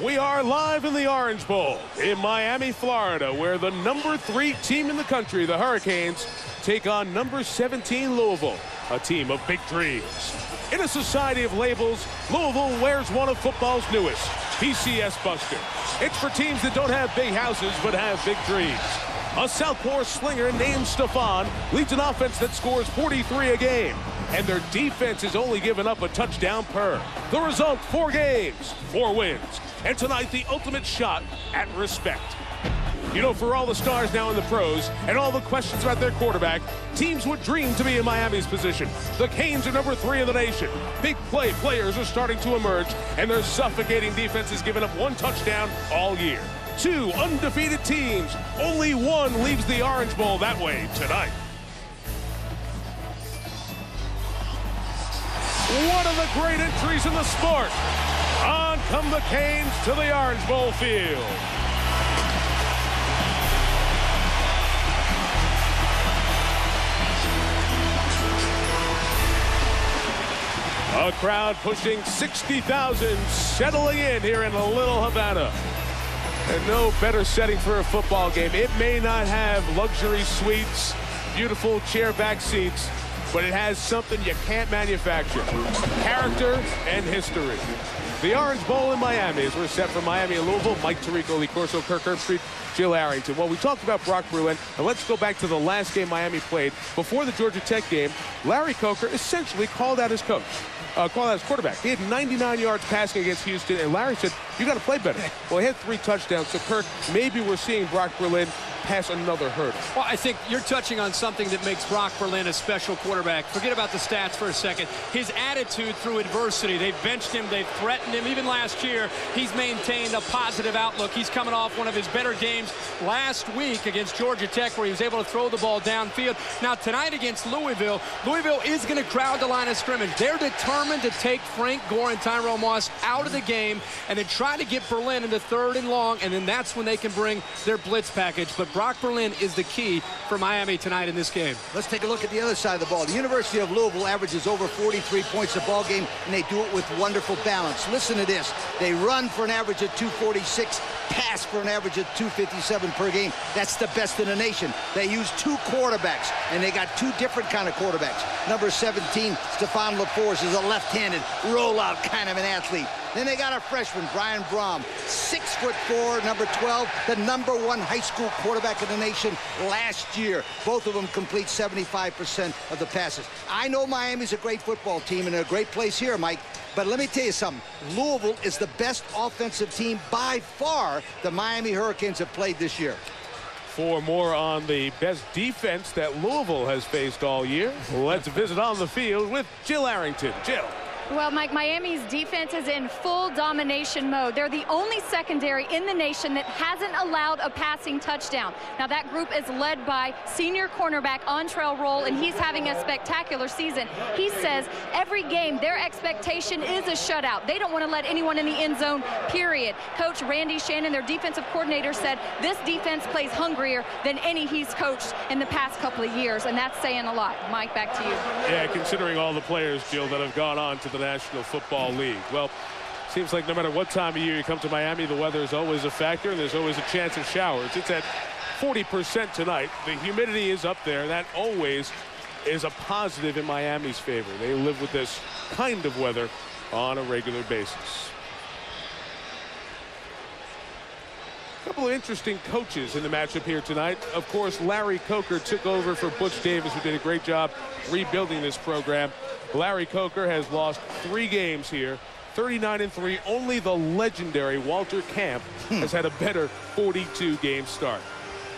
We are live in the Orange Bowl in Miami, Florida, where the #3 team in the country, the Hurricanes, take on number 17 Louisville, a team of big dreams. In a society of labels, Louisville wears one of football's newest, PCS Buster. It's for teams that don't have big houses but have big dreams. A southpaw slinger named Stefan leads an offense that scores 43 a game, and their defense has only given up a touchdown per. The result, 4 games, 4 wins, and tonight the ultimate shot at respect. You know, for all the stars now in the pros and all the questions about their quarterback, teams would dream to be in Miami's position. The Canes are #3 in the nation. Big play players are starting to emerge, and their suffocating defense has given up 1 touchdown all year. 2 undefeated teams. Only one leaves the Orange Bowl that way tonight. One of the great entries in the sport. On come the Canes to the Orange Bowl field. A crowd pushing 60,000 settling in here in Little Havana. And no better setting for a football game. It may not have luxury suites, beautiful chair back seats, but it has something you can't manufacture. Character and history. The Orange Bowl in Miami, as we're set for Miami and Louisville. Mike Tirico, Lee Corso, Kirk Herbstreit, Jill Arrington. Well, we talked about Brock Berlin, and let's go back to the last game Miami played. Before the Georgia Tech game, Larry Coker essentially called out his coach. Called out his quarterback. He had 99 yards passing against Houston, and Larry said, you got to play better. Well, he had 3 touchdowns, so Kirk, maybe we're seeing Brock Berlin pass another hurdle. Well, I think you're touching on something that makes Brock Berlin a special quarterback. Forget about the stats for a second. His attitude through adversity. They've benched him. They've threatened him. Even last year, he's maintained a positive outlook. He's coming off one of his better games last week against Georgia Tech, where he was able to throw the ball downfield. Now, tonight against Louisville, Louisville is going to crowd the line of scrimmage. They're determined to take Frank Gore and Tyrone Moss out of the game and then try to get Berlin into 3rd and long, and then that's when they can bring their blitz package. But Brock Berlin is the key for Miami tonight in this game. Let's take a look at the other side of the ball. The University of Louisville averages over 43 points a ball game, and they do it with wonderful balance. Listen to this. They run for an average of 246, pass for an average of 257 per game. That's the best in the nation. They use 2 quarterbacks, and they got 2 different kind of quarterbacks. Number 17, Stefan LaForce, is a left-handed, rollout kind of an athlete. Then they got a freshman, Brian Brom, 6'4", number 12, the #1 high school quarterback in the nation last year. Both of them complete 75% of the passes. I know Miami's a great football team and a great place here, Mike, but let me tell you something. Louisville is the best offensive team by far the Miami Hurricanes have played this year. For more on the best defense that Louisville has faced all year, let's visit on the field with Jill Arrington. Jill. Well, Mike, Miami's defense is in full domination mode. They're the only secondary in the nation that hasn't allowed a passing touchdown. Now, that group is led by senior cornerback Antrell Roll, and he's having a spectacular season. He says every game their expectation is a shutout. They don't want to let anyone in the end zone, period. Coach Randy Shannon, their defensive coordinator, said this defense plays hungrier than any he's coached in the past couple of years, and that's saying a lot. Mike, back to you. Yeah, considering all the players, Jill, that have gone on to the National Football League. Well, seems like no matter what time of year you come to Miami, the weather is always a factor, and there's always a chance of showers. It's at 40% tonight. The humidity is up there. That always is a positive in Miami's favor. They live with this kind of weather on a regular basis. A couple of interesting coaches in the matchup here tonight. Of course, Larry Coker took over for Butch Davis, who did a great job rebuilding this program. Larry Coker has lost 3 games here, 39-3. Only the legendary Walter Camp has had a better 42-game start.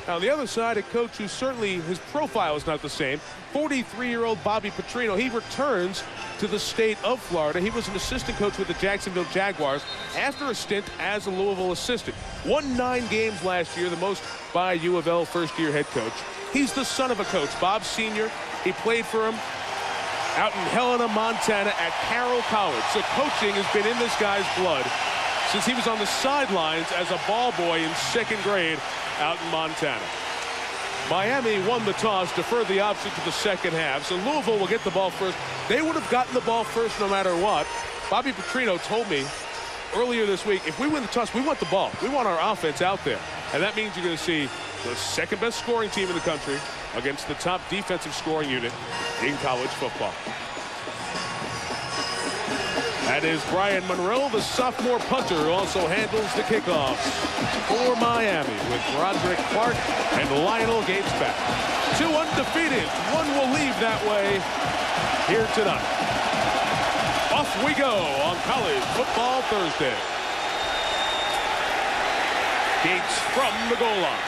Now, on the other side, a coach who certainly, his profile is not the same, 43-year-old Bobby Petrino. He returns to the state of Florida. He was an assistant coach with the Jacksonville Jaguars after a stint as a Louisville assistant. Won 9 games last year, the most by U of L first-year head coach. He's the son of a coach, Bob Sr. He played for him out in Helena, Montana at Carroll College. So coaching has been in this guy's blood since he was on the sidelines as a ball boy in 2nd grade out in Montana. Miami won the toss, deferred the option to the second half, so Louisville will get the ball first. They would have gotten the ball first no matter what. Bobby Petrino told me earlier this week, if we win the toss, we want the ball. We want our offense out there. And that means you're going to see the second best scoring team in the country against the top defensive scoring unit in college football. That is Brian Monroe, the sophomore punter, who also handles the kickoffs for Miami with Roderick Clark and Lionel Gates back. 2 undefeated. One will leave that way here tonight. Off we go on College Football Thursday. Gates from the goal line.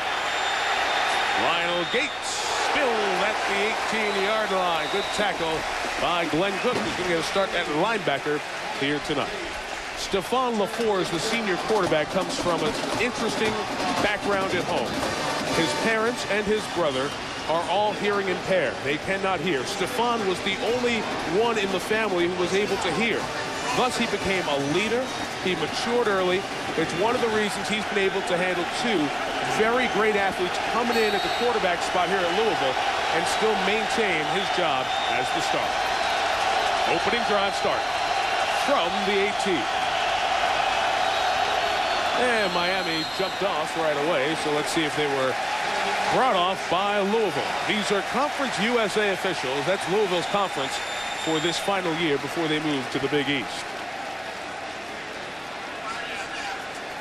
Lionel Gates spilled at the 18-yard line. Good tackle by Glenn Cook, who's going to get a start at linebacker here tonight. Stephon LaFours, the senior quarterback, comes from an interesting background at home. His parents and his brother are all hearing impaired. They cannot hear. Stephon was the only one in the family who was able to hear. Thus, he became a leader. He matured early. It's one of the reasons he's been able to handle 2 very great athletes coming in at the quarterback spot here at Louisville and still maintain his job as the starter. Opening drive start from the 18. And Miami jumped off right away, so let's see if they were brought off by Louisville. These are Conference USA officials. That's Louisville's conference for this final year before they move to the Big East.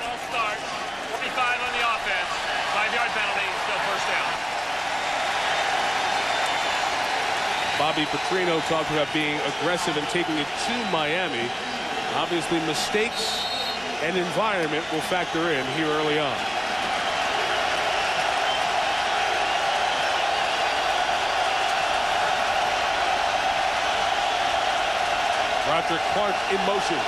Ball start. 45 on the offense. 5-yard penalty. Still first down. Bobby Petrino talked about being aggressive and taking it to Miami. Obviously, mistakes and environment will factor in here early on. Roderick Clark in motion.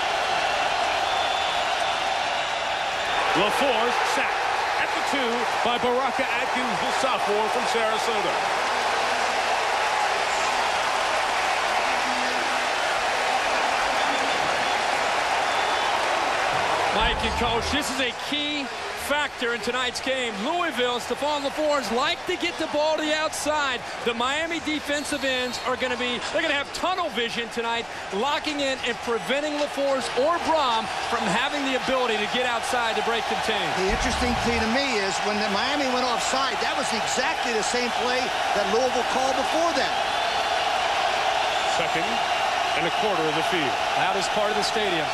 LaFours sacked at the 2 by Baraka Atkins, the sophomore from Sarasota. Mike and Coach, this is a key factor in tonight's game. Louisville, Stephon LaFours like to get the ball to the outside. The Miami defensive ends are going to have tunnel vision tonight, locking in and preventing LaFours or Brom from having the ability to get outside to break contain. The interesting thing to me is when the Miami went offside, that was exactly the same play that Louisville called before that. 2nd and a quarter of the field. Loudest part of the stadium.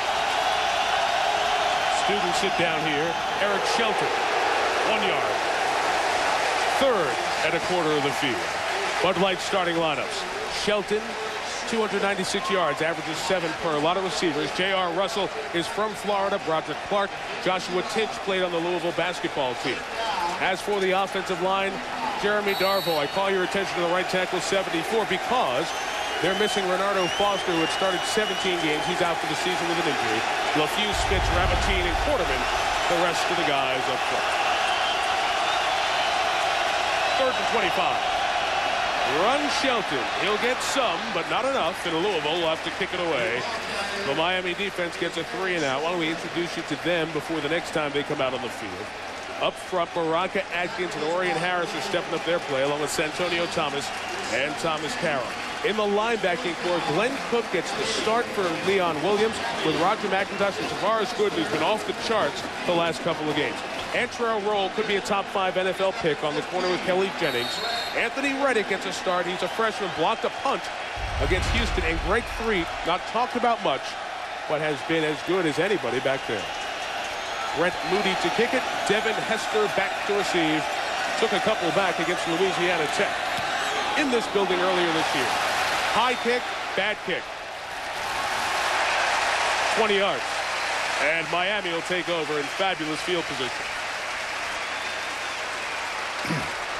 Students sit down here. Eric Shelton, 1 yard. 3rd and a quarter of the field. Bud Light starting lineups. Shelton, 296 yards, averages 7 per. A lot of receivers. J.R. Russell is from Florida. Roderick Clark. Joshua Tinch played on the Louisville basketball team. As for the offensive line, Jeremy Darvo. I call your attention to the right tackle, 74, because they're missing Renardo Foster, who had started 17 games. He's out for the season with an injury. LaFew, Spitz, Rabatine, and Quarterman, the rest of the guys up front. 3rd and 25. Run Shelton. He'll get some, but not enough. And Louisville will have to kick it away. The Miami defense gets a 3 and out. Why don't we introduce you to them before the next time they come out on the field. Up front, Baraka Atkins and Orion Harris are stepping up their play, along with Santonio Thomas and Thomas Carroll. In the linebacking core, Glenn Cook gets the start for Leon Williams, with Roger McIntosh and Tavares Gooden, who's been off the charts the last couple of games. Antrell Roll could be a top 5 NFL pick on the corner with Kelly Jennings. Anthony Reddick gets a start. He's a freshman, blocked a punt against Houston. And Greg Threet, not talked about much, but has been as good as anybody back there. Brent Moody to kick it. Devin Hester back to receive. Took a couple back against Louisiana Tech in this building earlier this year. High kick, bad kick. 20 yards. And Miami will take over in fabulous field position.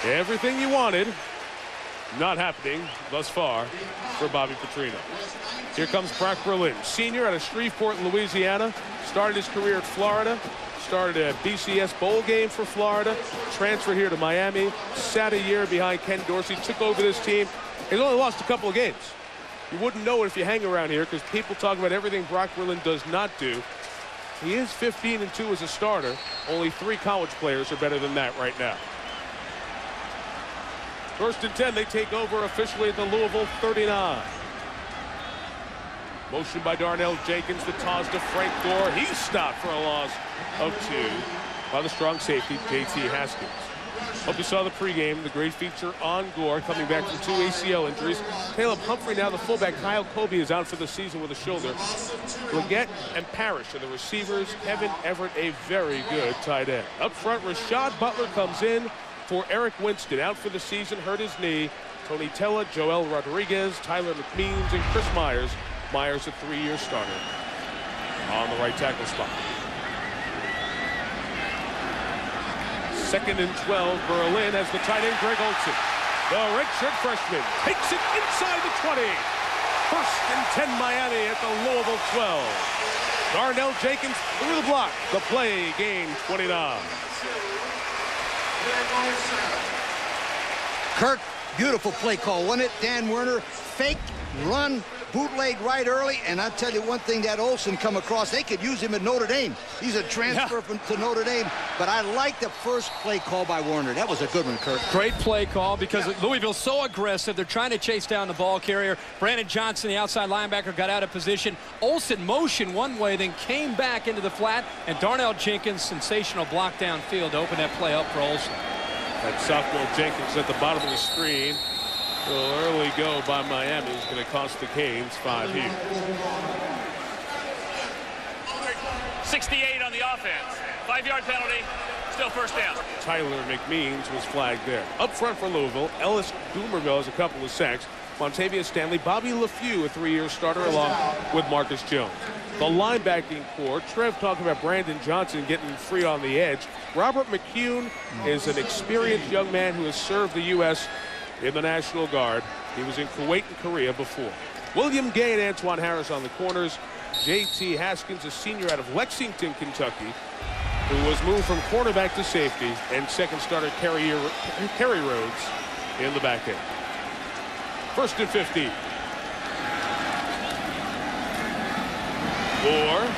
Everything you wanted, not happening thus far for Bobby Petrino. Here comes Brock Berlin, senior out of Shreveport, Louisiana. Started his career at Florida. Started a BCS bowl game for Florida. Transferred here to Miami. Sat a year behind Ken Dorsey. Took over this team. He's only lost a couple of games. You wouldn't know it if you hang around here, because people talk about everything Brock Berlin does not do. He is 15-2 as a starter. Only 3 college players are better than that right now. 1st and 10. They take over officially at the Louisville 39. Motion by Darnell Jenkins. The toss to Frank Gore. He's stopped for a loss of 2 by the strong safety, J.T. Haskins. Hope you saw the pregame. The great feature on Gore coming back from 2 ACL injuries. Caleb Humphrey now the fullback. Kyle Colby is out for the season with a shoulder. Leggett and Parrish are the receivers. Kevin Everett, a very good tight end. Up front, Rashad Butler comes in for Eric Winston. Out for the season, hurt his knee. Tony Tella, Joel Rodriguez, Tyler McMeans, and Chris Myers. Myers, a 3-year starter on the right tackle spot. 2nd and 12, Berlin as the tight end, Greg Olsen. The redshirt freshman takes it inside the 20. 1st and 10, Miami at the Louisville 12. Darnell Jenkins through the block. The play, gain 29. Kirk, beautiful play call, wasn't it? Dan Werner, fake, run, bootleg right early, and I'll tell you one thing, that Olsen come across, they could use him at Notre Dame. He's a transfer to Notre Dame, but I like the first play call by Werner. That was a good one, Kirk. Great play call because Louisville's so aggressive. They're trying to chase down the ball carrier. Brandon Johnson, the outside linebacker, got out of position. Olsen motioned one way, then came back into the flat, and Darnell Jenkins, sensational block downfield to open that play up for Olsen. That sophomore Jenkins at the bottom of the screen. A little early go by Miami is going to cost the Canes 5 here. 68 on the offense. 5-yard penalty. Still first down. Tyler McMeans was flagged there. Up front for Louisville, Ellis Dumerville has a couple of sacks. Montavious Stanley, Bobby LeFew, a 3-year starter, along with Marcus Jones. The linebacking core, Trev talking about Brandon Johnson getting free on the edge. Robert McCune is an experienced young man who has served the U.S. in the National Guard. He was in Kuwait and Korea before. William Gay and Antoine Harris on the corners. J.T. Haskins, a senior out of Lexington, Kentucky, who was moved from cornerback to safety, and second starter Kerry Rhodes in the back end. 1st and 15. Gore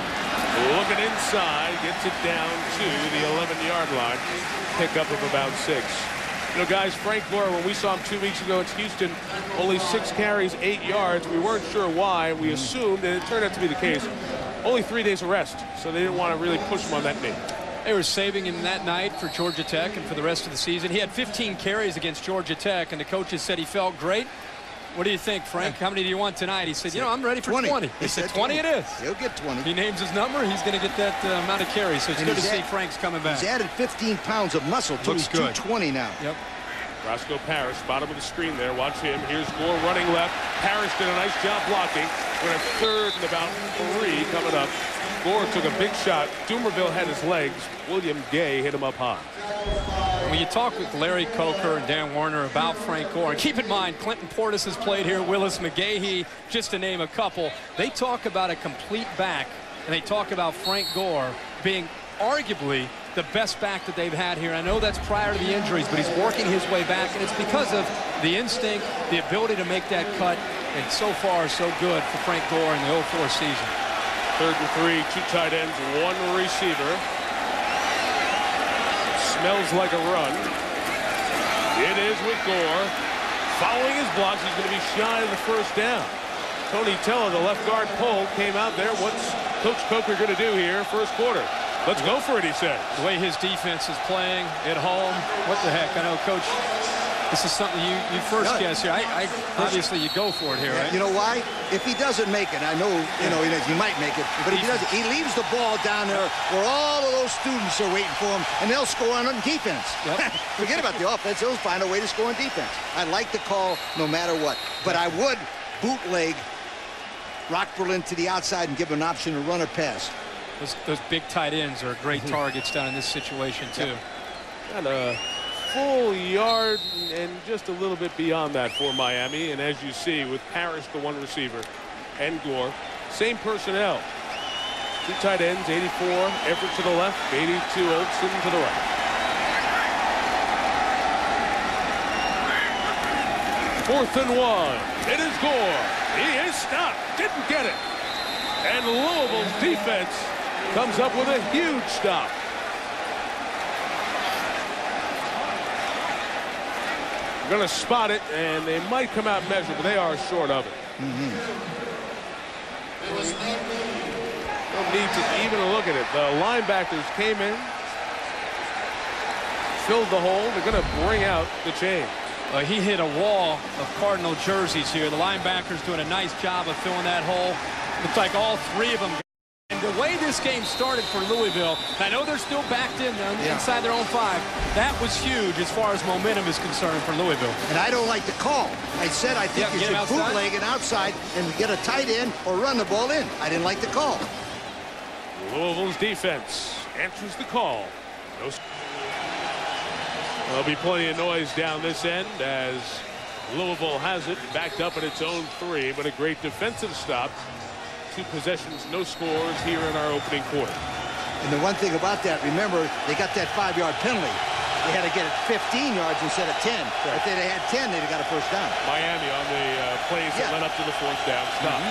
looking inside, gets it down to the 11-yard line. Pickup of about 6. You know, guys, Frank Gore, when we saw him 2 weeks ago in Houston, only 6 carries, 8 yards. We weren't sure why. We assumed, and it turned out to be the case, only 3 days of rest. So they didn't want to really push him on that knee. They were saving him that night for Georgia Tech and for the rest of the season. He had 15 carries against Georgia Tech, and the coaches said he felt great. What do you think, Frank? How many do you want tonight? He said, you know, I'm ready for 20. He said 20 it is. He'll get 20. He names his number. He's going to get that amount of carries. So it's good to see Frank's coming back. He's added 15 pounds of muscle to his 220 now. Yep. Roscoe Parrish, bottom of the screen there. Watch him. Here's Gore running left. Parrish did a nice job blocking. We're at 3rd and about 3 coming up. Gore took a big shot. Dumerville had his legs. William Gay hit him up high. When you talk with Larry Coker and Dan Werner about Frank Gore, and keep in mind, Clinton Portis has played here, Willis McGahee, just to name a couple, they talk about a complete back, and they talk about Frank Gore being arguably the best back that they've had here. I know that's prior to the injuries, but he's working his way back, and it's because of the instinct, the ability to make that cut, and so far so good for Frank Gore in the 04 season. 3rd and 3, 2 tight ends, 1 receiver. Smells like a run. It is with Gore. Following his blocks, he's going to be shy of the first down. Tony Tella, the left guard pull, came out there. What's Coach Coker going to do here first quarter? Let's go for it, he said. The way his defense is playing at home, what the heck? I know, Coach, this is something you first guess here. I obviously you go for it here, right? You know why? If he doesn't make it, I know, he might make it, but if he doesn't, he leaves the ball down there where all of those students are waiting for him, and they'll score on defense. Yep. Forget about the offense. They'll find a way to score on defense. I like the call no matter what, but I would bootleg Rock Berlin to the outside and give him an option to run or pass. Those big tight ends are great targets down in this situation, too. And a full yard and just a little bit beyond that for Miami. And as you see, with Parrish, the 1 receiver, and Gore, same personnel. 2 tight ends, 84, Everett to the left, 82, Olsen to the right. 4th and 1. It is Gore. He is stopped. Didn't get it. And Louisville's defense comes up with a huge stop. We're going to spot it, and they might come out measured, but they are short of it. Don't need to even look at it. The linebackers came in, filled the hole. They're going to bring out the chain. He hit a wall of Cardinal jerseys here. The linebackers doing a nice job of filling that hole. Looks like all three of them. And the way this game started for Louisville, I know they're still backed in inside their own 5. That was huge as far as momentum is concerned for Louisville. And I don't like the call. I said I think you should bootleg it outside and get a tight end or run the ball in. I didn't like the call. Louisville's defense answers the call. There'll be plenty of noise down this end as Louisville has it backed up at its own 3, but a great defensive stop. 2 possessions, no scores here in our opening quarter. And the one thing about that, remember, they got that 5-yard penalty. They had to get it 15 yards instead of 10. Right. If they'd have had 10, they'd have got a first down. Miami on the plays that led up to the 4th down stop.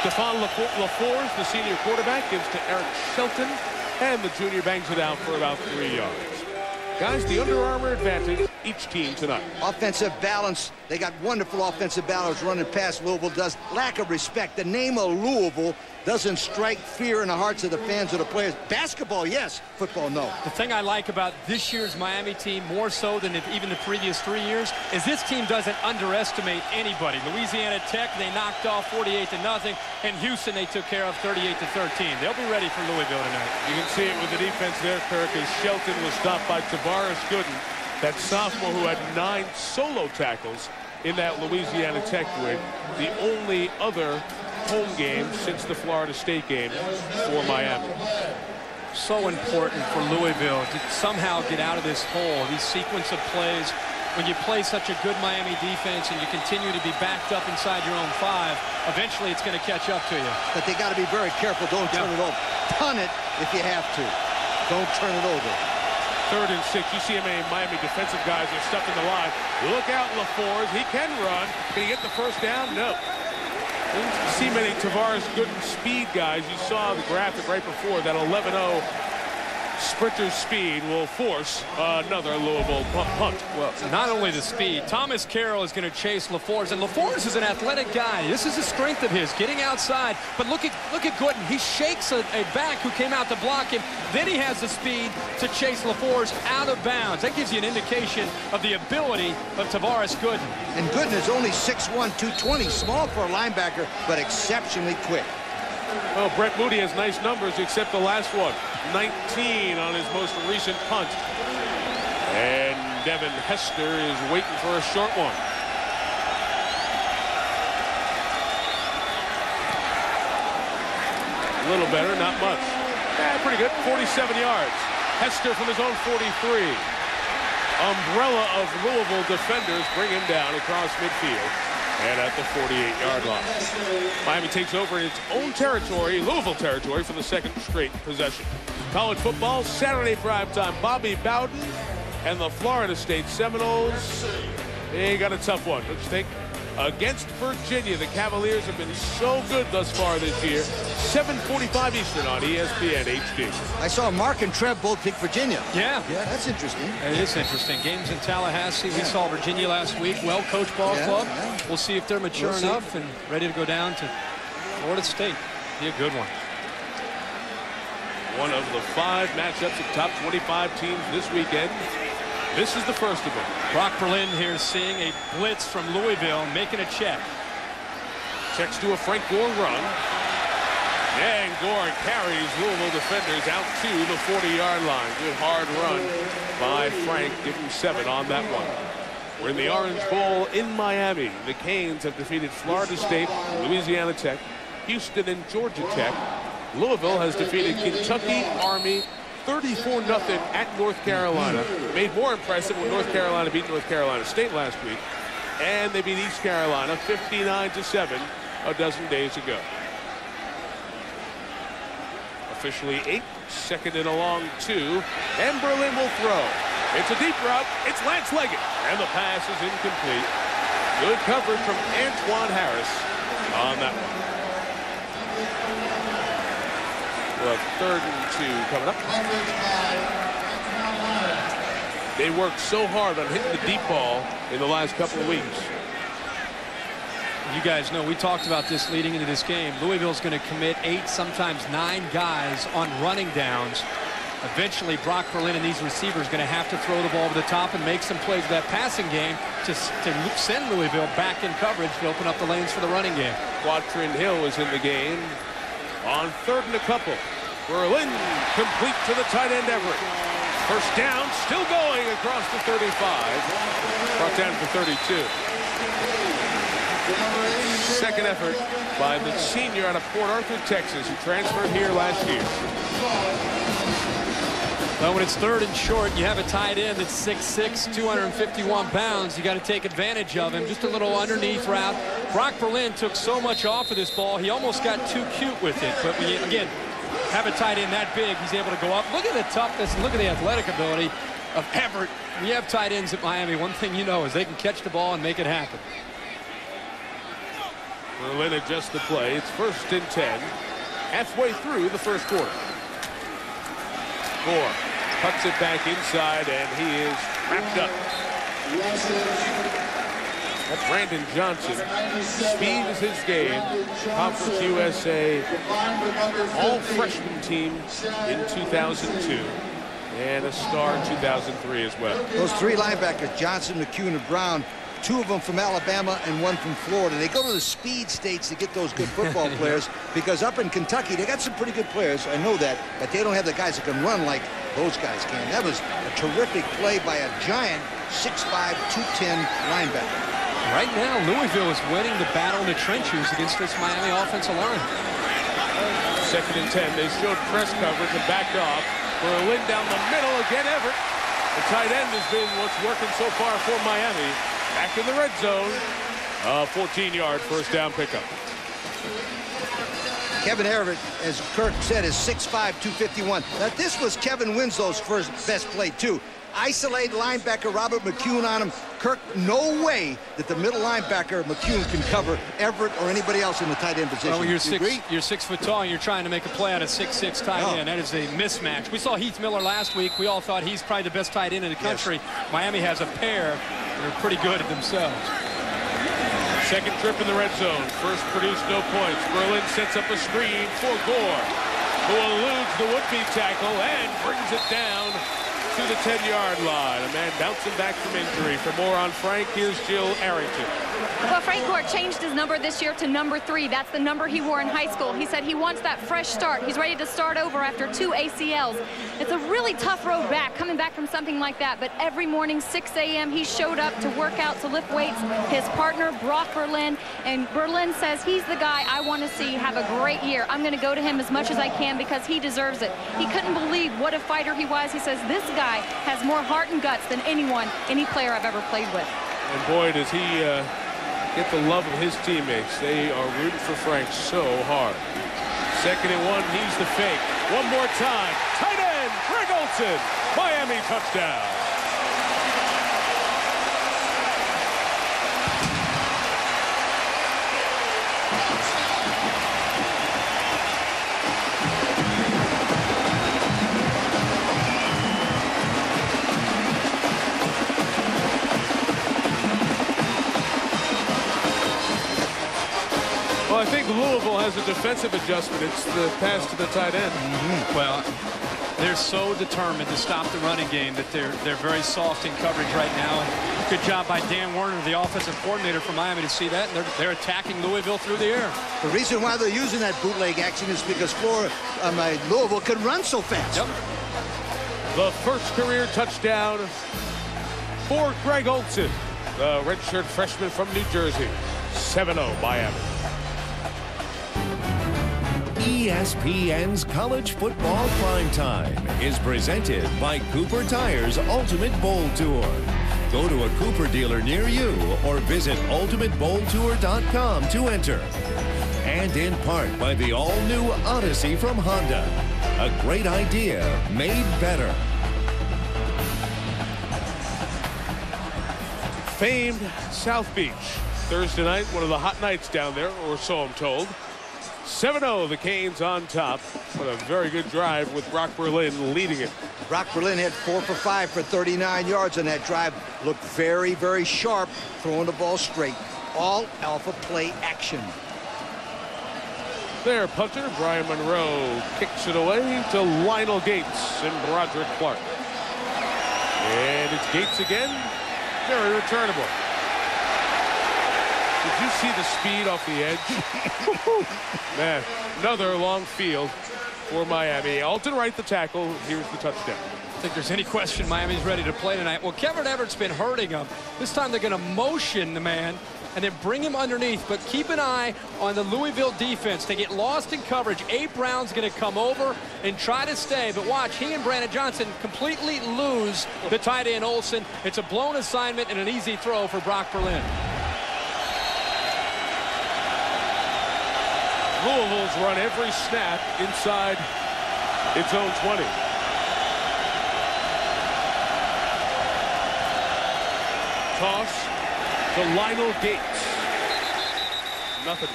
Stephon LaForce, the senior quarterback, gives to Eric Shelton, and the junior bangs it out for about 3 yards. Guys, the Under Armour advantage, each team tonight. Offensive balance. They got wonderful offensive balance running past Louisville does. Lack of respect. The name of Louisville doesn't strike fear in the hearts of the fans or the players. Basketball, yes. Football, no. The thing I like about this year's Miami team, more so than even the previous 3 years, is this team doesn't underestimate anybody. Louisiana Tech, they knocked off 48-0, and Houston, they took care of 38-13. They'll be ready for Louisville tonight. You can see it with the defense there, Kirk, as Shelton was stopped by Tavares Gooden, that sophomore who had 9 solo tackles in that Louisiana Tech win. The only other home game since the Florida State game for Miami. So important for Louisville to somehow get out of this hole, these sequence of plays. When you play such a good Miami defense and you continue to be backed up inside your own 5, eventually it's going to catch up to you. But they got to be very careful. Don't turn it over. Punt it if you have to. Don't turn it over. 3rd and 6. You see how many Miami defensive guys are stuck in the line. Look out, LaForce. He can run. Can he get the first down? No. Didn't see many Tavares Gooden speed guys. You saw the graphic right before that 11-0 sprinter speed will force another Louisville punt. Well, not only the speed, Thomas Carroll is going to chase LaForce, and LaForce is an athletic guy. This is a strength of his, getting outside. But look at Gooden. He shakes a back who came out to block him. Then he has the speed to chase LaForce out of bounds. That gives you an indication of the ability of Tavares Gooden. And Gooden is only 6'1", 220, small for a linebacker, but exceptionally quick. Well, Brett Moody has nice numbers except the last one. 19 on his most recent punt. And Devin Hester is waiting for a short one. A little better, not much. Pretty good, 47 yards. Hester from his own 43. Umbrella of Louisville defenders bring him down across midfield and at the 48-yard line. Miami takes over in its own territory, Louisville territory, for the 2nd straight possession. College football, Saturday primetime. Bobby Bowden and the Florida State Seminoles. They got a tough one, don't you think? Against Virginia, the Cavaliers have been so good thus far this year. 7:45 Eastern on ESPN HD. I saw Mark and Trev both pick Virginia. Yeah, that's interesting. It is interesting. Games in Tallahassee. We saw Virginia last week. Well-coached ball club. Yeah. We'll see if they're mature enough and ready to go down to Florida State. Be a good one. One of the 5 matchups of top 25 teams this weekend. This is the first of them. Brock Berlin here seeing a blitz from Louisville, making a check. Checks to a Frank Gore run. And Gore carries Louisville defenders out to the 40-yard line. Good hard run by Frank. Give him 7 on that one. We're in the Orange Bowl in Miami. The Canes have defeated Florida State, Louisiana Tech, Houston, and Georgia Tech. Louisville has defeated Kentucky, Army, 34-0 at North Carolina. Made more impressive when North Carolina beat North Carolina State last week. And they beat East Carolina 59-7 a dozen days ago. Officially 8, 2nd and a long 2. And Berlin will throw. It's a deep route. It's Lance Leggett. And the pass is incomplete. Good coverage from Antoine Harris on that one. We'll have 3rd and 2 coming up. They worked so hard on hitting the deep ball in the last couple of weeks. You guys know we talked about this leading into this game. Louisville's going to commit 8, sometimes 9 guys on running downs. Eventually, Brock Berlin and these receivers are going to have to throw the ball over the top and make some plays with that passing game to send Louisville back in coverage to open up the lanes for the running game. Quatryn Hill is in the game on 3rd and a couple. Berlin complete to the tight end Everett. First down, still going across the 35. Brought down for 32. Second effort by the senior out of Port Arthur, Texas, who transferred here last year. Well, when it's 3rd and short, you have a tight end that's 6'6", 251 pounds. You got to take advantage of him. Just a little underneath route. Brock Berlin took so much off of this ball, he almost got too cute with it. But when you, again, have a tight end that big, he's able to go up. Look at the toughness and look at the athletic ability of Everett. When you have tight ends at Miami, one thing you know is they can catch the ball and make it happen. Berlin adjusts the play. It's 1st and 10. Halfway through the first quarter. Gore cuts it back inside, and he is wrapped up. That's Brandon Johnson. Speed is his game. Conference USA all-freshman team in 2002. And a star in 2003 as well. Those 3 linebackers, Johnson, McCune, and Brown, 2 of them from Alabama and 1 from Florida. They go to the speed states to get those good football players because up in Kentucky, they got some pretty good players. I know that, but they don't have the guys that can run like those guys can. That was a terrific play by a giant 6'5", 210 linebacker. Right now, Louisville is winning the battle in the trenches against this Miami offensive line. 2nd and 10. They showed press coverage and backed off. Berlin down the middle again. Everett. The tight end has been what's working so far for Miami. Back in the red zone. 14-yard first down pickup. Kevin Everett, as Kirk said, is 6'5", 251. Now, this was Kevin Winslow's first best play, too. Isolate linebacker Robert McCune on him. Kirk, no way that the middle linebacker McCune can cover Everett or anybody else in the tight end position. Well, you're 6 foot tall and you're trying to make a play out of 6'6" tight end. That is a mismatch. We saw Heath Miller last week. We all thought he's probably the best tight end in the country. Yes. Miami has a pair that are pretty good at themselves. Second trip in the red zone. First produced no points. Berlin sets up a screen for Gore, who eludes the would-be tackle and brings it down to the 10-yard line. A man bouncing back from injury. For more on Frank, here's Jill Arrington. Well, Frank Gore changed his number this year to number 3. That's the number he wore in high school. He said he wants that fresh start. He's ready to start over after 2 ACLs. It's a really tough road back, coming back from something like that. But every morning, 6 a.m., he showed up to work out, to lift weights. His partner, Brock Berlin, and Berlin says he's the guy I want to see have a great year. I'm going to go to him as much as I can because he deserves it. He couldn't believe what a fighter he was. He says this guy has more heart and guts than any player I've ever played with. And boy, does he get the love of his teammates. They are rooting for Frank so hard. 2nd and 1, he's the fake. One more time. Tight end, Greg Olsen. Miami touchdown. Well, I think Louisville has a defensive adjustment. It's the pass to the tight end. Well, they're so determined to stop the running game that they're very soft in coverage right now. And good job by Dan Werner, the offensive coordinator for Miami, to see that. And they're attacking Louisville through the air. The reason why they're using that bootleg action is because Louisville can run so fast. Yep. The first career touchdown for Greg Olsen, the redshirt freshman from New Jersey. 7-0 Miami. ESPN's College Football Primetime is presented by Cooper Tire's Ultimate Bowl Tour. Go to a Cooper dealer near you or visit ultimatebowltour.com to enter. And in part by the all-new Odyssey from Honda. A great idea made better. Famed South Beach. Thursday night, one of the hot nights down there, or so I'm told. 7-0, the Canes on top. What a very good drive with Brock Berlin leading it. Brock Berlin had 4 for 5 for 39 yards on that drive. Looked very, very sharp, throwing the ball straight. all alpha play action. Their punter, Brian Monroe, kicks it away to Lionel Gates and Broderick Clark. And it's Gates again. Very returnable. Did you see the speed off the edge? Man, another long field for Miami. Alton Wright the tackle. Here's the touchdown. I think there's any question Miami's ready to play tonight. Well, Kevin Everett's been hurting them. This time they're going to motion the man and then bring him underneath. But keep an eye on the Louisville defense. They get lost in coverage. A. Brown's going to come over and try to stay. But watch, he and Brandon Johnson completely lose the tight end Olsen. It's a blown assignment and an easy throw for Brock Berlin. Louisville's run every snap inside its own 20. Toss to Lionel Gates. Nothing.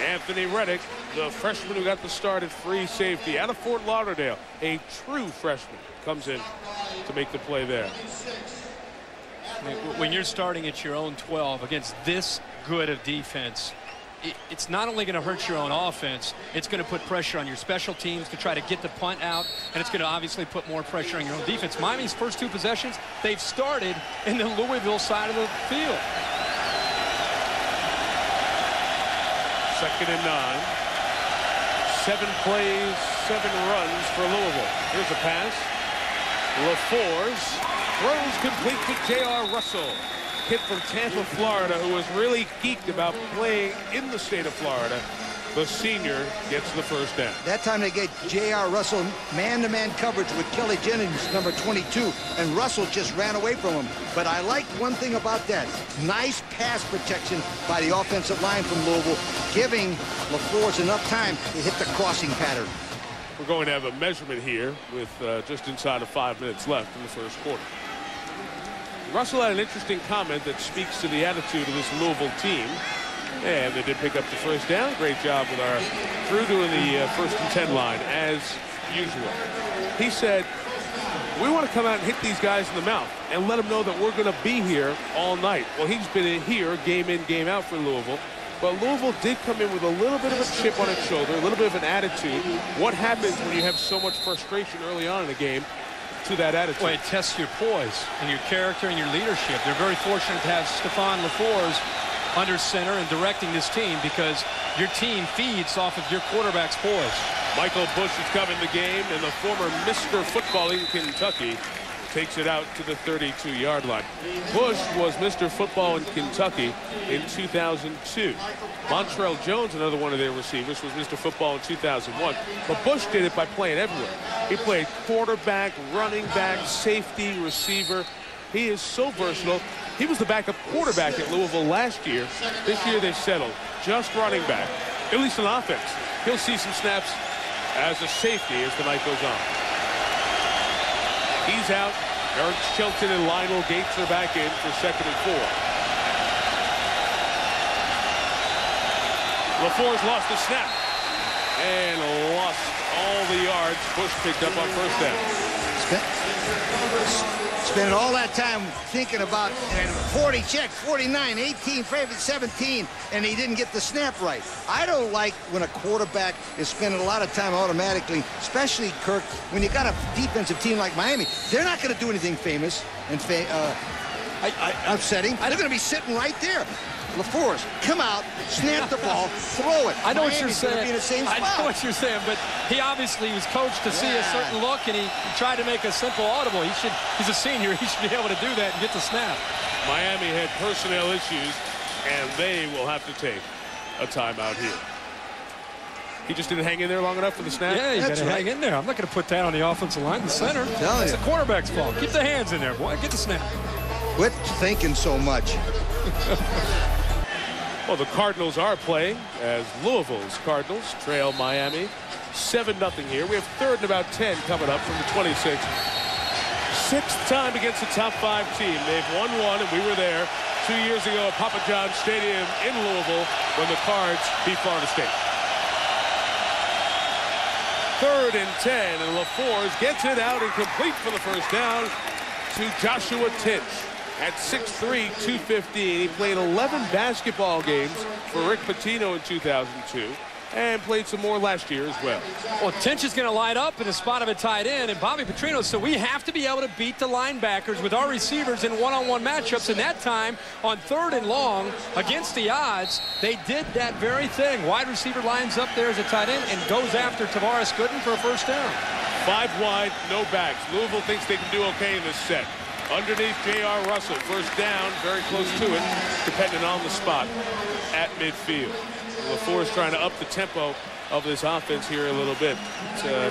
Anthony Reddick, the freshman who got the start at free safety out of Fort Lauderdale, a true freshman, comes in to make the play there. When you're starting at your own 12 against this good of defense, it's not only going to hurt your own offense, it's going to put pressure on your special teams to try to get the punt out, and it's going to obviously put more pressure on your own defense. Miami's first 2 possessions, they've started in the Louisville side of the field. 2nd and 9. 7 plays, 7 runs for Louisville. Here's a pass. LaFors throws complete to J.R. Russell. Kid from Tampa, Florida, who was really geeked about playing in the state of Florida. The senior gets the first down. That time they get J.R. Russell man-to-man coverage with Kelly Jennings, number 22, and Russell just ran away from him. But I like one thing about that. Nice pass protection by the offensive line from Louisville, giving LaFors enough time to hit the crossing pattern. We're going to have a measurement here with just inside of 5 minutes left in the first quarter. Russell had an interesting comment that speaks to the attitude of this Louisville team. And they did pick up the first down. Great job with our crew doing the 1st and 10 line, as usual. He said, we want to come out and hit these guys in the mouth and let them know that we're going to be here all night. Well, he's been in here game in, game out for Louisville. But Louisville did come in with a little bit of a chip on its shoulder, a little bit of an attitude. What happens when you have so much frustration early on in a game? To that attitude. Well, it tests your poise and your character and your leadership. They're very fortunate to have Stephon LaFors under center and directing this team, because your team feeds off of your quarterback's poise. Michael Bush is covering the game, and the former Mr. Football in Kentucky takes it out to the 32-yard line. Bush was Mr. Football in Kentucky in 2002. Montrell Jones, another one of their receivers, was Mr. Football in 2001. But Bush did it by playing everywhere. He played quarterback, running back, safety, receiver. He is so versatile. He was the backup quarterback at Louisville last year. This year they've settled just running back, at least on offense. He'll see some snaps as a safety as the night goes on. He's out. Eric Shelton and Lionel Gates are back in for 2nd and 4. LaFors lost the snap and lost all the yards. Bush picked up on 1st down. Spending all that time thinking about 40 check, 49, 18, 17, and he didn't get the snap right. I don't like when a quarterback is spending a lot of time automatically, especially, Kirk, when you got a defensive team like Miami. They're not going to do anything famous and upsetting. They're going to be sitting right there. LaFors, come out, snap the ball, throw it. I know what you're Miami's gonna saying. be in the same spot. I know what you're saying, but he obviously was coached to see a certain look, and he tried to make a simple audible. He's a senior. He should be able to do that and get the snap. Miami had personnel issues, and they will have to take a timeout here. He just didn't hang in there long enough for the snap? Yeah, you got to hang in there. I'm not going to put that on the offensive line, the center. It's the quarterback's fault. Keep the hands in there, boy. Get the snap. Quit thinking so much. Well, the Cardinals are playing as Louisville's Cardinals trail Miami 7-0 here. We have 3rd and about 10 coming up from the 26. 6th time against the top 5 team. They've won one, and we were there 2 years ago at Papa John's Stadium in Louisville when the Cards beat Florida State. 3rd and 10, and LaFors gets it out and complete for the first down to Joshua Tinch. at 6'3", 215. He played 11 basketball games for Rick Pitino in 2002 and played some more last year as well. Well, Tinch is going to line up in the spot of a tight end, and Bobby Petrino, so we have to be able to beat the linebackers with our receivers in one-on-one matchups. And that time, on 3rd and long, against the odds, they did that very thing. Wide receiver lines up there as a tight end and goes after Tavares Gooden for a first down. 5 wide, no backs. Louisville thinks they can do okay in this set. Underneath J.R. Russell, first down, very close to it, depending on the spot at midfield. LaFour's trying to up the tempo of this offense here a little bit. It's a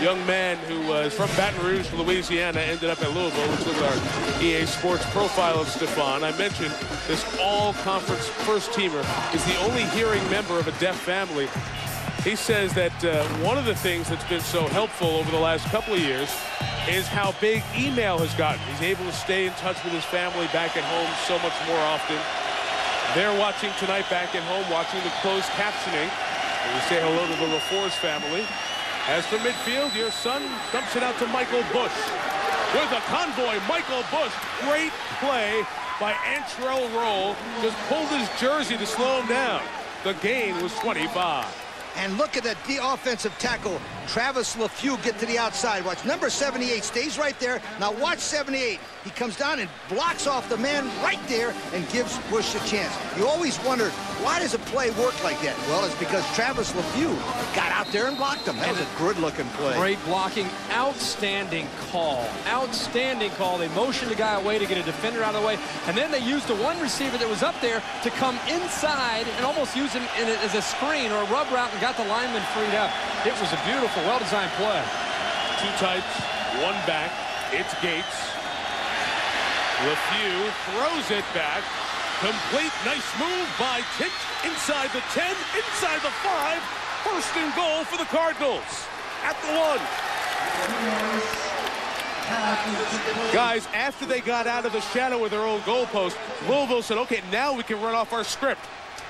young man who is from Baton Rouge, Louisiana, ended up at Louisville, which was our EA Sports profile of Stefan. I mentioned this all-conference first-teamer is the only hearing member of a deaf family. He says that one of the things that's been so helpful over the last couple of years is how big email has gotten. He's able to stay in touch with his family back at home so much more often. They're watching tonight back at home, watching the closed captioning. And we say hello to the LaFour's family. As for midfield, your son dumps it out to Michael Bush. With a convoy, Michael Bush. Great play by Antrell Roll. Just pulled his jersey to slow him down. The gain was 25. And look at that offensive tackle. Travis LeFew get to the outside. Watch, number 78 stays right there. Now watch 78. He comes down and blocks off the man right there and gives Bush a chance. You always wondered, why does a play work like that? Well, it's because Travis LeFew got out there and blocked him. That was a good-looking play. Great blocking. Outstanding call. Outstanding call. They motioned the guy away to get a defender out of the way, and then they used the one receiver that was up there to come inside and almost use him as a screen or a rub route and got the lineman freed up. It was a beautiful, well-designed play. 2 tights, 1 back. It's Gates. LeFew throws it back. Complete, nice move by Tinch. Inside the 10, inside the 5. First and goal for the Cardinals at the 1. Guys, after they got out of the shadow of their own goalpost, Louisville said, okay, now we can run off our script.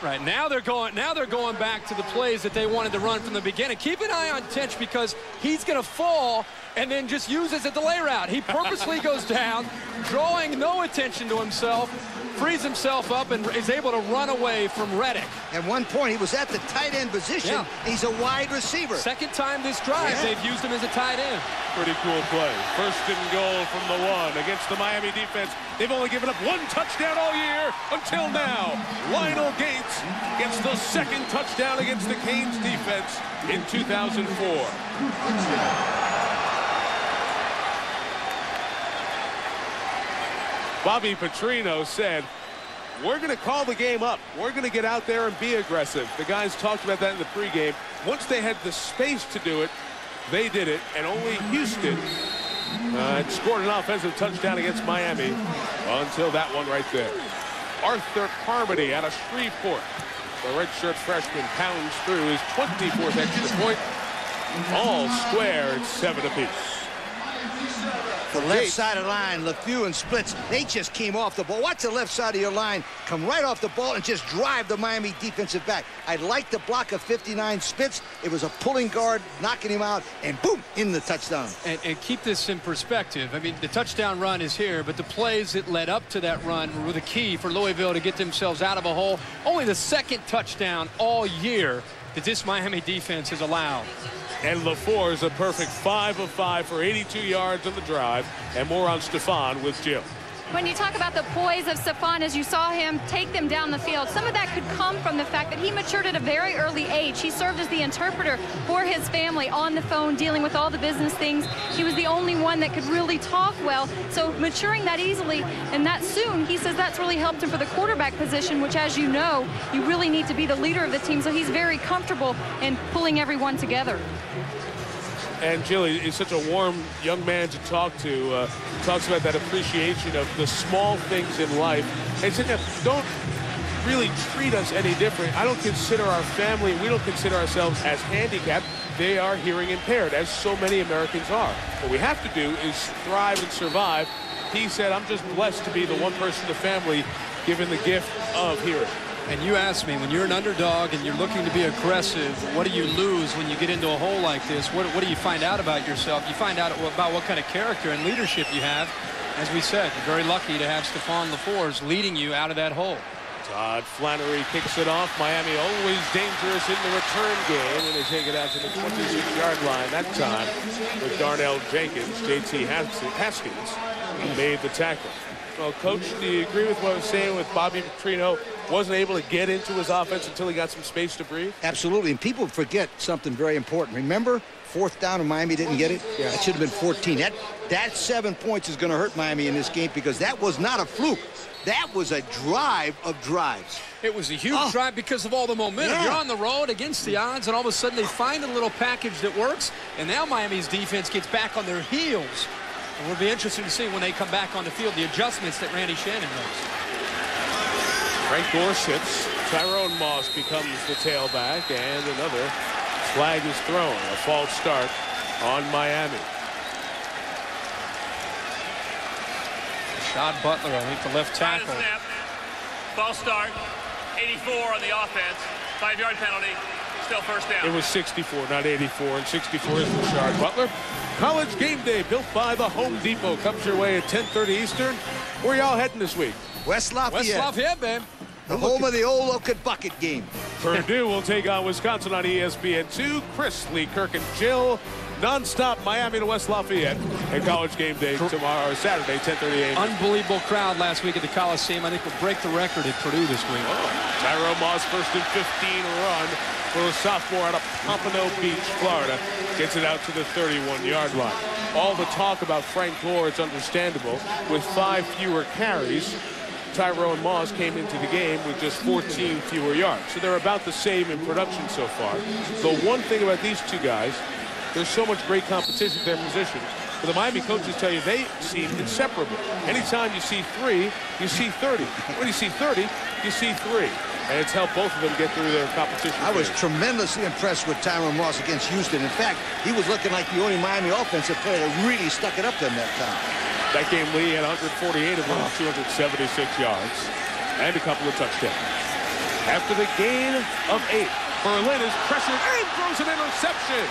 Right, now they're going back to the plays that they wanted to run from the beginning. Keep an eye on Tinch because he's going to fall and then just use it as a delay route. He purposely goes down, drawing no attention to himself, frees himself up, and is able to run away from Reddick. At one point, he was at the tight end position. Yeah. He's a wide receiver. Second time this drive, they've used him as a tight end. Pretty cool play. First and goal from the 1 against the Miami defense. They've only given up 1 touchdown all year until now. Lionel Gates gets the 2nd touchdown against the Canes defense in 2004. Bobby Petrino said, we're going to call the game up. We're going to get out there and be aggressive. The guys talked about that in the pregame. Once they had the space to do it, they did it, and only Houston scored an offensive touchdown against Miami until that one right there. Arthur Carmody out of Shreveport. The redshirt freshman pounds through his 24th extra point. All square, it's 7 apiece. The left side of the line, LeFew and splits, they just came off the ball. Watch the left side of your line come right off the ball and just drive the Miami defensive back. I like the block of 59 Spitz. It was a pulling guard, knocking him out, and boom, in the touchdown. And keep this in perspective. I mean, the touchdown run is here, but the plays that led up to that run were the key for Louisville to get themselves out of a hole. Only the 2nd touchdown all year that this Miami defense has allowed. And LaFour is a perfect 5 of 5 for 82 yards on the drive. And more on Stefan with Jill. When you talk about the poise of Stefan, as you saw him take them down the field, some of that could come from the fact that he matured at a very early age. He served as the interpreter for his family on the phone, dealing with all the business things. He was the only one that could really talk well. So maturing that easily and that soon, he says that's really helped him for the quarterback position, which, as you know, you really need to be the leader of the team. So he's very comfortable in pulling everyone together. And Jill is such a warm young man to talk to. Talks about that appreciation of the small things in life. And said, don't really treat us any different. I don't consider our family, we don't consider ourselves as handicapped. They are hearing impaired, as so many Americans are. What we have to do is thrive and survive. He said, I'm just blessed to be the one person in the family given the gift of hearing. And you asked me, when you're an underdog and you're looking to be aggressive, what do you lose when you get into a hole like this? What do you find out about yourself? You find out about what kind of character and leadership you have. As we said, you're very lucky to have Stephon LaFours leading you out of that hole. Todd Flannery kicks it off. Miami always dangerous in the return game, and they take it out to the 26-yard line that time with Darnell Jenkins. J.T. Haskins made the tackle. Well, Coach, do you agree with what I was saying with Bobby Petrino? Wasn't able to get into his offense until he got some space to breathe? Absolutely, and people forget something very important. Remember, 4th down and Miami didn't get it? Yeah. That should have been 14. That 7 points is going to hurt Miami in this game because that was not a fluke. That was a drive of drives. It was a huge drive because of all the momentum. Yeah. You're on the road against the odds, and all of a sudden they find a little package that works, and now Miami's defense gets back on their heels. And it'll be interesting to see when they come back on the field, the adjustments that Randy Shannon makes. Frank Gore sits. Tyrone Moss becomes the tailback, and another flag is thrown. A false start on Miami. Rashad Butler, I think, the left tackle. Snap. False start. 84 on the offense. 5-yard penalty. Still first down. It was 64, not 84, and 64 is Rashad Butler. College Game Day, built by the Home Depot, comes your way at 10:30 Eastern. Where y'all heading this week? West Lafayette. West Lafayette, babe. The home of the old Look Bucket game. Purdue will take on Wisconsin on ESPN2. Chris, Lee, Kirk, and Jill. Non-stop Miami to West Lafayette. And College Game Day tomorrow, or Saturday, 10:30 a.m. Unbelievable crowd last week at the Coliseum. I think we'll break the record at Purdue this week. Tyrone Moss, 1st and 15 run for the sophomore out of Pompano Beach, Florida. Gets it out to the 31-yard line. All the talk about Frank Gore, it's understandable. With 5 fewer carries, Tyrone Moss came into the game with just 14 fewer yards. So they're about the same in production so far. The one thing about these two guys, there's so much great competition at their positions. But the Miami coaches tell you they seem inseparable. Anytime you see 3, you see 30. When you see 30, you see 3. And it's helped both of them get through their competition. I was tremendously impressed with Tyrone Moss against Houston. In fact, he was looking like the only Miami offensive player that really stuck it up to him that time. That game, Lee had 148 of them, 276 yards, and a couple of touchdowns. After the gain of 8, Berlin is pressured and throws an interception.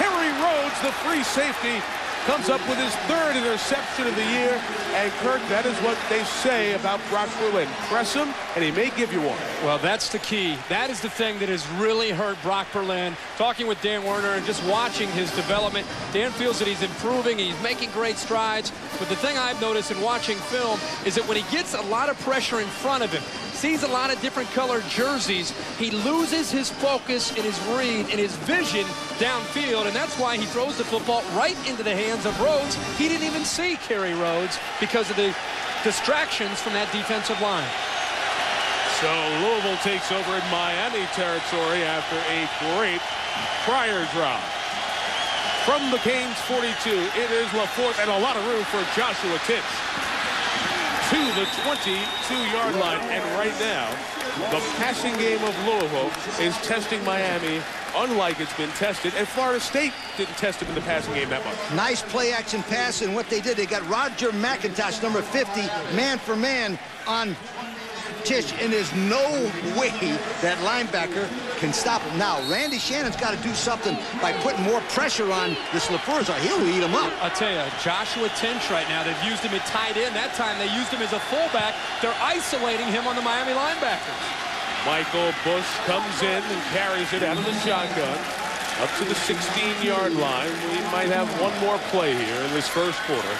Harry Rhodes, the free safety, comes up with his 3rd interception of the year. And, Kirk, that is what they say about Brock Berlin. Press him, and he may give you one. Well, that's the key. That is the thing that has really hurt Brock Berlin. Talking with Dan Werner and just watching his development, Dan feels that he's improving. He's making great strides. But the thing I've noticed in watching film is that when he gets a lot of pressure in front of him, sees a lot of different colored jerseys, he loses his focus and his read and his vision downfield, and that's why he throws the football right into the hands of Rhodes. He didn't even see Kerry Rhodes because of the distractions from that defensive line. So Louisville takes over in Miami territory after a great prior drive. From the Canes 42, it is LaForce and a lot of room for Joshua Titch to the 22-yard line. And right now, the passing game of Louisville is testing Miami unlike it's been tested. And Florida State didn't test him in the passing game that much. Nice play-action pass, and what they did, they got Roger McIntosh, number 50, man for man on Tisch, and there's no way that linebacker can stop him. Now, Randy Shannon's got to do something by putting more pressure on this LaFours, or he'll eat him up. I'll tell you, Joshua Tinch right now, they've used him at tight end. That time they used him as a fullback. They're isolating him on the Miami linebackers. Michael Bush comes in and carries it out of the shotgun up to the 16-yard line. We might have one more play here in this first quarter.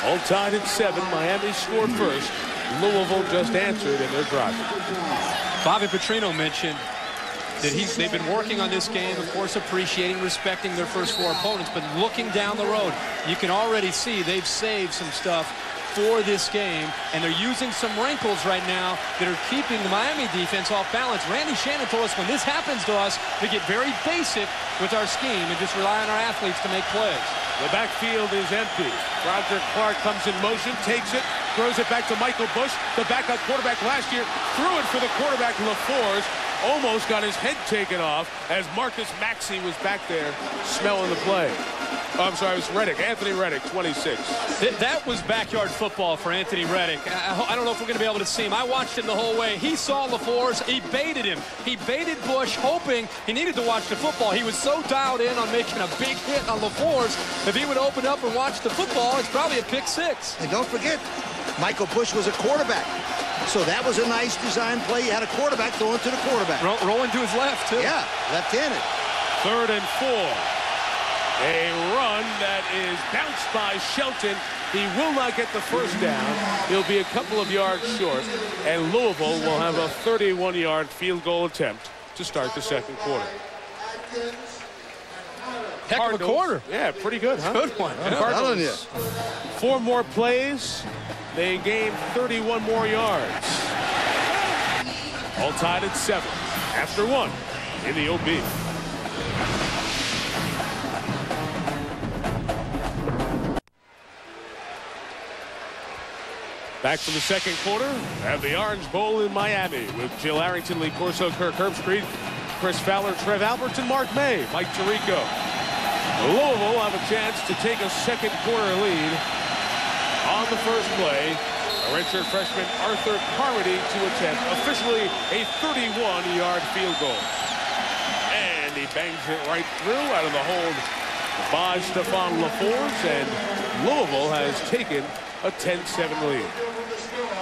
All tied at 7. Miami scored first. Louisville just answered in their drive. Bobby Petrino mentioned that they've been working on this game, of course, appreciating, respecting their first 4 opponents, but looking down the road, you can already see they've saved some stuff for this game, and they're using some wrinkles right now that are keeping the Miami defense off balance. Randy Shannon told us when this happens to us, we get very basic with our scheme and just rely on our athletes to make plays. The backfield is empty. Roger Clark comes in motion, takes it, throws it back to Michael Bush, the backup quarterback last year, threw it for the quarterback LaFours, almost got his head taken off as Marcus Maxey was back there smelling the play. Oh, I'm sorry, it was Reddick. Anthony Reddick, 26. That was backyard football for Anthony Reddick. I don't know if we're going to be able to see him. I watched him the whole way. He saw LaForce. He baited him. He baited Bush, hoping he needed to watch the football. He was so dialed in on making a big hit on LaForce. If he would open up and watch the football, it's probably a pick six. And don't forget, Michael Bush was a quarterback. So that was a nice design play. You had a quarterback throwing to the quarterback. Rolling to his left, too. Yeah, left-handed. 3rd and 4. A run that is bounced by Shelton. He will not get the first down. He'll be a couple of yards short. And Louisville will have a 31-yard field goal attempt to start the second quarter. Heck of a quarter. Yeah, pretty good, huh? Good one. I'm telling you. 4 more plays. They gain 31 more yards. All tied at 7 after 1 in the OB. Back from the second quarter at the Orange Bowl in Miami with Jill Arrington, Lee Corso, Kirk Herbstreit, Chris Fowler, Trev Alberts, and Mark May, Mike Tirico. Louisville have a chance to take a second quarter lead. On the first play, a redshirt freshman Arthur Carmody to attempt officially a 31-yard field goal. And he bangs it right through out of the hold by Stephon LaForce, and Louisville has taken a 10-7 lead.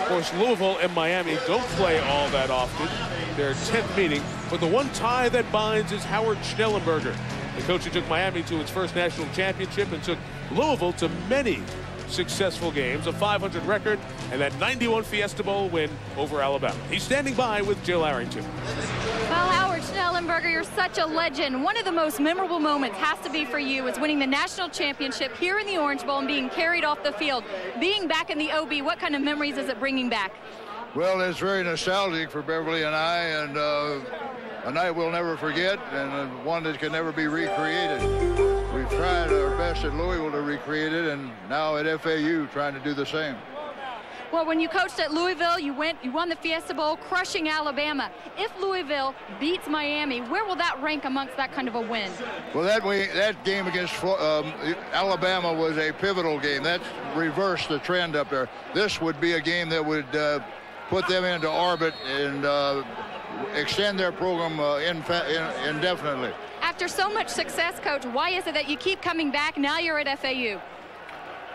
Of course, Louisville and Miami don't play all that often. Their 10th meeting, but the one tie that binds is Howard Schnellenberger, the coach who took Miami to its first national championship and took Louisville to many successful games, a 500 record, and that 91 Fiesta Bowl win over Alabama. He's standing by with Jill Arrington. Well, Howard Schnellenberger, you're such a legend. One of the most memorable moments has to be for you is winning the national championship here in the Orange Bowl and being carried off the field. Being back in the OB, what kind of memories is it bringing back? Well, it's very nostalgic for Beverly and I, and a night we'll never forget, and one that can never be recreated. We've tried our best at Louisville to recreate it, and now at FAU trying to do the same. Well, when you coached at Louisville, you won the Fiesta Bowl, crushing Alabama. If Louisville beats Miami, where will that rank amongst that kind of a win? Well, that game against Alabama was a pivotal game. That reversed the trend up there. This would be a game that would put them into orbit and extend their program indefinitely. After so much success, Coach, why is it that you keep coming back? Now you're at FAU.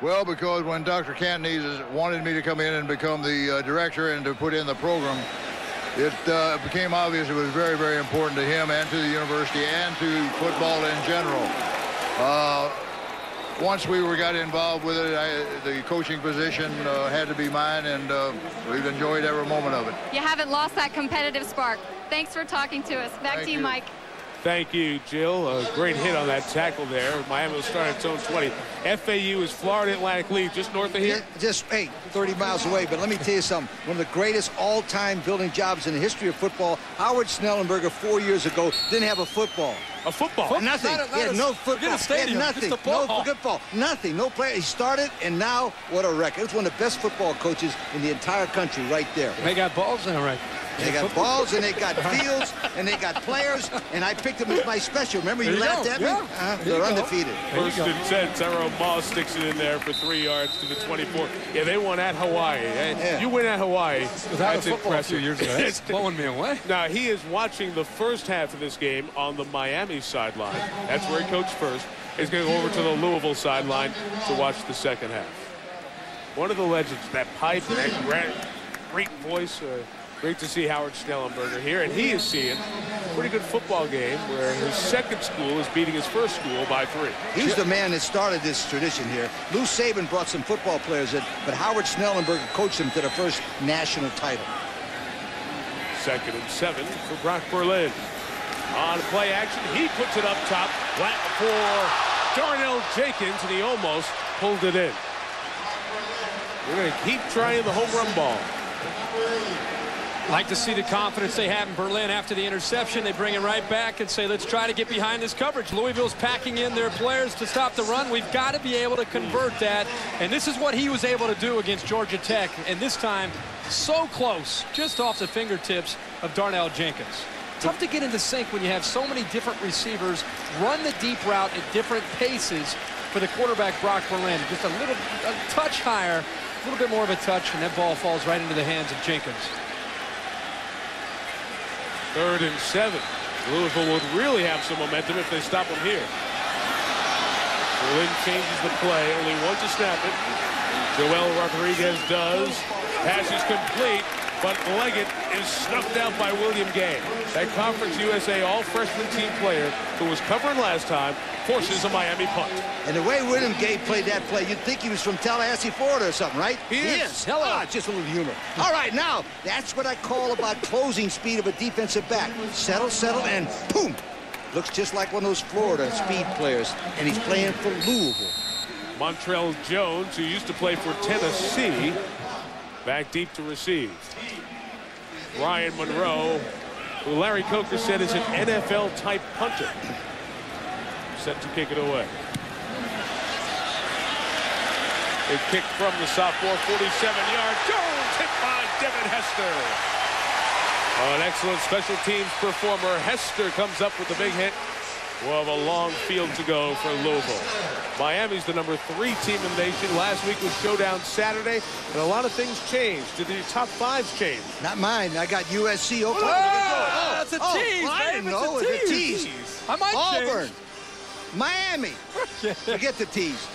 Well, because when Dr. Cantonese wanted me to come in and become the director and to put in the program, it became obvious it was very, very important to him and to the university and to football in general. Once we got involved with it, the coaching position had to be mine, and we've enjoyed every moment of it. You haven't lost that competitive spark. Thanks for talking to us. Back to you, Mike. Thank you, Jill. A great hit on that tackle there. Miami will start at its own 20. FAU is Florida Atlantic League, just north of here. Just, hey, 30 miles away. But let me tell you something. One of the greatest all-time building jobs in the history of football. Howard Schnellenberger 4 years ago didn't have a football. A football? Nothing. He had no football. Stadium, he had nothing. No football. Nothing. No player. He started, and now what a record. It's one of the best football coaches in the entire country right there. They got balls now, right? They got balls, and they got fields, and they got players, and I picked them as my special. Remember, you laughed at me? They're undefeated. First and 10, Tyrone Moss sticks it in there for 3 yards to the 24. Yeah, they won at Hawaii. Yeah. You win at Hawaii. That's impressive. A few years ago. That's blowing me away. Now, he is watching the first half of this game on the Miami sideline. That's where he coached first. He's going to go over to the Louisville sideline to watch the second half. One of the legends, that pipe, that great voice. Great to see Howard Schnellenberger here, and he is seeing a pretty good football game where his second school is beating his first school by 3. He's the man that started this tradition here. Lou Saban brought some football players in, but Howard Schnellenberger coached them to their first national title. 2nd and 7 for Brock Berlin. On play action, he puts it up top for Darnell Jenkins, and he almost pulled it in. We're going to keep trying the home run ball. Like to see the confidence they have in Berlin after the interception. They bring it right back and say, let's try to get behind this coverage. Louisville's packing in their players to stop the run. We've got to be able to convert that. And this is what he was able to do against Georgia Tech. And this time, so close, just off the fingertips of Darnell Jenkins. Tough to get into sync when you have so many different receivers run the deep route at different paces. for the quarterback, Brock Berlin. Just a touch higher, a little bit more of a touch, and that ball falls right into the hands of Jenkins. 3rd and 7. Louisville would really have some momentum if they stop them here. Berlin changes the play. Only one to snap it. Joel Rodriguez does. Pass is complete, but Leggett is snuffed out by William Gay. That Conference USA all-freshman team player who was covering last time forces a Miami punt. And the way William Gay played that play, you'd think he was from Tallahassee, Florida or something, right? He is. Hello. Ah, just a little humor. All right, now, that's what I call about closing speed of a defensive back. Settle, and boom. Looks just like one of those Florida speed players, and he's playing for Louisville. Montrell Jones, who used to play for Tennessee, back deep to receive. Ryan Monroe, who Larry Coker said is an NFL-type punter, set to kick it away. A kick from the sophomore, 47-yard. Jones hit by Devin Hester. An excellent special teams performer. Hester comes up with the big hit. We'll have a long field to go for Louisville. Miami's the #3 team in the nation. Last week was Showdown Saturday, and a lot of things changed. Did the top 5 change? Not mine. I got USC, Oklahoma. Oh, that's a tease, I didn't know it was a tease. I might Auburn, change. Miami. Forget the tease.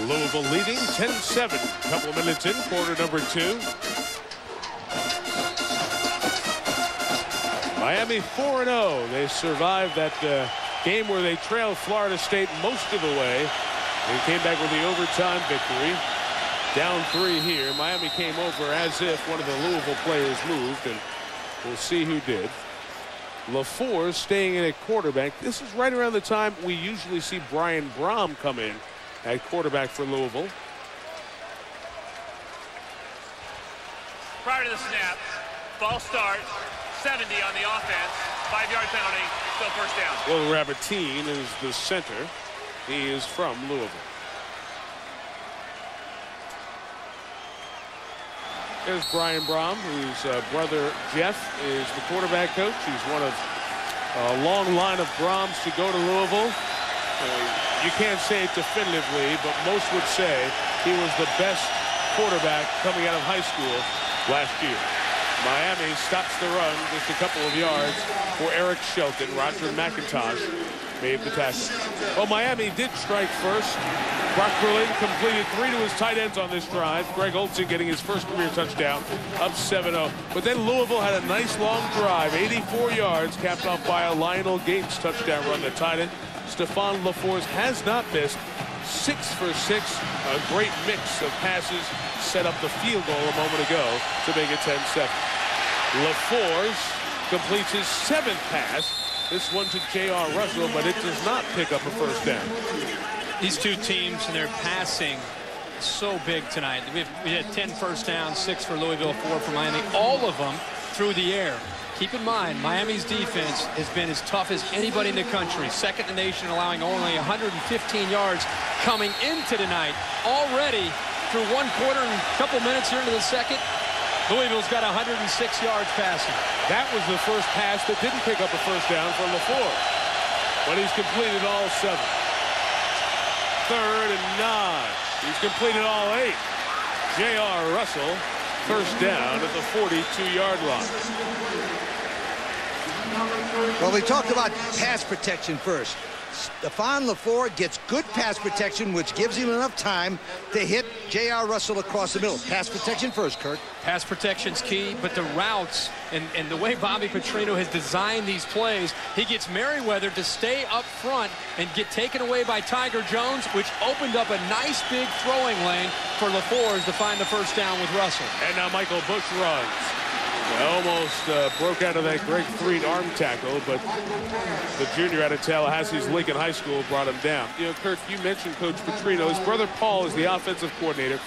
Louisville leading 10-7. Couple of minutes in, quarter number 2. Miami 4-0. They survived that game where they trailed Florida State most of the way. They came back with the overtime victory. Down 3 here. Miami came over as if one of the Louisville players moved, and we'll see who did. LaFour staying in at quarterback. This is right around the time we usually see Brian Brom come in at quarterback for Louisville. Prior to the snap, false start, 70 on the offense, 5-yard penalty, still first down. Will Rabatine is the center. He is from Louisville. There's Brian Brom, whose brother Jeff is the quarterback coach. He's one of a long line of Broms to go to Louisville. You can't say it definitively, but most would say he was the best quarterback coming out of high school last year. Miami stops the run just a couple of yards for Eric Shelton. Roger McIntosh made the tackle. Well, Miami did strike first. Brock Berlin completed 3 to his tight ends on this drive. Greg Olsen getting his first career touchdown, up 7-0. But then Louisville had a nice long drive, 84 yards, capped off by a Lionel Gates touchdown run. The tight end, Stephon LaFours, has not missed. 6 for 6. A great mix of passes. Set up the field goal a moment ago to make it 10-7. LaFours completes his 7th pass. This one to J.R. Russell, but it does not pick up a first down. These two teams and their passing so big tonight. We had 10 first downs, 6 for Louisville, 4 for Miami, all of them through the air. Keep in mind, Miami's defense has been as tough as anybody in the country. Second in the nation, allowing only 115 yards coming into tonight. Already through 1 quarter and a couple minutes here into the second, Louisville's got 106 yards passing. That was the first pass that didn't pick up a first down for LaFour, but he's completed all 7. 3rd and 9. He's completed all 8. J.R. Russell, first down at the 42-yard line. Well, we talked about pass protection first. Stephon LaFour gets good pass protection, which gives him enough time to hit J.R. Russell across the middle. Pass protection first, Kurt. Pass protection's key, but the routes and the way Bobby Petrino has designed these plays, he gets Merriweather to stay up front and get taken away by Tiger Jones, which opened up a nice big throwing lane for LaFour to find the first down with Russell. And now Michael Bush runs. Almost broke out of that Greg Freed arm tackle, but the junior out of Tallahassee's Lincoln High School brought him down. You know, Kurt, you mentioned Coach Petrino. His brother Paul is the offensive coordinator,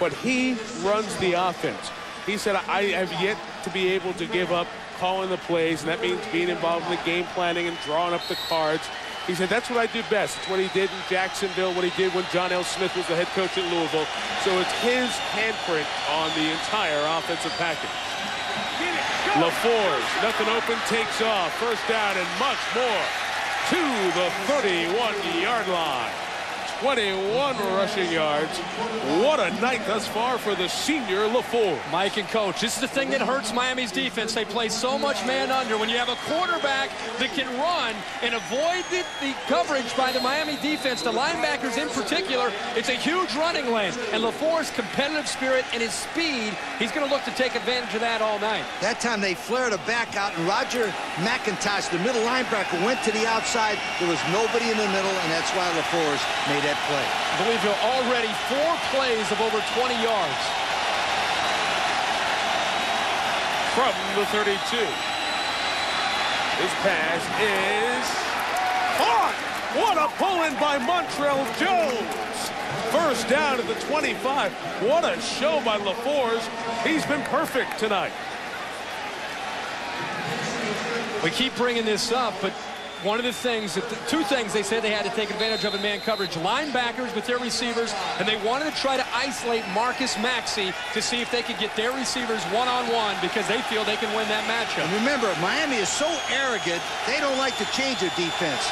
but he runs the offense. He said, I have yet to be able to give up calling the plays, and that means being involved in the game planning and drawing up the cards. He said, that's what I do best. It's what he did in Jacksonville, what he did when John L. Smith was the head coach at Louisville. So it's his handprint on the entire offensive package. LaFours, nothing open, takes off. First down and much more. to the 31-yard line. 21 rushing yards. What a night thus far for the senior LaFours. Mike and Coach, this is the thing that hurts Miami's defense. They play so much man under. When you have a quarterback that can run and avoid the coverage by the Miami defense, the linebackers in particular, it's a huge running lane. And LaFours' competitive spirit and his speed, he's going to look to take advantage of that all night. That time they flared a back out, and Roger McIntosh, the middle linebacker, went to the outside. There was nobody in the middle, and that's why LaFours made that play. Louisville already 4 plays of over 20 yards. From the 32. This pass is caught. What a pull-in by Montrell Jones. First down at the 25. What a show by LaFours. He's been perfect tonight. We keep bringing this up, but one of the things, two things they said they had to take advantage of in man coverage. Linebackers with their receivers, and they wanted to try to isolate Marcus Maxey to see if they could get their receivers one-on-one because they feel they can win that matchup. And remember, Miami is so arrogant, they don't like to change their defense.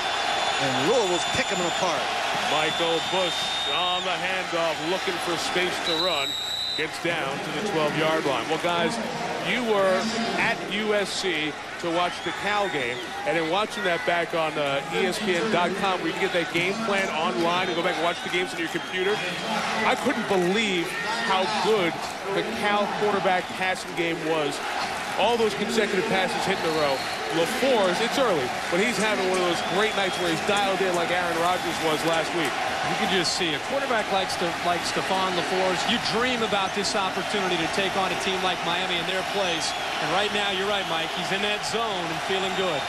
And Louisville's picking them apart. Michael Bush on the handoff, looking for space to run. Gets down to the 12-yard line. Well, guys, you were at USC to watch the Cal game, and in watching that back on ESPN.com, where you can get that game plan online and go back and watch the games on your computer, I couldn't believe how good the Cal quarterback passing game was. All those consecutive passes hit in a row. LaFours, it's early, but he's having one of those great nights where he's dialed in like Aaron Rodgers was last week. You can just see a quarterback like Stephon LaFours. You dream about this opportunity to take on a team like Miami in their place. And right now, you're right, Mike. He's in that zone and feeling good.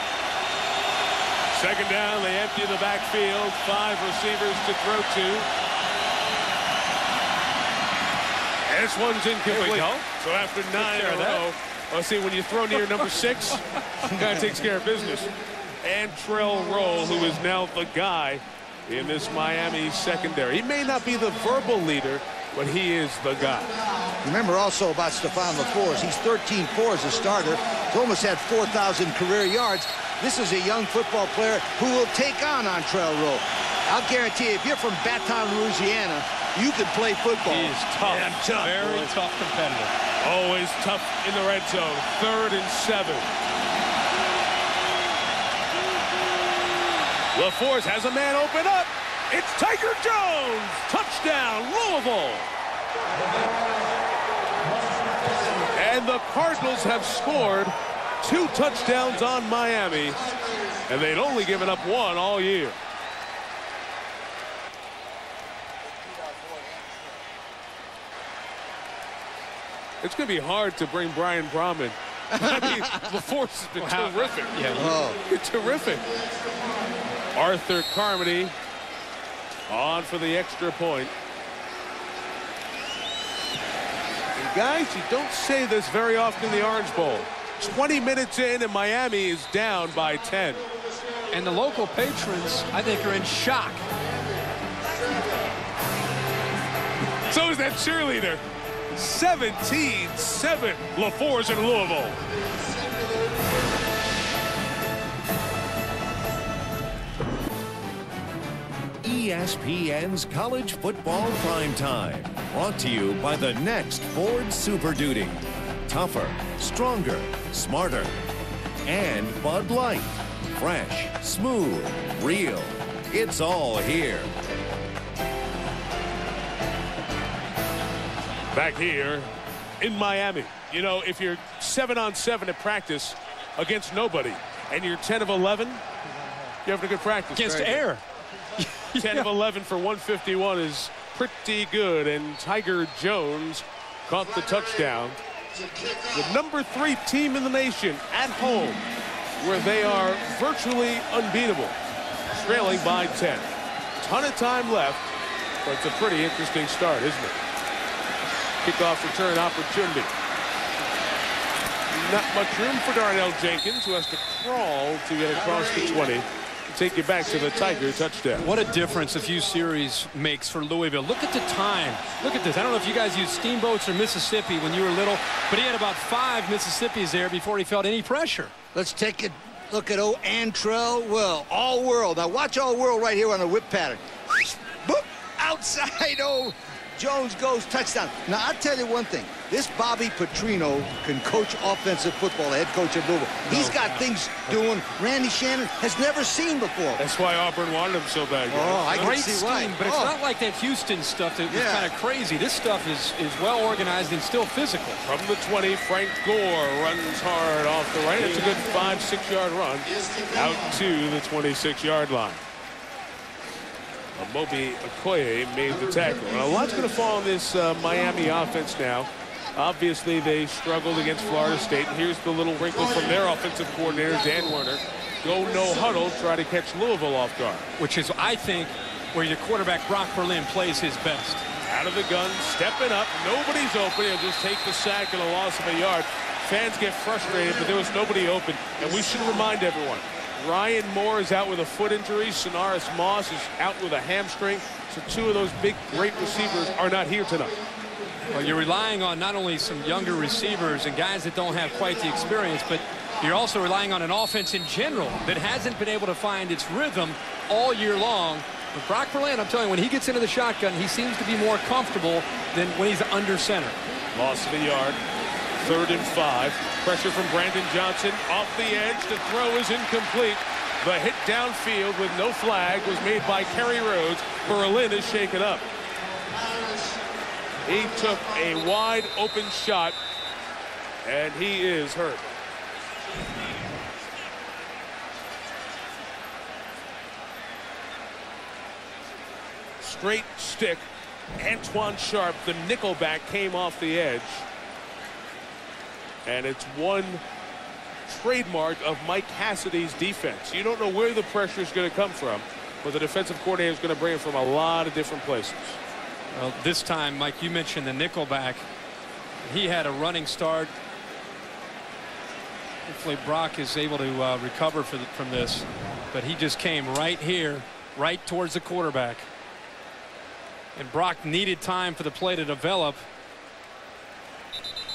Second down, they empty the backfield. 5 receivers to throw to. This one's incomplete. So after 9 in a row, well, see, when you throw near number 6, guy takes care of business. And Trell Roll, who is now the guy in this Miami secondary. He may not be the verbal leader, but he is the guy. Remember also about Stephon LaFours, he's 13-4 as a starter. He's almost had 4,000 career yards. This is a young football player who will take on Trell Roll. I'll guarantee you, if you're from Baton, Louisiana, you can play football. He is tough. Yeah, tough. Very tough competitor. Always tough in the red zone. 3rd and 7. LaFours has a man open up. It's Tiger Jones. Touchdown, Louisville. And the Cardinals have scored 2 touchdowns on Miami, and they'd only given up 1 all year. It's going to be hard to bring Brian Brahman. I mean, LaFours has been terrific. Yeah, terrific. Arthur Carmody on for the extra point. And guys, you don't say this very often in the Orange Bowl. 20 minutes in, and Miami is down by 10. And the local patrons, I think, are in shock. So is that cheerleader. 17-7, LaFours in Louisville. ESPN's College Football Primetime, brought to you by the next Ford Super Duty. Tougher, stronger, smarter. And Bud Light. Fresh, smooth, real. It's all here. Back here in Miami. You know, if you're 7-on-7 at practice against nobody and you're 10 of 11, you're having a good practice. Against air. 10 of 11 for 151 is pretty good, and Tiger Jones caught the touchdown. The number 3 team in the nation at home, where they are virtually unbeatable, trailing by 10. Ton of time left, but it's a pretty interesting start, isn't it? Kickoff return opportunity. Not much room for Darnell Jenkins, who has to crawl to get across the 20. Take you back to the Tiger touchdown. What a difference a few series makes for Louisville. Look at the time. Look at this. I don't know if you guys used steamboats or Mississippi when you were little, but he had about 5 Mississippis there before he felt any pressure. Let's take it Look at Antrell Will, all world. Now watch all world right here on the whip pattern. Boop, outside. Oh, Jones goes touchdown. Now I'll tell you one thing. This Bobby Petrino can coach offensive football, the head coach of Louisville. He's got things doing Randy Shannon has never seen before. That's why Auburn wanted him so bad. Oh, I can see why. But it's not like that Houston stuff that was kind of crazy. This stuff is well organized and still physical. From the 20, Frank Gore runs hard off the right. It's a good 5-6 yard run out to the 26-yard line. Moby Okoye made the tackle. And a lot's going to fall on this Miami offense now. Obviously, they struggled against Florida State. And here's the little wrinkle from their offensive coordinator, Dan Werner. Go no huddle, try to catch Louisville off guard. Which is, I think, where your quarterback, Brock Berlin, plays his best. Out of the gun, stepping up. Nobody's open. He'll just take the sack and a loss of a yard. Fans get frustrated, but there was nobody open. And we should remind everyone, Ryan Moore is out with a foot injury. Sonaris Moss is out with a hamstring. So two of those big, great receivers are not here tonight. Well, you're relying on not only some younger receivers and guys that don't have quite the experience, but you're also relying on an offense in general that hasn't been able to find its rhythm all year long. But Brock Berlin, I'm telling you, when he gets into the shotgun, he seems to be more comfortable than when he's under center. Loss of a yard. 3rd and 5. Pressure from Brandon Johnson off the edge. The throw is incomplete. The hit downfield with no flag was made by Kerry Rhodes. Berlin is shaken up. He took a wide open shot, and he is hurt. Straight stick. Antoine Sharp, the nickelback, came off the edge. And it's one trademark of Mike Cassidy's defense. You don't know where the pressure is going to come from, but the defensive coordinator is going to bring it from a lot of different places. Well, this time, Mike, you mentioned the nickelback. He had a running start. Hopefully Brock is able to recover from this, but he just came right here, right towards the quarterback. And Brock needed time for the play to develop,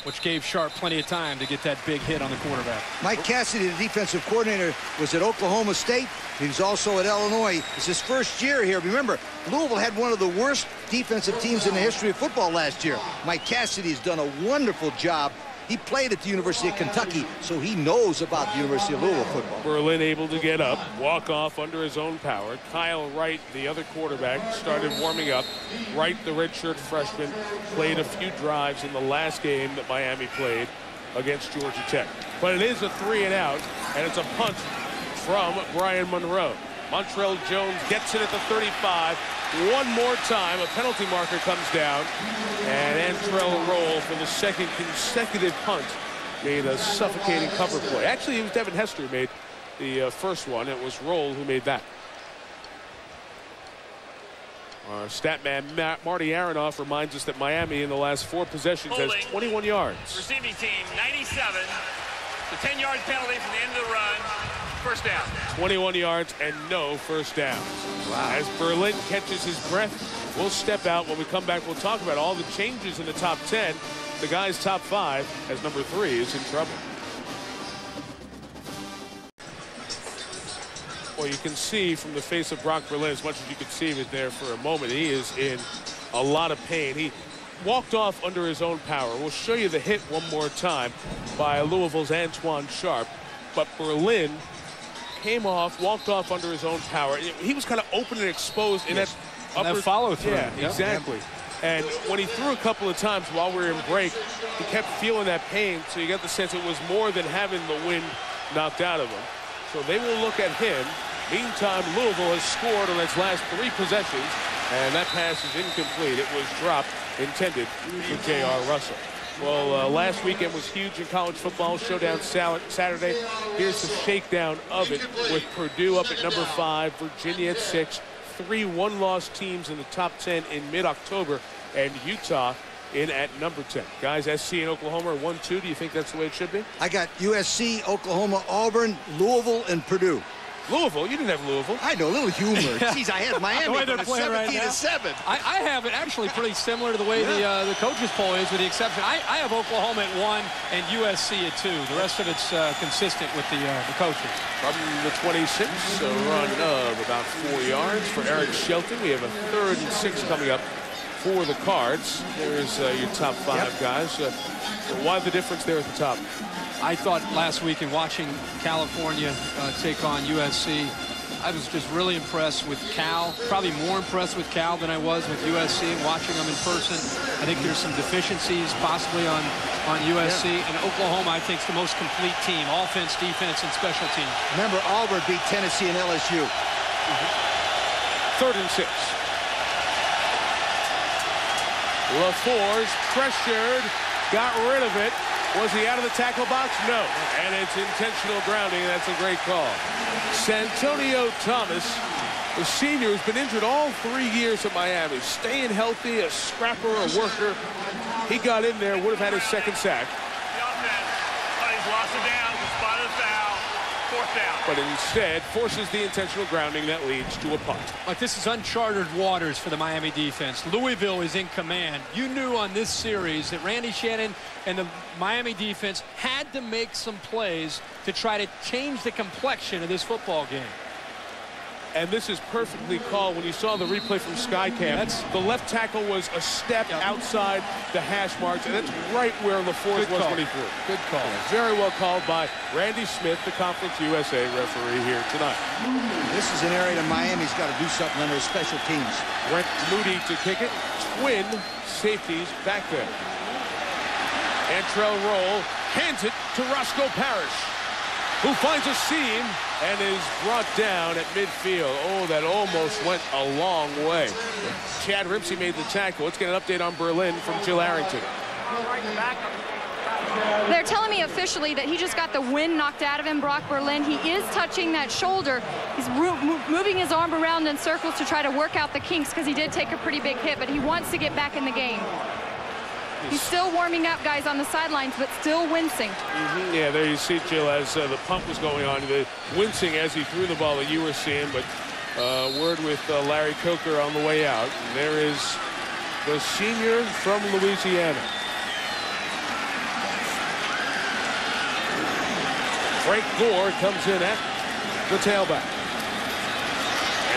which gave Sharp plenty of time to get that big hit on the quarterback. Mike Cassidy, the defensive coordinator, was at Oklahoma State. He was also at Illinois. It's his first year here. Remember, Louisville had one of the worst defensive teams in the history of football last year. Mike Cassidy has done a wonderful job. He played at the University of Kentucky, so he knows about the University of Louisville football. Berlin able to get up, walk off under his own power. Kyle Wright, the other quarterback, started warming up. Wright, the redshirt freshman, played a few drives in the last game that Miami played against Georgia Tech. But it is a 3-and-out, and it's a punt from Brian Monroe. Montrell Jones gets it at the 35. One more time, a penalty marker comes down, and Antrell Roll for the second consecutive punt made a suffocating cover play. Actually, it was Devin Hester who made the first one. It was Roll who made that. Our stat man Marty Aronoff reminds us that Miami in the last 4 possessions has 21 yards. Receiving team 97. The 10-yard penalty from the end of the run. First down. 21 yards and no first down. Wow. As Berlin catches his breath, we'll step out. When we come back, we'll talk about all the changes in the top 10. The guy's top 5, as number 3, is in trouble. Well, you can see from the face of Brock Berlin, as much as you could see him there for a moment, he is in a lot of pain. He walked off under his own power. We'll show you the hit one more time by Louisville's Antoine Sharp. But Berlin came off, walked off under his own power. He was kind of open and exposed in that upper follow-through. Yeah, exactly. And when he threw a couple of times while we were in break, he kept feeling that pain, so you got the sense it was more than having the wind knocked out of him. So they will look at him. Meantime, Louisville has scored on its last 3 possessions, and that pass is incomplete. It was dropped, intended for J.R. Russell. Well, last weekend was huge in college football. Showdown Saturday. Here's the shakedown of it with Purdue up at number 5, Virginia at 6, 3 one-loss teams in the top 10 in mid-October, and Utah in at number 10. Guys, SC and Oklahoma are 1-2. Do you think that's the way it should be? I got USC, Oklahoma, Auburn, Louisville, and Purdue. Louisville? You didn't have Louisville. I know, a little humor. Jeez, I had Miami the way they're for playing right 17-7. I have it actually pretty similar to the way the coaches poll is, with the exception. I have Oklahoma at 1 and USC at 2. The rest of it's consistent with the coaches. From the 26, a run of about 4 yards for Eric Shelton. We have a 3rd and 6 coming up for the Cards. There's your top 5 guys. Why the difference there at the top? I thought last week in watching California take on USC, I was just really impressed with Cal, probably more impressed with Cal than I was with USC, watching them in person. I think there's some deficiencies possibly on USC. And Oklahoma, I think, is the most complete team, offense, defense, and special teams. Remember, Auburn beat Tennessee and LSU. 3rd and 6. LaFour's pressured, got rid of it. Was he out of the tackle box? No. And it's intentional grounding. That's a great call. Santonio Thomas, the senior who's been injured all 3 years at Miami, staying healthy, a scrapper, a worker. He got in there, would have had his 2nd sack. The offense, he's lost it down, spotted foul, 4th down. But instead forces the intentional grounding that leads to a punt. Like, this is uncharted waters for the Miami defense. Louisville is in command. You knew on this series that Randy Shannon and the Miami defense had to make some plays to try to change the complexion of this football game. And this is perfectly called. When you saw the replay from Skycam, the left tackle was a step outside the hash marks, and that's right where LaFour's was when he threw. Good call. Very well called by Randy Smith, the Conference USA referee here tonight. This is an area that Miami's got to do something on their special teams. Brent Moody to kick it. Twin safeties back there. Antrell Roll hands it to Roscoe Parrish, who finds a seam and is brought down at midfield. Oh, that almost went a long way. Chad Rimpsey made the tackle. Let's get an update on Berlin from Jill Arrington. They're telling me officially that he just got the wind knocked out of him, Brock Berlin. He is touching that shoulder. He's moving his arm around in circles to try to work out the kinks because he did take a pretty big hit, but he wants to get back in the game. He's still warming up, guys, on the sidelines, but still wincing. Yeah, there you see, Jill, as the pump was going on, the wincing as he threw the ball that you were seeing. But word with Larry Coker on the way out. There is the senior from Louisiana. Frank Gore comes in at the tailback.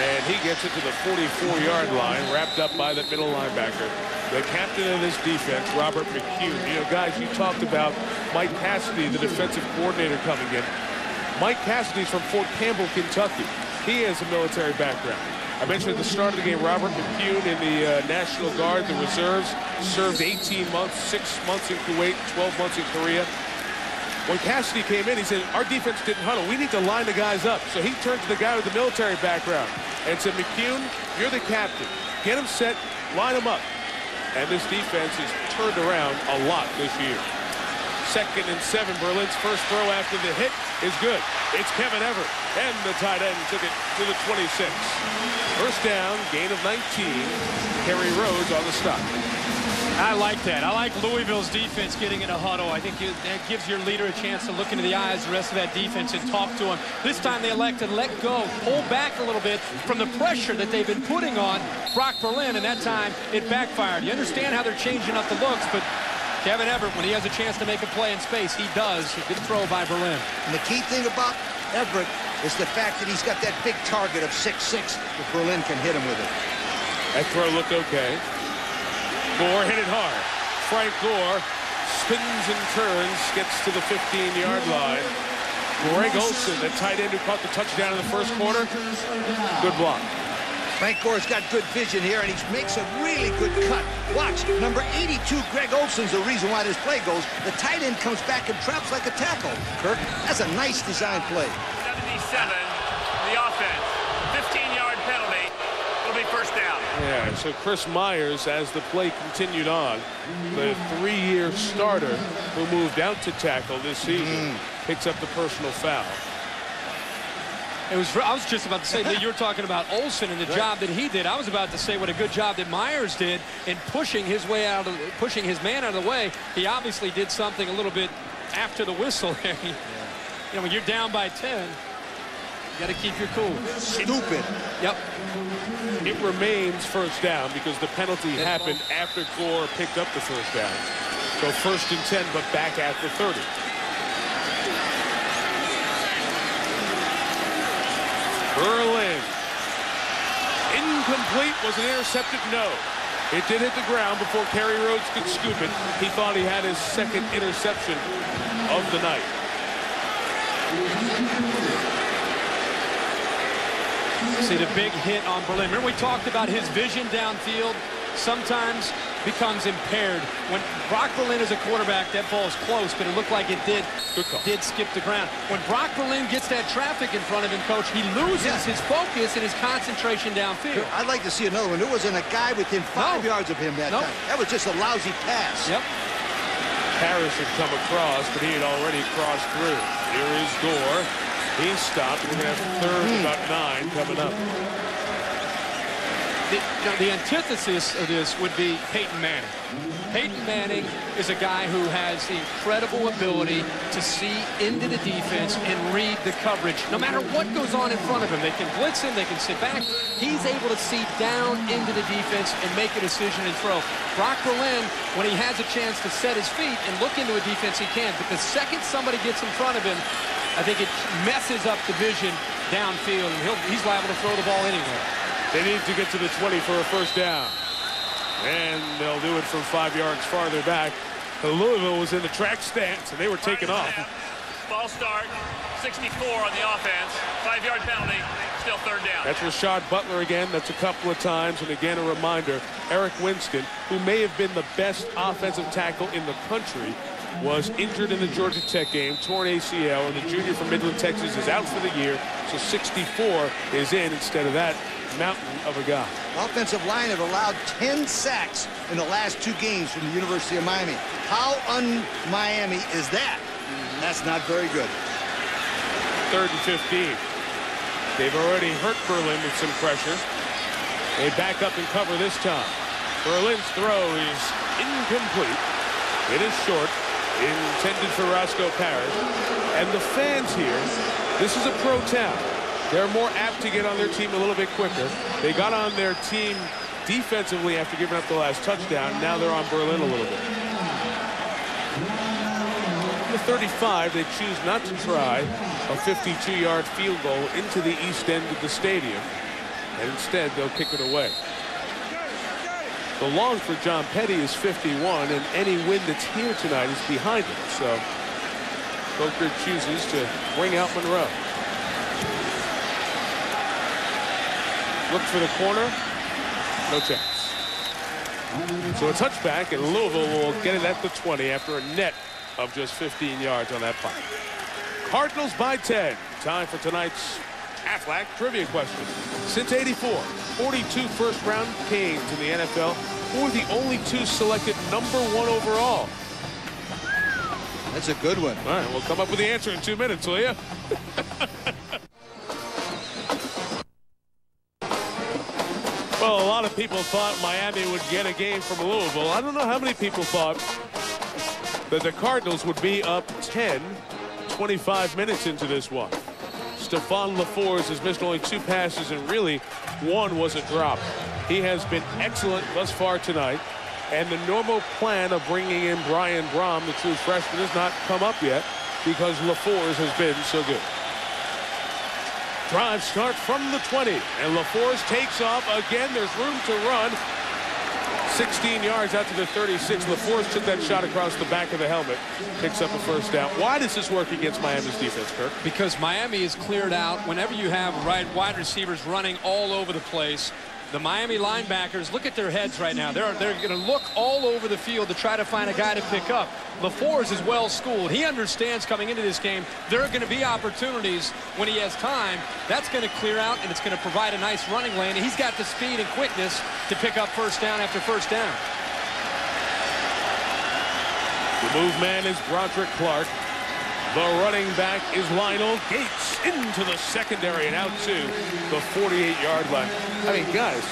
And he gets it to the 44-yard line, wrapped up by the middle linebacker. The captain of this defense, Robert McCune. You know, guys, you talked about Mike Cassidy, the defensive coordinator, coming in. Mike Cassidy's from Fort Campbell, Kentucky. He has a military background. I mentioned at the start of the game, Robert McCune in the National Guard, the reserves, served 18 months, 6 months in Kuwait, 12 months in Korea. When Cassidy came in, he said, our defense didn't huddle. We need to line the guys up. So he turned to the guy with the military background and said, McCune, you're the captain. Get them set, line them up. And this defense has turned around a lot this year. 2nd and 7. Berlin's first throw after the hit is good. It's Kevin Everett, and the tight end took it to the 26. First down, gain of 19. Kerry Rhodes on the stop. I like that. I like Louisville's defense getting in a huddle. I think that gives your leader a chance to look into the eyes of the rest of that defense and talk to him. This time they elect to let go, pull back a little bit from the pressure that they've been putting on Brock Berlin, and that time it backfired. You understand how they're changing up the looks, but Kevin Everett, when he has a chance to make a play in space, he does. Good throw by Berlin. And the key thing about Everett is the fact that he's got that big target of 6'6", that Berlin can hit him with it. That throw looked okay. Gore hit it hard. Frank Gore spins and turns, gets to the 15-yard line. Greg Olson, the tight end who caught the touchdown in the first quarter. Good block. Frank Gore's got good vision here, and he makes a really good cut. Watch, number 82, Greg Olson's the reason why this play goes. The tight end comes back and traps like a tackle. Kirk, that's a nice design play. 77, the offense. 15-yard penalty. It'll be first down. Yeah, so Chris Myers, as the play continued on, the 3-year starter who moved out to tackle this season, picks up the personal foul. I was just about to say that you were talking about Olson and the job that he did. I was about to say what a good job that Myers did in pushing his way out of pushing his man out of the way. He obviously did something a little bit after the whistle there. You know, when you're down by 10. Got to keep your cool. Stupid. Yep. It remains first down because the penalty happened after Gore picked up the first down. So 1st and 10, but back at the 30. Berlin. Incomplete. Was it intercepted? No. It did hit the ground before Kerry Rhodes could scoop it. He thought he had his 2nd interception of the night. See the big hit on Berlin. Remember we talked about his vision downfield sometimes becomes impaired. When Brock Berlin is a quarterback, that ball is close, but it looked like it did skip the ground. When Brock Berlin gets that traffic in front of him, Coach, he loses his focus and his concentration downfield. I'd like to see another one. There wasn't a guy within 5 yards of him that time. That was just a lousy pass. Yep. Harris had come across, but he had already crossed through. Here is Gore. He's stopped. We're going to have 3rd and about 9 coming up. The antithesis of this would be Peyton Manning. Peyton Manning is a guy who has the incredible ability to see into the defense and read the coverage. No matter what goes on in front of him, they can blitz him, they can sit back. He's able to see down into the defense and make a decision and throw. Brock Berlin, when he has a chance to set his feet and look into a defense, he can. But the second somebody gets in front of him, I think it messes up the vision downfield, and he's liable to throw the ball anywhere. They need to get to the 20 for a first down. And they'll do it from 5 yards farther back. Louisville was in the track stance, and they were taken off. Ball start, 64 on the offense. 5-yard penalty, still 3rd down. That's Rashad Butler again. That's a couple of times. And again, a reminder, Eric Winston, who may have been the best offensive tackle in the country, was injured in the Georgia Tech game, torn ACL, and the junior from Midland, Texas is out for the year. So 64 is in instead of that mountain of a guy. Offensive line have allowed 10 sacks in the last 2 games from the University of Miami. How un-Miami is that? That's not very good. 3rd and 15. They've already hurt Berlin with some pressure. They back up and cover this time. Berlin's throw is incomplete. It is short, intended for Roscoe Parrish. And the fans here, this is a pro town. They're more apt to get on their team a little bit quicker. They got on their team defensively after giving up the last touchdown. Now they're on Berlin a little bit. The 35, they choose not to try a 52-yard field goal into the east end of the stadium. And instead, they'll kick it away. The long for John Petty is 51, and any win that's here tonight is behind him. So Coker chooses to bring out Monroe. Look for the corner. No chance. So a touchback, and Louisville will get it at the 20 after a net of just 15 yards on that punt. Cardinals by 10. Time for tonight's Aflac trivia question. Since '84, 42 first-round came to the NFL. Who were the only 2 selected #1 overall? That's a good one. All right, we'll come up with the answer in 2 minutes, will you? Well, a lot of people thought Miami would get a game from Louisville. I don't know how many people thought that the Cardinals would be up 10, 25 minutes into this one. Stephon LaFors has missed only 2 passes, and really 1 was a drop. He has been excellent thus far tonight, and the normal plan of bringing in Brian Brom, the true freshman, has not come up yet because LaFors has been so good. Drive start from the 20, and LaFors takes off again. There's room to run. 16 yards out to the 36. LaFors took that shot across the back of the helmet. Picks up a first down. Why does this work against Miami's defense, Kirk? Because Miami is cleared out. Whenever you have wide receivers running all over the place, the Miami linebackers, look at their heads right now. They're going to look all over the field to try to find a guy to pick up. LaFors is well schooled. He understands coming into this game there are going to be opportunities when he has time. That's going to clear out, and it's going to provide a nice running lane. And he's got the speed and quickness to pick up first down after first down. The move man is Broderick Clark. The running back is Lionel Gates into the secondary and out to the 48-yard line. I mean, guys,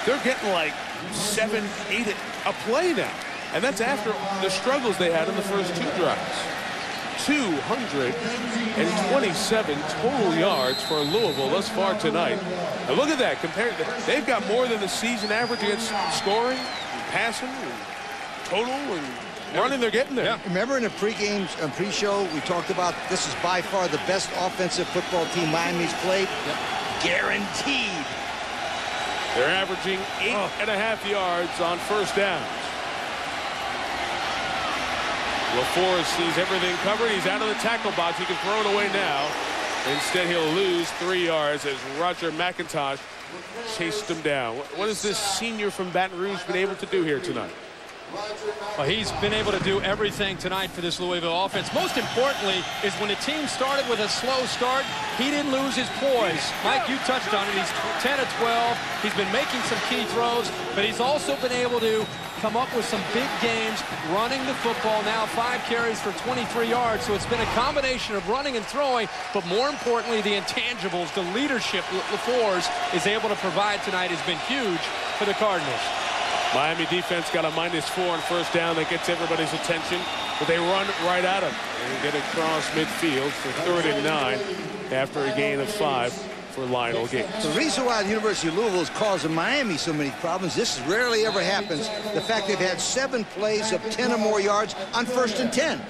they're getting like 7, 8 a play now. And that's after the struggles they had in the first 2 drives. 227 total yards for Louisville thus far tonight. Now look at that. They've got more than the season average against scoring, passing, and total, and running. They're getting there. Yeah. Remember in the pre-show, we talked about this is by far the best offensive football team Miami's played. Yep. Guaranteed. They're averaging 8.5 yards on first downs. LaForest sees everything covered. He's out of the tackle box. He can throw it away now. Instead, he'll lose 3 yards as Roger McIntosh chased him down. What has this senior from Baton Rouge been able to do here tonight? Well, he's been able to do everything tonight for this Louisville offense. Most importantly is when the team started with a slow start, he didn't lose his poise. Mike, you touched on it. He's 10 of 12. He's been making some key throws, but he's also been able to come up with some big games running the football. Now 5 carries for 23 yards. So it's been a combination of running and throwing, but more importantly, the intangibles, the leadership LaForest is able to provide tonight has been huge for the Cardinals. Miami defense got a -4 on first down. That gets everybody's attention, but they run right at him and get across midfield for 3rd and 9 after a gain of 5 for Lionel Gates. The reason why the University of Louisville is causing Miami so many problems, this rarely ever happens, the fact they've had 7 plays of 10 or more yards on 1st and 10.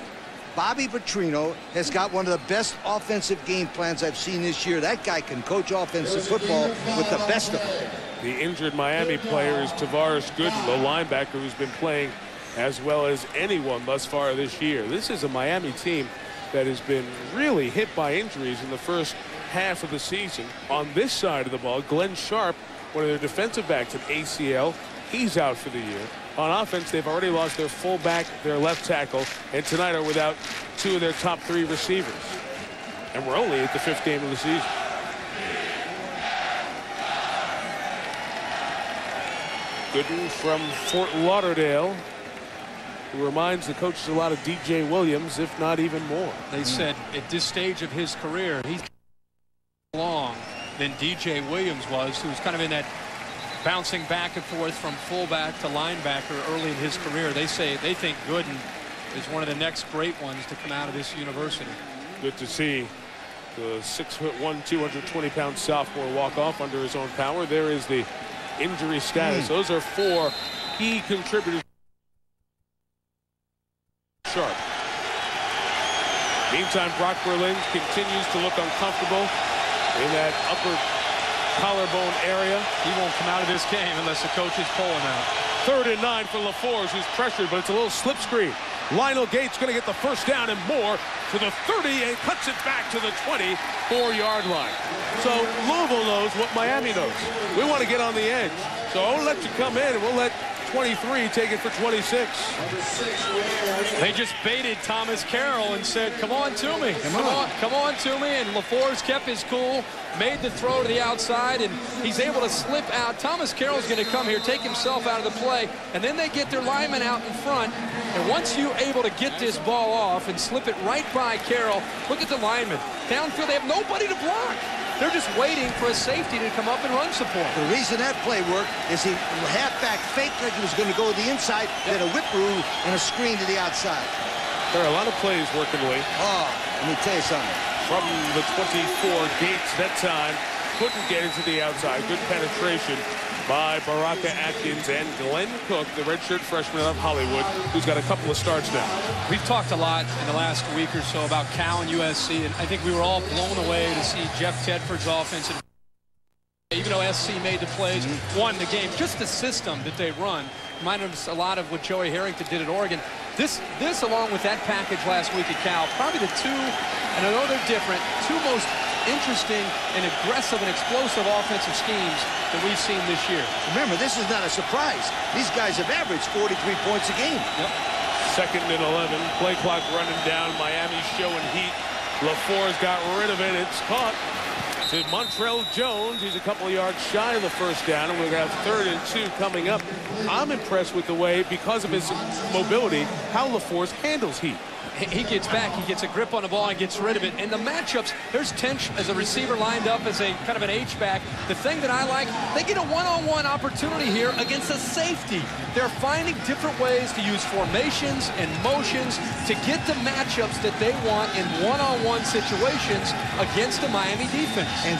Bobby Petrino has got one of the best offensive game plans I've seen this year. That guy can coach offensive football with the best of them. The injured Miami player is Tavares Gooden, the linebacker who's been playing as well as anyone thus far this year. This is a Miami team that has been really hit by injuries in the first half of the season. On this side of the ball, Glenn Sharp, one of their defensive backs, an ACL. He's out for the year. On offense, they've already lost their fullback, their left tackle, and tonight are without 2 of their top 3 receivers. And we're only at the 5th game of the season. Gooden from Fort Lauderdale, who reminds the coaches a lot of DJ Williams, if not even more. They said at this stage of his career, he's long than DJ Williams was, who's kind of in that bouncing back and forth from fullback to linebacker early in his career. They say they think Gooden is one of the next great ones to come out of this university. Good to see the 6'1", 220-pound sophomore walk off under his own power. There is the injury status. Those are 4 key contributors. Sharp. Meantime, Brock Berlin continues to look uncomfortable in that upper collarbone area. He won't come out of this game unless the coach is pulling out. 3rd and 9 for LaForest, who's pressured, but it's a little slip screen. Lionel Gates going to get the first down and more to the 30 and cuts it back to the 24-yard line. So Louisville knows what Miami knows. We want to get on the edge. So I'll let you come in and we'll let 23 take it for 26. They just baited Thomas Carroll and said, come on to me. Come on to me. And LaForest kept his cool, made the throw to the outside, and he's able to slip out. Thomas Carroll's going to come here, take himself out of the play, and then they get their lineman out in front. And once you're able to get this ball off and slip it right by Carroll, look at the lineman. Downfield, they have nobody to block. They're just waiting for a safety to come up and run support. The reason that play worked is he halfback faked like he was going to go to the inside, then a whip rule and a screen to the outside. There are a lot of plays working, Lee. Oh, let me tell you something. From the 24, Gates that time couldn't get into the outside. Good penetration by Baraka Atkins and Glenn Cook, the redshirt freshman out of Hollywood, who's got a couple of starts now. We've talked a lot in the last week or so about Cal and USC, and I think we were all blown away to see Jeff Tedford's offense. Even though SC made the plays, won the game, just the system that they run reminded us a lot of what Joey Harrington did at Oregon. This along with that package last week at Cal, probably the 2, and I know they're different, 2 most interesting and aggressive and explosive offensive schemes that we've seen this year. Remember, this is not a surprise. These guys have averaged 43 points a game. Yep. 2nd and 11. Play clock running down. Miami showing heat. LaForest got rid of it. It's caught to Montrell Jones. He's a couple of yards shy of the first down, and we're going to have 3rd and 2 coming up. I'm impressed with the way, because of his mobility, how LaForest handles heat. he gets back, he gets a grip on the ball and gets rid of it. And the matchups, there's tension as a receiver lined up as a kind of an H-back. The thing that I like, they get a one-on-one opportunity here against a safety. They're finding different ways to use formations and motions to get the matchups that they want in one-on-one situations against the Miami defense. And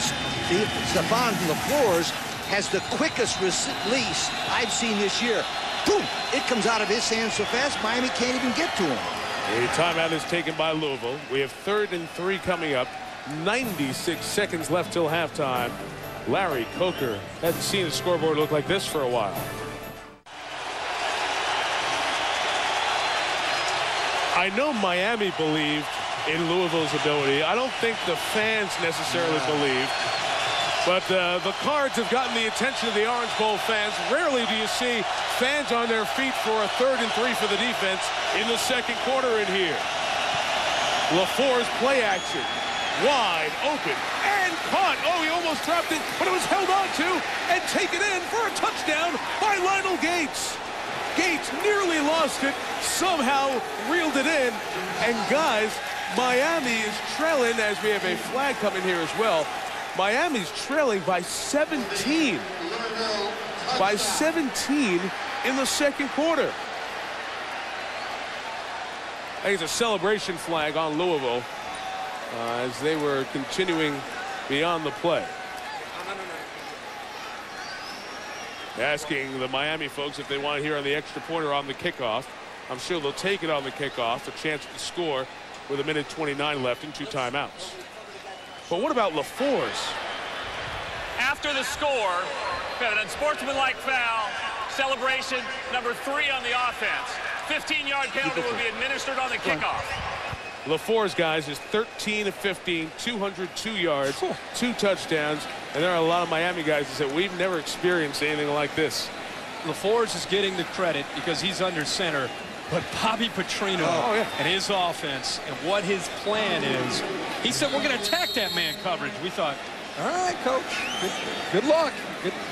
Stephon LaFleur has the quickest release I've seen this year. Boom! It comes out of his hands so fast, Miami can't even get to him. A timeout is taken by Louisville. We have 3rd and 3 coming up. 96 seconds left till halftime. Larry Coker hasn't seen the scoreboard look like this for a while. I know Miami believed in Louisville's ability. I don't think the fans necessarily believed. But the Cards have gotten the attention of the Orange Bowl fans. Rarely do you see fans on their feet for a 3rd and 3 for the defense in the second quarter in here. LaFleur's play action. Wide open and caught. Oh, he almost dropped it, but it was held on to and taken in for a touchdown by Lionel Gates. Gates nearly lost it, somehow reeled it in. And guys, Miami is trailing as we have a flag coming here as well. Miami's trailing by 17. By 17 in the second quarter. I think it's a celebration flag on Louisville as they were continuing beyond the play. Asking the Miami folks if they want to hear on the extra point or on the kickoff. I'm sure they'll take it on the kickoff, a chance to score with 1:29 left and 2 timeouts. But what about LaFleur's? After the score, we have an unsportsmanlike foul. Celebration number 3 on the offense. 15-yard penalty will be administered on the kickoff. LaFleur's, guys, is 13 of 15, 202 yards, 2 touchdowns. And there are a lot of Miami guys that said, we've never experienced anything like this. LaFleur's is getting the credit because he's under center. But Bobby Petrino and his offense and what his plan is, he said, we're going to attack that man coverage. We thought, all right, coach, good luck.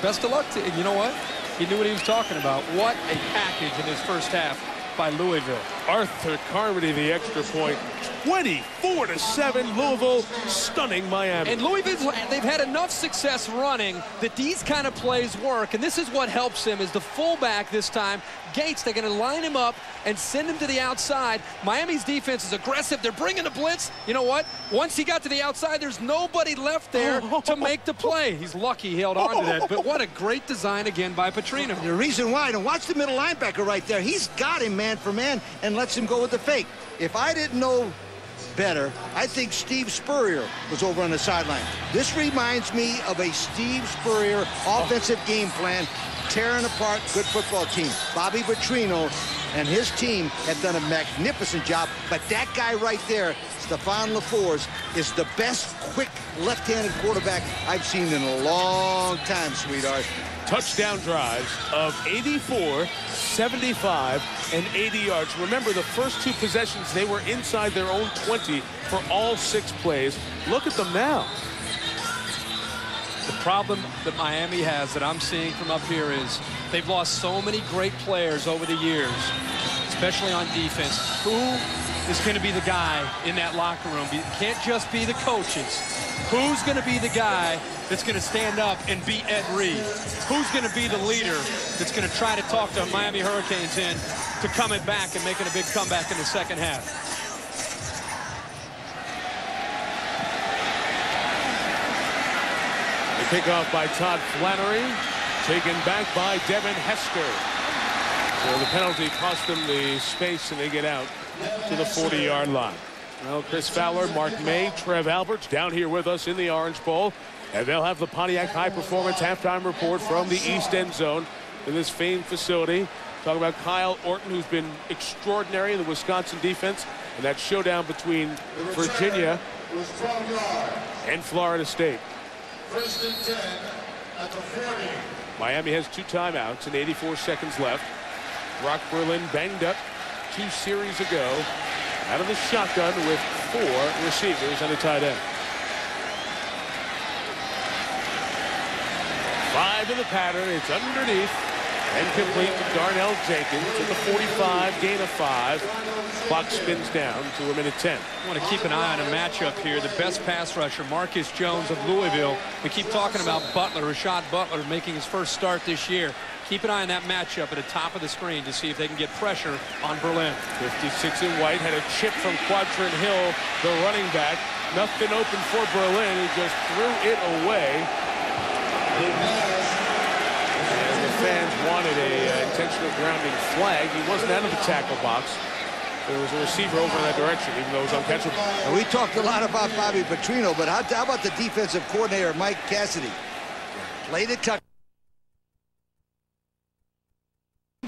Best of luck to you. You know what? He knew what he was talking about. What a package in his first half by Louisville. Arthur Carmody, the extra point. 24-7, Louisville stunning Miami. And Louisville, they've had enough success running that these kind of plays work. And this is what helps him is the fullback this time. Gates, they're going to line him up and send him to the outside. Miami's defense is aggressive. They're bringing the blitz. You know what? Once he got to the outside, there's nobody left there to make the play. He's lucky he held on to that. But what a great design again by Petrino. The reason why, and watch the middle linebacker right there. He's got him man for man and lets him go with the fake. If I didn't know better, I think Steve Spurrier was over on the sideline. This reminds me of a Steve Spurrier offensive game plan, tearing apart good football team. Bobby Petrino and his team have done a magnificent job, but that guy right there, Stephon LaFleur, is the best quick left-handed quarterback I've seen in a long time, sweetheart. Touchdown drives of 84, 75, and 80 yards. Remember, the first 2 possessions, they were inside their own 20 for all 6 plays. Look at them now. The problem that Miami has that I'm seeing from up here is they've lost so many great players over the years, especially on defense. Who is going to be the guy in that locker room? It can't just be the coaches. Who's going to be the guy that's going to stand up and beat Ed Reed? Who's going to be the leader that's going to try to talk the Miami Hurricanes in to coming back and making a big comeback in the second half? Kickoff by Todd Flannery, taken back by Devin Hester. So the penalty cost them the space, and they get out to the 40-yard line. Well, Chris Fowler, Mark May, Trev Alberts down here with us in the Orange Bowl, and they'll have the Pontiac High Performance halftime report from the East End Zone in this famed facility. Talking about Kyle Orton, who's been extraordinary in the Wisconsin defense, and that showdown between Virginia and Florida State. Miami has 2 timeouts and 84 seconds left. Brock Berlin banged up 2 series ago. Out of the shotgun with 4 receivers and a tight end. 5 in the pattern. It's underneath. Incomplete to Darnell Jenkins at the 45, gain of 5. Clock spins down to 1:10. I want to keep an eye on a matchup here. The best pass rusher, Marcus Jones of Louisville. We keep talking about Butler, Rashad Butler, making his first start this year. Keep an eye on that matchup at the top of the screen to see if they can get pressure on Berlin. 56 in white, had a chip from Quadrant Hill, the running back. Nothing open for Berlin, who just threw it away. And the fans wanted a intentional grounding flag. He wasn't out of the tackle box. There was a receiver over in that direction, even though it was uncatchable. And we talked a lot about Bobby Petrino, but how about the defensive coordinator, Mike Cassidy? Played it tuck.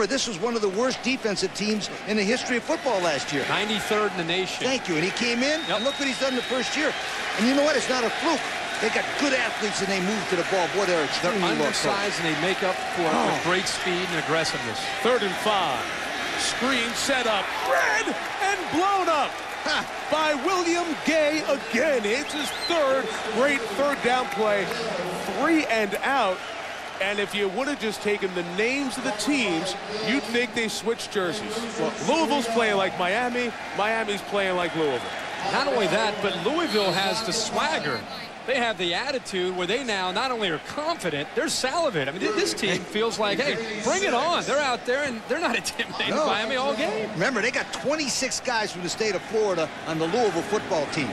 This was one of the worst defensive teams in the history of football last year. 93rd in the nation. Thank you. And he came in, and look what he's done the first year. And you know what? It's not a fluke. They got good athletes, and they move to the ball. Boy, they're extremely undersized, and they make up for it with great speed and aggressiveness. 3rd and 5. Screen set up. Red and blown up by William Gay again. It's his 3rd great 3rd down play. 3 and out. And if you would have just taken the names of the teams, you'd think they switched jerseys. Well, Louisville's playing like Miami. Miami's playing like Louisville. Not only that, but Louisville has the swagger. They have the attitude where they now not only are confident, they're salivating. I mean, this team feels like, hey, bring it on. They're out there, and they're not intimidated by Miami all game. Remember, they got 26 guys from the state of Florida on the Louisville football team.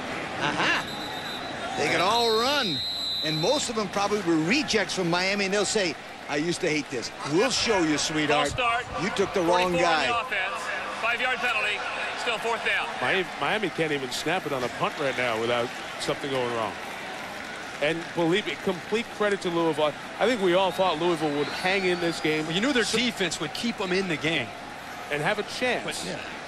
They can all run. And most of them probably were rejects from Miami, and they'll say, I used to hate this. We'll show you, sweetheart. You took the wrong guy. 5-yard penalty. Still 4th down. Miami can't even snap it on a punt right now without something going wrong. And believe me, complete credit to Louisville. I think we all thought Louisville would hang in this game. Well, you knew their defense would keep them in the game. And have a chance. But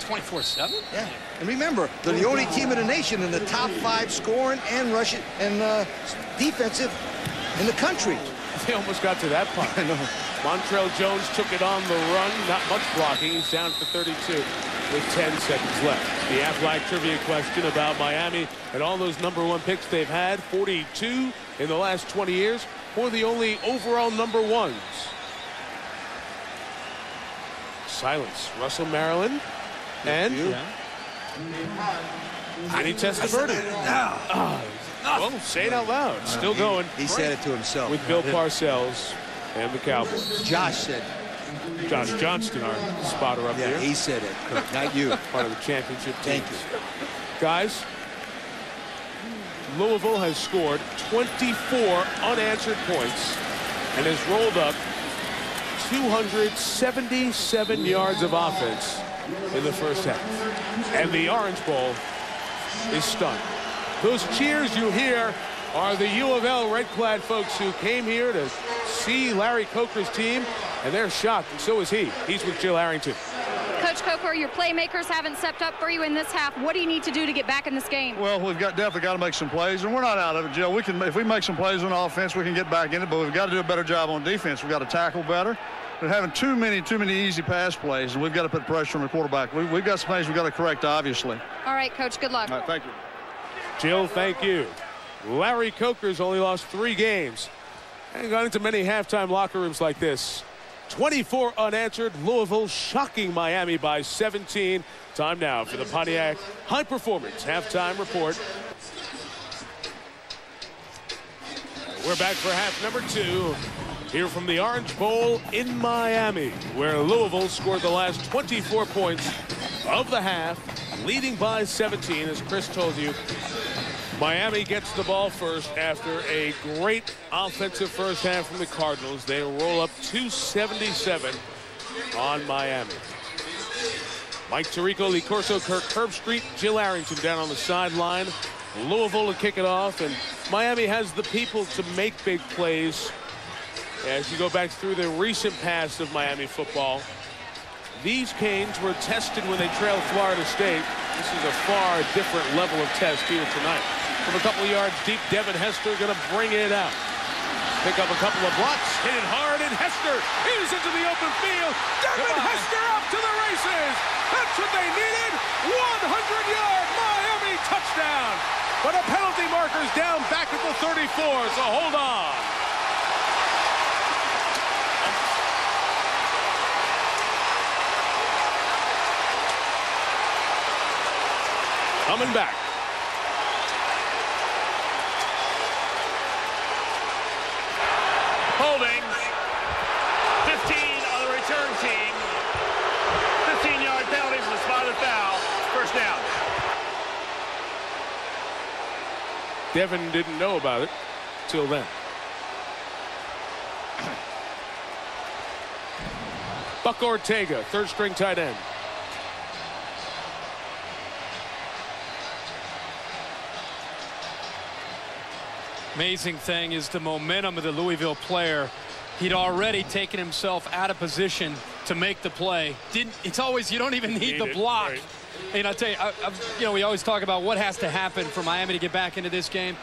24-7? Yeah. And remember, they're the only team in the nation in the top 5 scoring and rushing and defensive in the country. They almost got to that punt. I know. Montrell Jones took it on the run. Not much blocking. He's down for 32 with 10 seconds left. The Aflac trivia question about Miami and all those #1 picks they've had, 42 in the last 20 years, or the only overall #1s. Silence. Russell Maryland and Vinny Testaverde. Well, say it out loud. Still going. He said it to himself. With Bill Parcells and the Cowboys. Josh said. Josh Johnston, our spotter up there. Yeah, he said it. Not you. Part of the championship team. Thank you. Guys, Louisville has scored 24 unanswered points and has rolled up 277 yards of offense in the first half. And the Orange Bowl is stunned. Those cheers you hear are the U of L red-clad folks who came here to see Larry Coker's team, and they're shocked, and so is he. He's with Jill Arrington. Coach Coker, your playmakers haven't stepped up for you in this half. What do you need to do to get back in this game? Well, we've definitely got to make some plays, and we're not out of it, Jill. If we make some plays on offense, we can get back in it, but we've got to do a better job on defense. We've got to tackle better. We're having too many easy pass plays, and we've got to put pressure on the quarterback. We've got some things we've got to correct, obviously. All right, Coach, good luck. All right, thank you. Jill, thank you. Larry Coker's only lost 3 games and got into many halftime locker rooms like this. 24 unanswered. Louisville shocking Miami by 17. Time now for the Pontiac High Performance Halftime Report. We're back for half #2 here from the Orange Bowl in Miami, where Louisville scored the last 24 points of the half, leading by 17. As Chris told you, Miami gets the ball first after a great offensive first half from the Cardinals. They roll up 277 on Miami. Mike Tirico, Lee Corso, Kirk Herbstreit, Jill Arrington down on the sideline. Louisville to kick it off, and Miami has the people to make big plays. As you go back through the recent past of Miami football, these Canes were tested when they trailed Florida State. This is a far different level of test here tonight. From a couple of yards deep, Devin Hester going to bring it out. Pick up a couple of blocks, hit it hard, and Hester is into the open field. Devin Hester up to the races. That's what they needed. 100-yard Miami touchdown. But a penalty marker's down back at the 34, so hold on. coming back. Holding. 15 on the return team. 15-yard penalties and a spotted foul. First down. Devin didn't know about it till then. Buck Ortega, third-string tight end. Amazing thing is the momentum of the Louisville player. He'd already taken himself out of position to make the play. It's always, you don't even need the block. Right. And I'll tell you, you know, we always talk about what has to happen for Miami to get back into this game.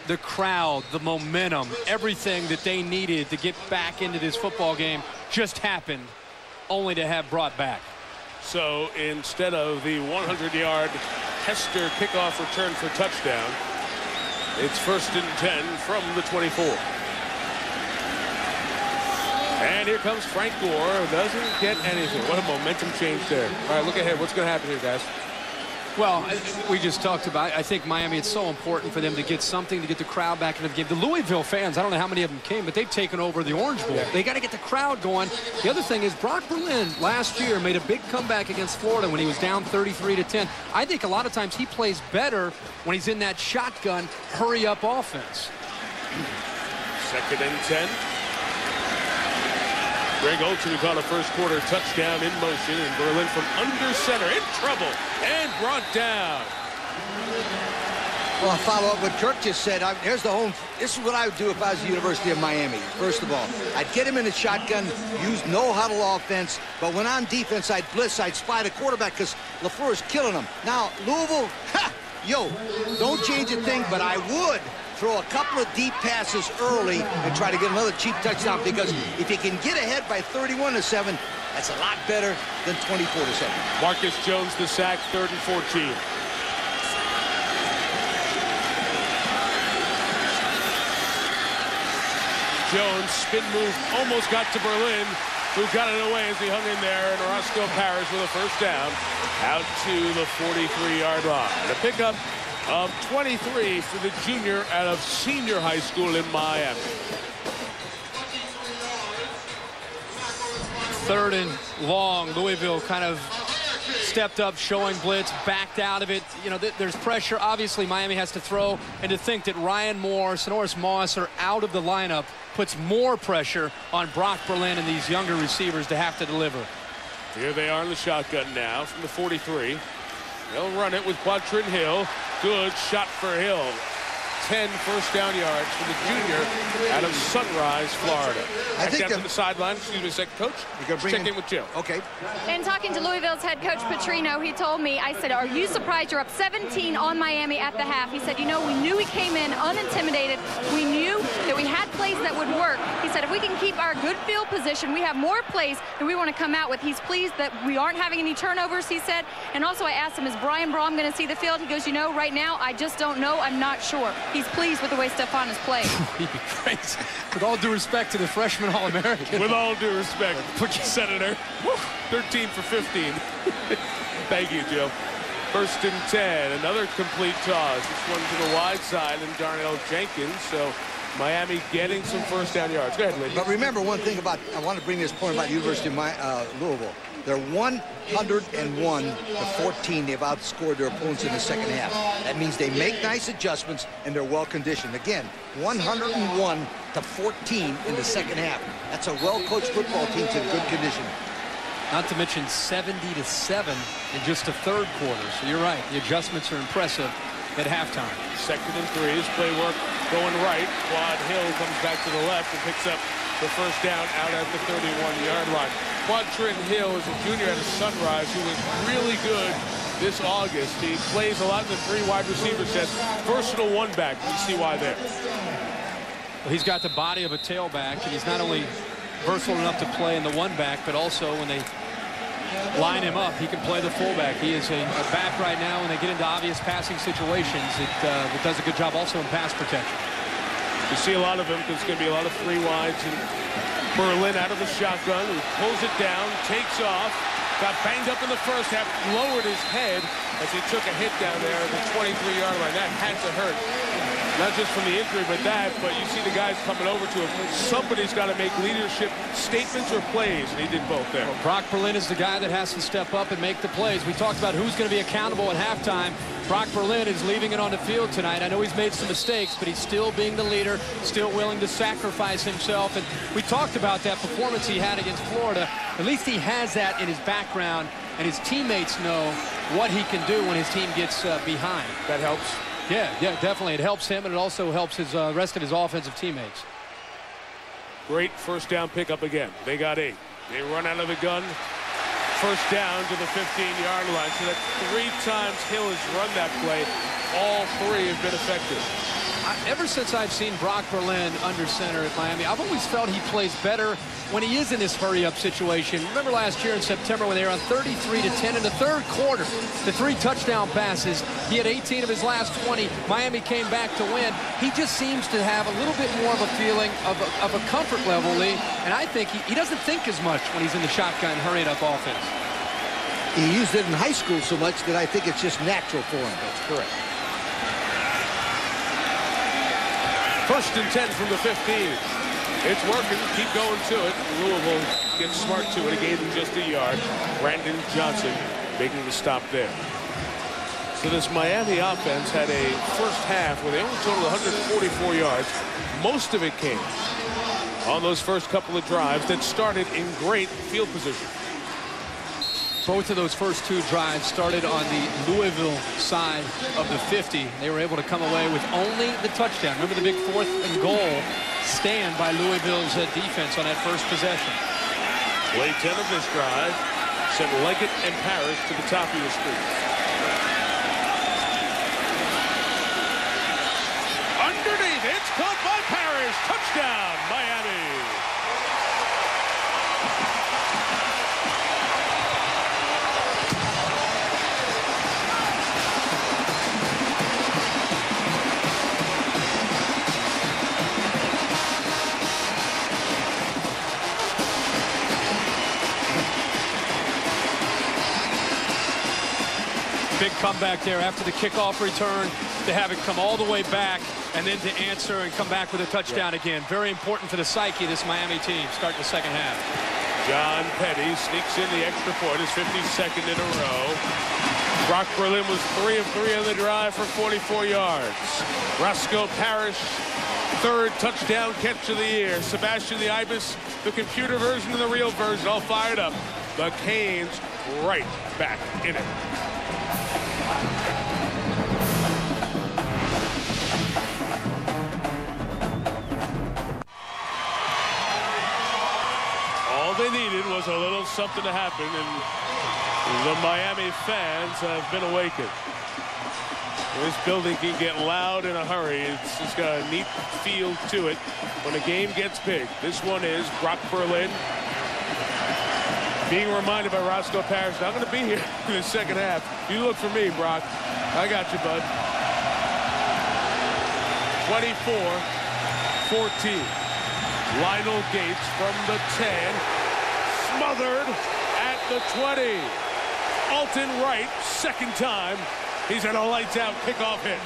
The crowd, the momentum, everything that they needed to get back into this football game just happened, only to have brought back. So instead of the 100-yard Hester kickoff return for touchdown, it's 1st and 10 from the 24. And here comes Frank Gore. Doesn't get anything. What a momentum change there. All right, look ahead. What's going to happen here, guys? Well, we just talked about, I think Miami, it's so important for them to get something to get the crowd back into the game. The Louisville fans, I don't know how many of them came, but they've taken over the Orange Bowl. Yeah. They got to get the crowd going. The other thing is Brock Berlin last year made a big comeback against Florida when he was down 33-10. I think a lot of times he plays better when he's in that shotgun, hurry-up offense. 2nd and 10. Greg Olsen, who caught a first-quarter touchdown in motion, and Berlin from under center in trouble and brought down. Well, I'll follow up what Kirk just said. Here's the home. This is what I would do if I was the University of Miami. First of all, I'd get him in a shotgun, use no-huddle offense, but when on defense, I'd blitz, I'd spy the quarterback because LaFleur is killing him. Now, Louisville, don't change a thing, but I would throw a couple of deep passes early and try to get another cheap touchdown, because if you can get ahead by 31-7, that's a lot better than 24-7. Marcus Jones the sack, 3rd and 14. Jones spin move almost got to Berlin, who got it away as he hung in there, and Roscoe Parrish with a first down out to the 43-yard line. A pickup of 23 for the junior out of senior high school in Miami. 3rd and long. Louisville kind of stepped up, showing blitz, backed out of it. You know, there's pressure. Obviously, Miami has to throw, and to think that Ryan Moore, Sonoris Moss are out of the lineup puts more pressure on Brock Berlin and these younger receivers to have to deliver. Here they are in the shotgun now from the 43. They'll run it with Quadrin Hill. Good shot for Hill. 10 first down yards for the junior out of Sunrise, Florida. I think down to the sideline. Excuse me, second coach. You're going to check in with Jill. Okay. And talking to Louisville's head coach Petrino, he told me, I said, are you surprised you're up 17 on Miami at the half? He said, you know, we knew we came in unintimidated. We knew that we had plays that would work. He said, if we can keep our good field position, we have more plays that we want to come out with. He's pleased that we aren't having any turnovers, he said. And also I asked him, is Brian Braum going to see the field? He goes, you know, right now, I just don't know. I'm not sure. He's pleased with the way Stephon has played. He'd be crazy. With all due respect to the freshman All-American. With all due respect, Senator. 13 for 15. Thank you, Joe. 1st and 10. Another complete toss. This one to the wide side, and Darnell Jenkins. So Miami getting some first down yards. Go ahead, Lee. But remember one thing about, I want to bring this point about University of Louisville. They're 101 to 14. They've outscored their opponents in the second half. That means they make nice adjustments and they're well conditioned. Again, 101 to 14 in the second half. That's a well-coached football team in good condition. Not to mention 70-7 in just the 3rd quarter. So you're right. The adjustments are impressive at halftime. 2nd and 3. This play work going right. Quad Hill comes back to the left and picks up the first down out at the 31-yard line. Quadrin Hill is a junior out of Sunrise who was really good this August. He plays a lot in the 3 wide receiver set. Versatile one-back. You see why there. Well, he's got the body of a tailback, and he's not only versatile enough to play in the one-back, but also when they line him up, he can play the fullback. He is a back right now. When they get into obvious passing situations, it does a good job also in pass protection. You see a lot of him because it's going to be a lot of 3 wides. And Berlin out of the shotgun, who pulls it down, takes off, got banged up in the first half, lowered his head as he took a hit down there at the 23-yard line. That had to hurt. Not just from the injury, but you see the guys coming over to him. Somebody's got to make leadership statements or plays, and he did both there. Well, Brock Berlin is the guy that has to step up and make the plays. We talked about who's going to be accountable at halftime. Brock Berlin is leaving it on the field tonight. I know he's made some mistakes, but he's still being the leader, still willing to sacrifice himself. And we talked about that performance he had against Florida. At least he has that in his background, and his teammates know what he can do when his team gets behind. That helps. Yeah, definitely. It helps him, and it also helps his rest of his offensive teammates. Great first down pickup again. They got 8. They run out of the gun. First down to the 15-yard line. So that's 3 times Hill has run that play. All 3 have been effective. Ever since I've seen Brock Berlin under center at Miami, I've always felt he plays better when he is in this hurry-up situation. Remember last year in September when they were on 33-10 in the third quarter, the 3 touchdown passes. He had 18 of his last 20. Miami came back to win. He just seems to have a little bit more of a feeling of a comfort level, Lee, and I think he doesn't think as much when he's in the shotgun hurried-up offense. He used it in high school so much that I think it's just natural for him. That's correct. First and 10 from the 15. It's working. Keep going to it. Louisville gets smart to it. He gave him just a yard. Brandon Johnson making the stop there. So this Miami offense had a first half where they only totaled 144 yards. Most of it came on those first couple of drives that started in great field position. Both of those first 2 drives started on the Louisville side of the 50. They were able to come away with only the touchdown. Remember the big 4th and goal stand by Louisville's defense on that first possession. Play 10 of this drive sent Leggett and Parrish to the top of the street. Underneath, it's caught by Parrish. Touchdown, Miami. Big comeback there after the kickoff return to have it come all the way back and then to answer and come back with a touchdown again. Very important for the psyche of this Miami team starting the second half. John Petty sneaks in the extra point, his 52nd in a row. Brock Berlin was 3 of 3 on the drive for 44 yards. Roscoe Parrish, 3rd touchdown catch of the year. Sebastian the Ibis, the computer version and the real version, all fired up. The Canes right back in it. All they needed was a little something to happen, and the Miami fans have been awakened. This building can get loud in a hurry. It's got a neat feel to it when the game gets big. This one is Brock Berlin being reminded by Roscoe Parrish, I'm going to be here in the second half. You look for me, Brock. I got you, bud. 24-14. Lionel Gates from the 10. Smothered at the 20. Alton Wright, 2nd time. He's at a lights-out kickoff hit.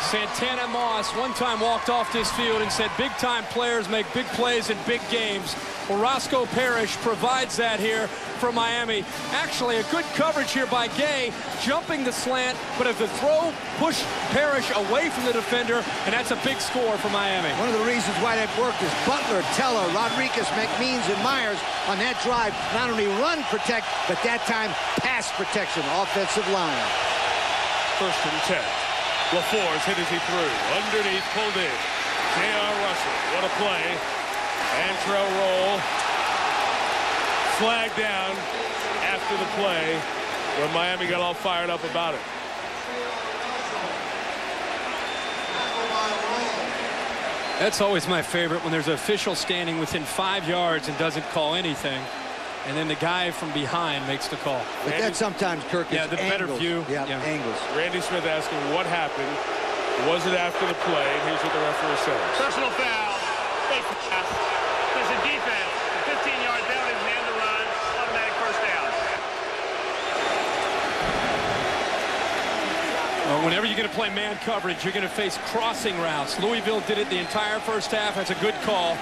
Santana Moss one time walked off this field and said big-time players make big plays in big games. Well, Roscoe Parrish provides that here for Miami. Actually, a good coverage here by Gay, jumping the slant, but if the throw pushed Parrish away from the defender, and that's a big score for Miami. One of the reasons why that worked is Butler, Teller, Rodriguez, McMeans, and Myers on that drive not only run protect, but that time pass protection, offensive line. 1st and 10. LaFour's hit as he threw. Underneath, pulled in. J.R. Russell, what a play. Antrell roll. Flag down after the play when Miami got all fired up about it. That's always my favorite, when there's an official standing within 5 yards and doesn't call anything, and then the guy from behind makes the call. But that sometimes, Kirk, is the better view. Yeah, angles. Randy Smith asking what happened. Was it after the play? And here's what the referee says. Personal foul. Fake pass. There's a defense. 15-yard penalty, man to run. Automatic first down. you're going to play man coverage. You're going to face crossing routes. Louisville did it the entire first half. That's a good call.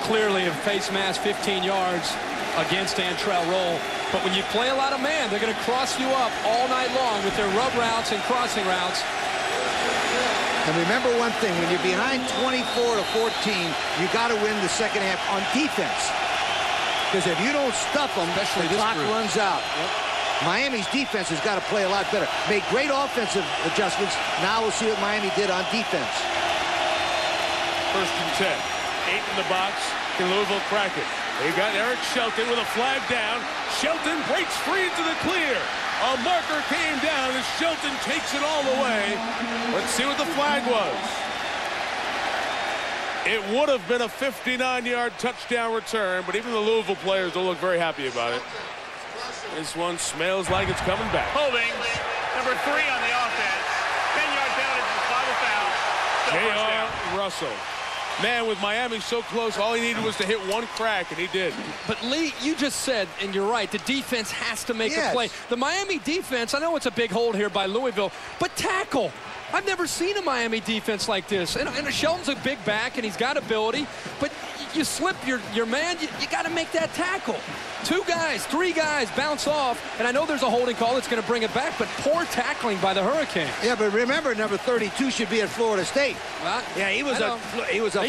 Clearly, a face mask 15 yards against Antrell Roll. But when you play a lot of man, they're going to cross you up all night long with their rub routes and crossing routes. And remember one thing, when you're behind 24 to 14, you got to win the second half on defense. Because if you don't stuff them, the clock runs out. Miami's defense has got to play a lot better. Made great offensive adjustments. Now we'll see what Miami did on defense. 1st and 10. 8 in the box. Can Louisville crack it? They got Eric Shelton with a flag down. Shelton breaks free into the clear. A marker came down as Shelton takes it all the way. Let's see what the flag was. It would have been a 59-yard touchdown return, but even the Louisville players don't look very happy about it. This one smells like it's coming back. Holding, number 3 on the offense. 10-yard penalty by the foul. J.R. Russell. Man, with Miami so close, all he needed was to hit one crack, and he did. But, Lee, you just said, and you're right, the defense has to make a play. The Miami defense, I know it's a big hold here by Louisville, but tackle. I've never seen a Miami defense like this. And Shelton's a big back, and he's got ability, but you slip your man, you got to make that tackle. 2 guys, 3 guys bounce off, and I know there's a holding call that's going to bring it back, but poor tackling by the Hurricanes. Yeah, but remember, number 32 should be at Florida State. Well, yeah, he was a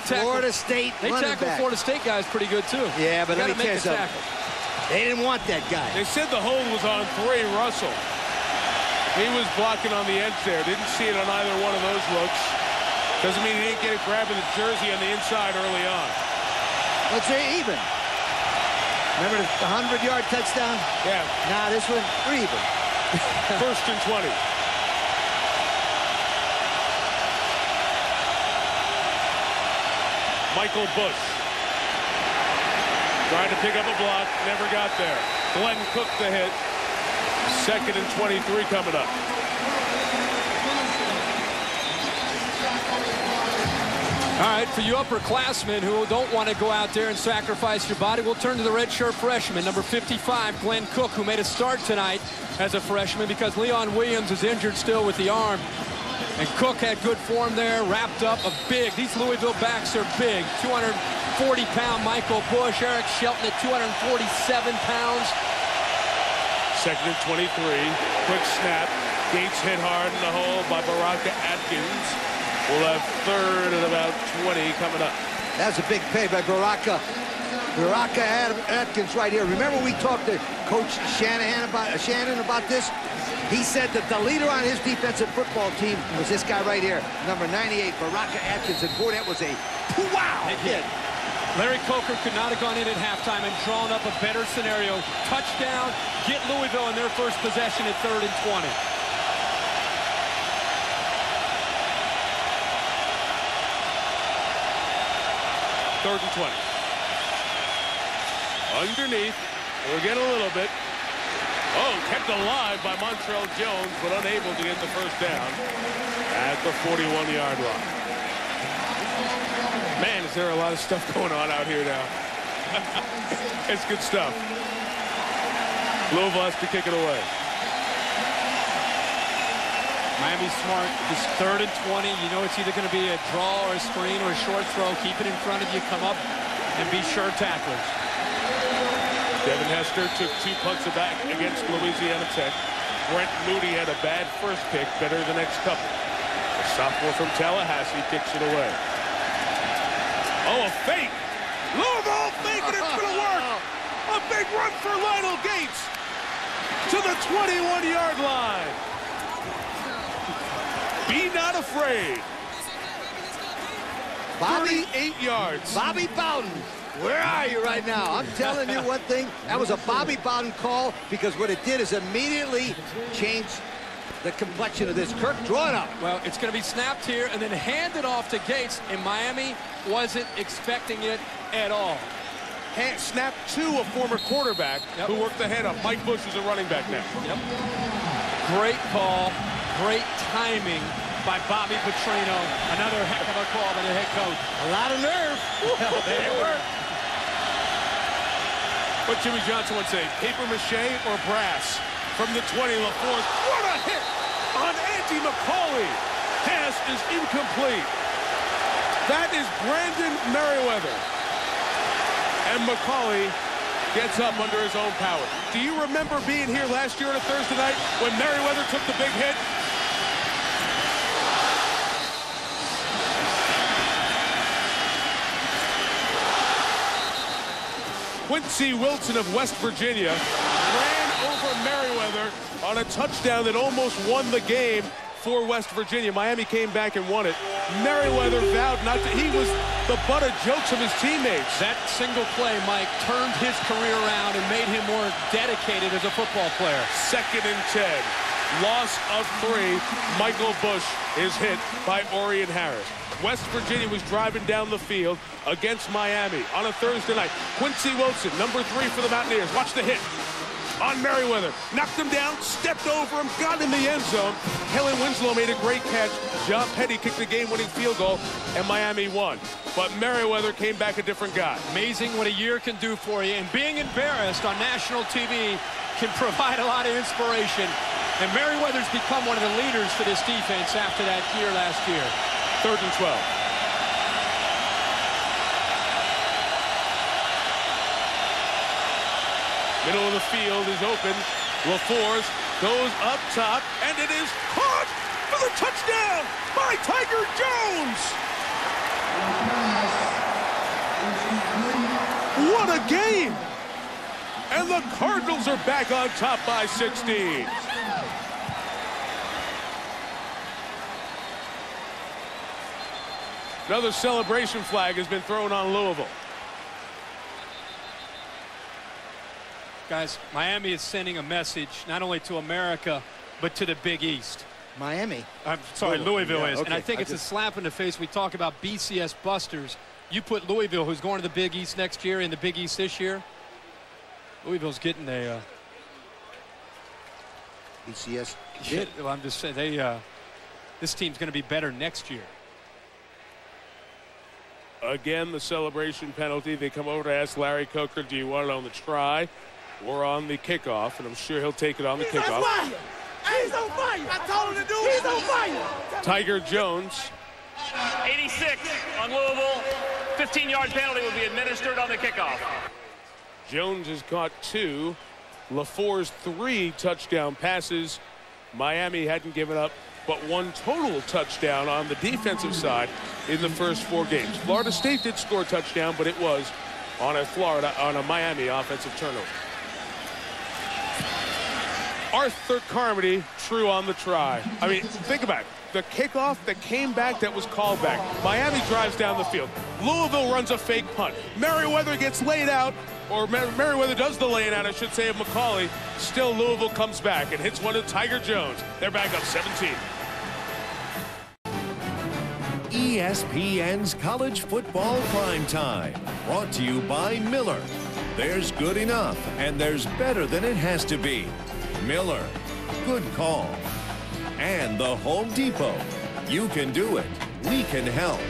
Florida State running back. They tackled Florida State guys pretty good, too. Yeah, but let me tell you something. They didn't want that guy. They said the hold was on 3, Russell. He was blocking on the edge there. Didn't see it on either one of those looks. Doesn't mean he didn't get it grabbing the jersey on the inside early on. Let's say even. Remember the 100-yard touchdown? Yeah. Nah, this one, we're even. 1st and 20. Michael Bush. Tried to pick up a block, never got there. Glenn Cook the hit. 2nd and 23 coming up. All right, for you upperclassmen who don't want to go out there and sacrifice your body, we'll turn to the redshirt freshman, number 55, Glenn Cook, who made a start tonight as a freshman because Leon Williams is injured still with the arm. And Cook had good form there, wrapped up a big. These Louisville backs are big. 240-pound Michael Bush, Eric Shelton at 247 pounds. 2nd and 23. Quick snap. Gates hit hard in the hole by Baraka Atkins. We'll have 3rd and about 20 coming up. That's a big play by Baraka. Baraka Atkins right here. Remember we talked to Coach Shannon about this? He said that the leader on his defensive football team was this guy right here, number 98, Baraka Atkins. And boy, that was a wow hit. Larry Coker could not have gone in at halftime and drawn up a better scenario. Touchdown, get Louisville in their first possession at 3rd and 20. Third and 20. Underneath. We'll get a little bit. Oh, kept alive by Montrell Jones, but unable to get the first down at the 41-yard line. Man, is there a lot of stuff going on out here now. It's good stuff. Louisville has to kick it away. Miami's smart. This 3rd and 20. You know it's either going to be a draw or a screen or a short throw. Keep it in front of you. Come up and be sure tacklers. Devin Hester took 2 punts back against Louisiana Tech. Brent Moody had a bad first pick, better the next couple. The sophomore from Tallahassee kicks it away. Oh, a fake. Louisville fake, and it's going to work. A big run for Lionel Gates to the 21-yard line. Be not afraid. 38 yards. Bobby Bowden. Where are you right now? I'm telling you one thing. That was a Bobby Bowden call because what it did is immediately change the complexion of this. Kirk, draw it up. Well, it's going to be snapped here and then handed off to Gates, and Miami wasn't expecting it at all. Snap to a former quarterback who worked the head up. Mike Bush is a running back now. Yep. Great call. Great timing by Bobby Petrino. Another heck of a call by the head coach. A lot of nerve. They work. What Jimmy Johnson would say, paper mache or brass? From the 20, LaForce. What a hit on Andy McCauley. pass is incomplete. That is Brandon Merriweather. And McCauley gets up under his own power. Do you remember being here last year on a Thursday night when Merriweather took the big hit? Quincy Wilson of West Virginia ran over Merriweather on a touchdown that almost won the game for West Virginia. Miami came back and won it. Merriweather vowed not to. He was the butt of jokes of his teammates. That single play, Mike, turned his career around and made him more dedicated as a football player. 2nd and 10. Loss of 3. Michael Bush is hit by Orion Harris. West Virginia was driving down the field against Miami on a Thursday night. Quincy Wilson, number 3 for the Mountaineers. Watch the hit on Merriweather. Knocked him down, stepped over him, got in the end zone. Helen Winslow made a great catch. John Petty kicked the game-winning field goal, and Miami won. But Merriweather came back a different guy. Amazing what a year can do for you. And being embarrassed on national TV can provide a lot of inspiration. And Merriweather's become one of the leaders for this defense after that year last year. 3rd and 12. Middle of the field is open. LaForce goes up top, and it is caught for the touchdown by Tiger Jones. What a game! And the Cardinals are back on top by 16. Another celebration flag has been thrown on Louisville. Guys, Miami is sending a message not only to America, but to the Big East. Miami? I'm sorry, Louisville is. Okay. And I think it's a slap in the face. We talk about BCS busters. You put Louisville, who's going to the Big East next year, in the Big East this year. Louisville's getting a... BCS? Well, I'm just saying, this team's going to be better next year. Again, the celebration penalty. They come over to ask Larry Coker, do you want it on the try or on the kickoff? And I'm sure he'll take it on the kickoff. He's on fire! I told him to do it! He's on fire! Tiger Jones. 86 on Louisville. 15-yard penalty will be administered on the kickoff. Jones has caught 2. LaFour's 3 touchdown passes. Miami hadn't given up but 1 total touchdown on the defensive side in the first 4 games. Florida State did score a touchdown, but it was on a Miami offensive turnover. Arthur Carmody, true on the try. I mean, think about it. The kickoff that came back that was called back. Miami drives down the field. Louisville runs a fake punt. Merriweather gets laid out, or Merriweather does the laying out, I should say, of McCauley. Still, Louisville comes back and hits one to Tiger Jones. They're back up 17. ESPN's College Football Prime Time, brought to you by Miller. There's good enough, and there's better than it has to be. Miller, good call. And the Home Depot. You can do it. We can help.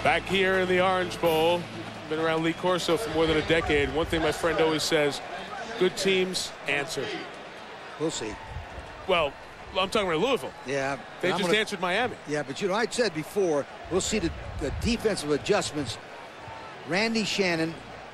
Back here in the Orange Bowl. Been around Lee Corso for more than a decade. One thing my friend always says, good teams answer. We'll see. Well, I'm talking about Louisville. Yeah. They just answered Miami. Yeah, but you know, I said before, we'll see the defensive adjustments. Randy Shannon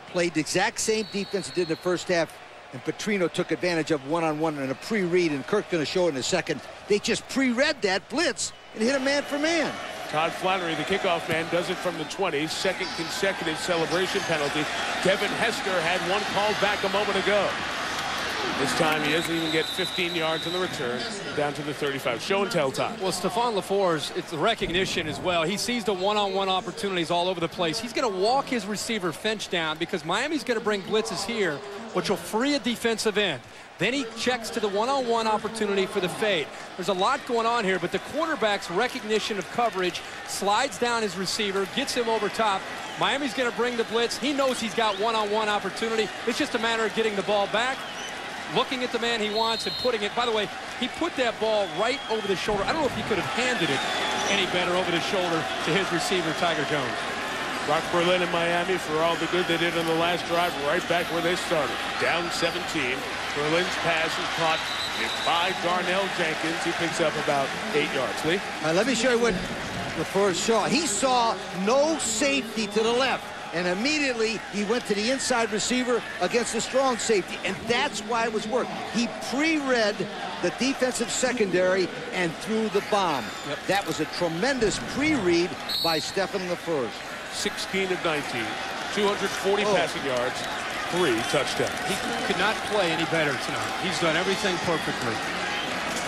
played the exact same defense he did in the first half, and Petrino took advantage of one-on-one and a pre-read, and Kirk's going to show it in a second. They just pre-read that blitz and hit a man for man. Todd Flannery, the kickoff man, does it from the 20. Second consecutive celebration penalty. Devin Hester had one called back a moment ago. This time he doesn't even get 15 yards on the return, down to the 35. Show and tell time. Well, Stephon LaFour's, it's the recognition as well. He sees the one-on-one opportunities all over the place. He's going to walk his receiver Finch down because Miami's going to bring blitzes here, which will free a defensive end. Then he checks to the one-on-one opportunity for the fade. There's a lot going on here, but the quarterback's recognition of coverage slides down his receiver, gets him over top. Miami's going to bring the blitz. He knows he's got one-on-one opportunity. It's just a matter of getting the ball back, looking at the man he wants and putting it. By the way, he put that ball right over the shoulder. I don't know if he could have handed it any better over the shoulder to his receiver, Tiger Jones. Brock Berlin in Miami, for all the good they did on the last drive, right back where they started. Down 17. Berlin's pass is caught by Darnell Jenkins. He picks up about 8 yards. Lee? Let me show you what LaFleur saw. He saw no safety to the left, and immediately he went to the inside receiver against the strong safety, and that's why it was work. He pre-read the defensive secondary and threw the bomb. Yep. That was a tremendous pre-read by Stephen LaFleur. 16 of 19, 240 passing yards, 3 touchdowns. He could not play any better tonight. He's done everything perfectly.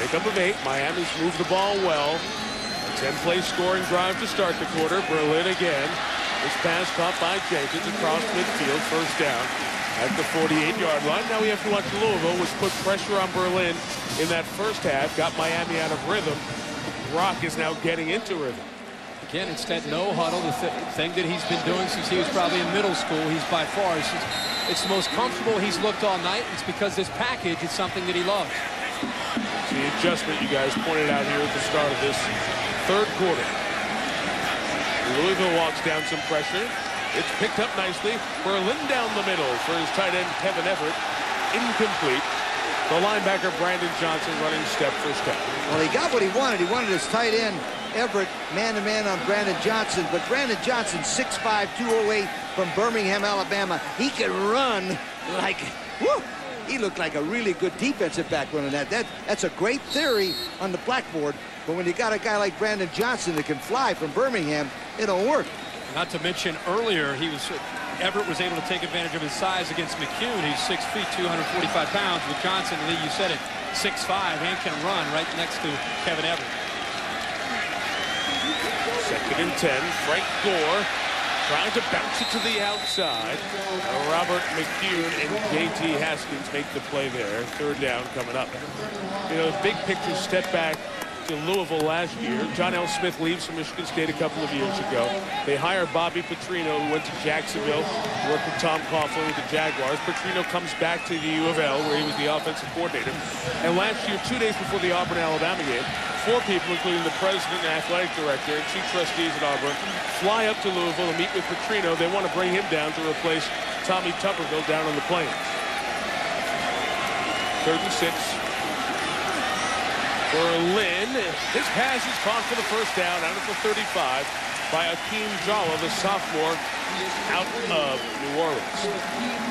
Pickup of 8. Miami's moved the ball well. A 10-play scoring drive to start the quarter. Berlin again. This pass caught by Jenkins across midfield. First down at the 48-yard line. Now we have to watch Louisville, which put pressure on Berlin in that first half. Got Miami out of rhythm. Brock is now getting into rhythm. Again, it's that no huddle, the thing that he's been doing since he was probably in middle school. He's by far, it's the most comfortable he's looked all night. It's because this package is something that he loves. It's the adjustment you guys pointed out here at the start of this third quarter. Louisville walks down some pressure. It's picked up nicely. Berlin down the middle for his tight end, Kevin Everett. Incomplete. The linebacker, Brandon Johnson, running step for step. Well, he got what he wanted. He wanted his tight end, Everett, man-to-man on Brandon Johnson. But Brandon Johnson, 6'5", 208 from Birmingham, Alabama. He can run like, whoo! He looked like a really good defensive back running that. That's a great theory on the blackboard. But when you got a guy like Brandon Johnson that can fly from Birmingham, it don't work. Not to mention earlier, Everett was able to take advantage of his size against McCune. He's 6 feet, 245 pounds. With Johnson, Lee, you said it, 6'5", and can run right next to Kevin Everett. 2nd and 10. Frank Gore trying to bounce it to the outside. Robert McCune and J.T. Haskins make the play there. 3rd down coming up. You know, big picture step back to Louisville last year. John L. Smith leaves from Michigan State a couple of years ago. They hire Bobby Petrino, who went to Jacksonville, worked with Tom Coughlin with the Jaguars. Petrino comes back to the U of L, where he was the offensive coordinator. And last year, 2 days before the Auburn-Alabama game, 4 people, including the president and athletic director and 2 trustees at Auburn, fly up to Louisville to meet with Petrino. They want to bring him down to replace Tommy Tuberville down on the Plains. 3rd and 6. Berlin, his pass is caught for the first down out at the 35 by Akeem Jalla, the sophomore out of New Orleans.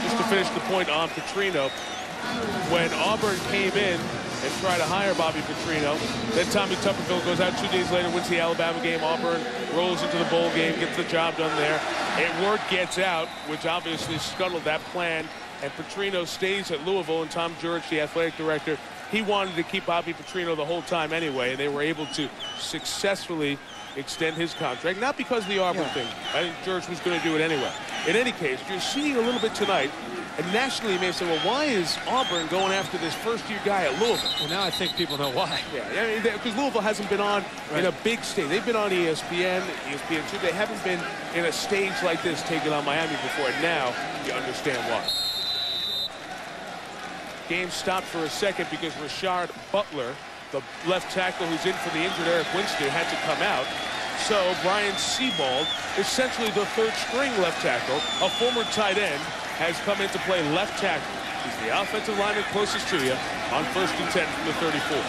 Just to finish the point on Petrino, when Auburn came in and tried to hire Bobby Petrino, then Tommy Tuberville goes out 2 days later, wins the Alabama game. Auburn rolls into the bowl game, gets the job done there. And word gets out, which obviously scuttled that plan, and Petrino stays at Louisville, and Tom Jurich, the athletic director, he wanted to keep Bobby Petrino the whole time anyway, and they were able to successfully extend his contract. Not because of the Auburn thing. I think Jurich was going to do it anyway. In any case, you're seeing a little bit tonight, and nationally you may say, well, why is Auburn going after this first-year guy at Louisville? Well, now I think people know why. Yeah, I mean, because Louisville hasn't been on in a big stage. They've been on ESPN, ESPN2. They haven't been in a stage like this taking on Miami before, and now you understand why. Game stopped for a second because Rashard Butler, the left tackle who's in for the injured Eric Winston, had to come out. So Brian Sebald, essentially the 3rd string left tackle, a former tight end, has come in to play left tackle. He's the offensive lineman closest to you on 1st and 10 from the 34.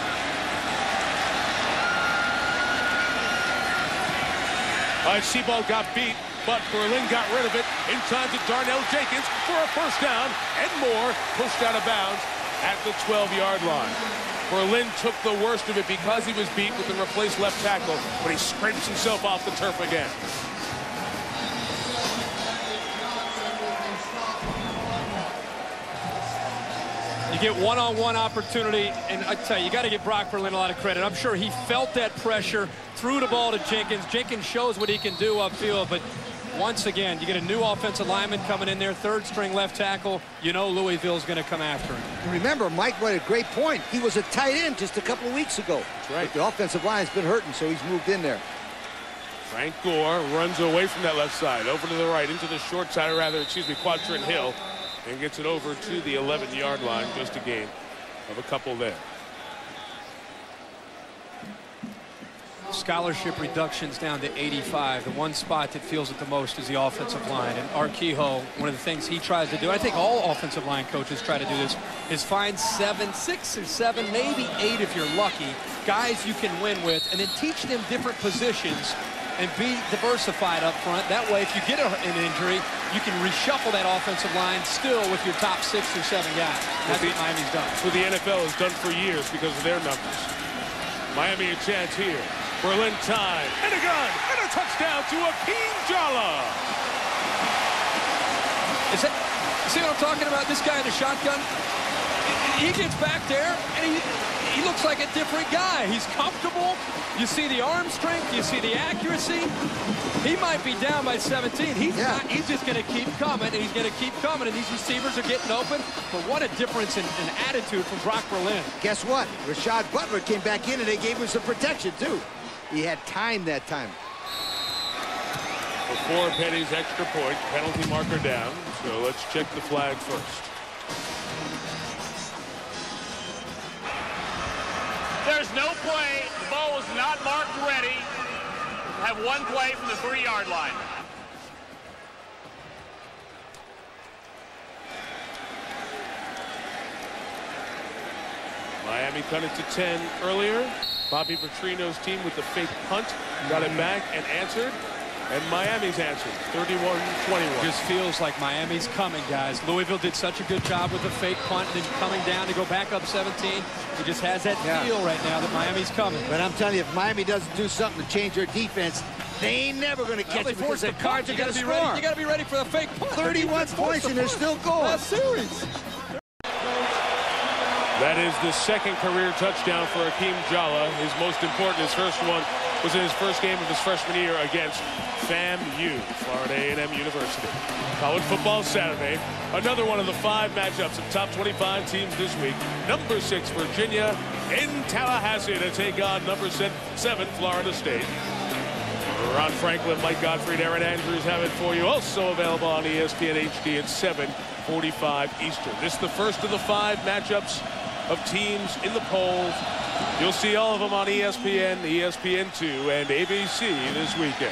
All right, Sebald got beat, but Berlin got rid of it in time to Darnell Jenkins for a first down, and more pushed out of bounds at the 12-yard line. Berlin took the worst of it because he was beat with the replaced left tackle, but he scrapes himself off the turf again. You get one-on-one opportunity, and I tell you, you got to give Brock Berlin a lot of credit. I'm sure he felt that pressure, threw the ball to Jenkins. Jenkins shows what he can do upfield, but once again, you get a new offensive lineman coming in there, 3rd string left tackle. You know Louisville's going to come after him. Remember, Mike made a great point. He was a tight end just a couple of weeks ago. That's right. But the offensive line's been hurting, so he's moved in there. Frank Gore runs away from that left side, over to the right, into the short side, or rather, Quadrant Hill, and gets it over to the 11-yard line, just a gain of a couple there. scholarship reductions down to 85. The one spot that feels it the most is the offensive line. And Arkeho, one of the things he tries to do, I think all offensive line coaches try to do this, is find 7, 6 or 7, maybe 8 if you're lucky, guys you can win with, and then teach them different positions and be diversified up front. That way, if you get an injury, you can reshuffle that offensive line still with your top 6 or 7 guys. That's what Miami's done. That's what the NFL has done for years because of their numbers. Miami a chance here. Berlin time. And a gun. And a touchdown to Akeem Jala. See what I'm talking about? This guy in the shotgun, he gets back there, and he looks like a different guy. He's comfortable. You see the arm strength. You see the accuracy. He might be down by 17. He's not. He's just going to keep coming, and he's going to keep coming, and these receivers are getting open. But what a difference in attitude from Brock Berlin. Guess what? Rashad Butler came back in, and they gave him some protection, too. He had time that time. Before Petty's extra point, penalty marker down. So let's check the flag first. There's no play. The ball was not marked ready. Have one play from the 3-yard line. Miami cut it to 10 earlier. Bobby Petrino's team with the fake punt got it back and answered. And Miami's answered, 31-21. Just feels like Miami's coming, guys. Louisville did such a good job with the fake punt and then coming down to go back up 17. He just has that feel right now that Miami's coming. But I'm telling you, if Miami doesn't do something to change their defense, they ain't never going to catch it because the Cards are going to score. You got to be ready for the fake punt. 31 points and they're still going. Last series. That is the second career touchdown for Akeem Jala. His most important, his first one, was in his first game of his freshman year against FAMU, Florida A&M University. College football Saturday. Another one of the 5 matchups of top 25 teams this week. Number 6, Virginia in Tallahassee to take on number 7, Florida State. Ron Franklin, Mike Gottfried, Aaron Andrews have it for you. Also available on ESPN HD at 7:45 Eastern. This is the first of the 5 matchups of teams in the polls. You'll see all of them on ESPN, ESPN2, and ABC this weekend.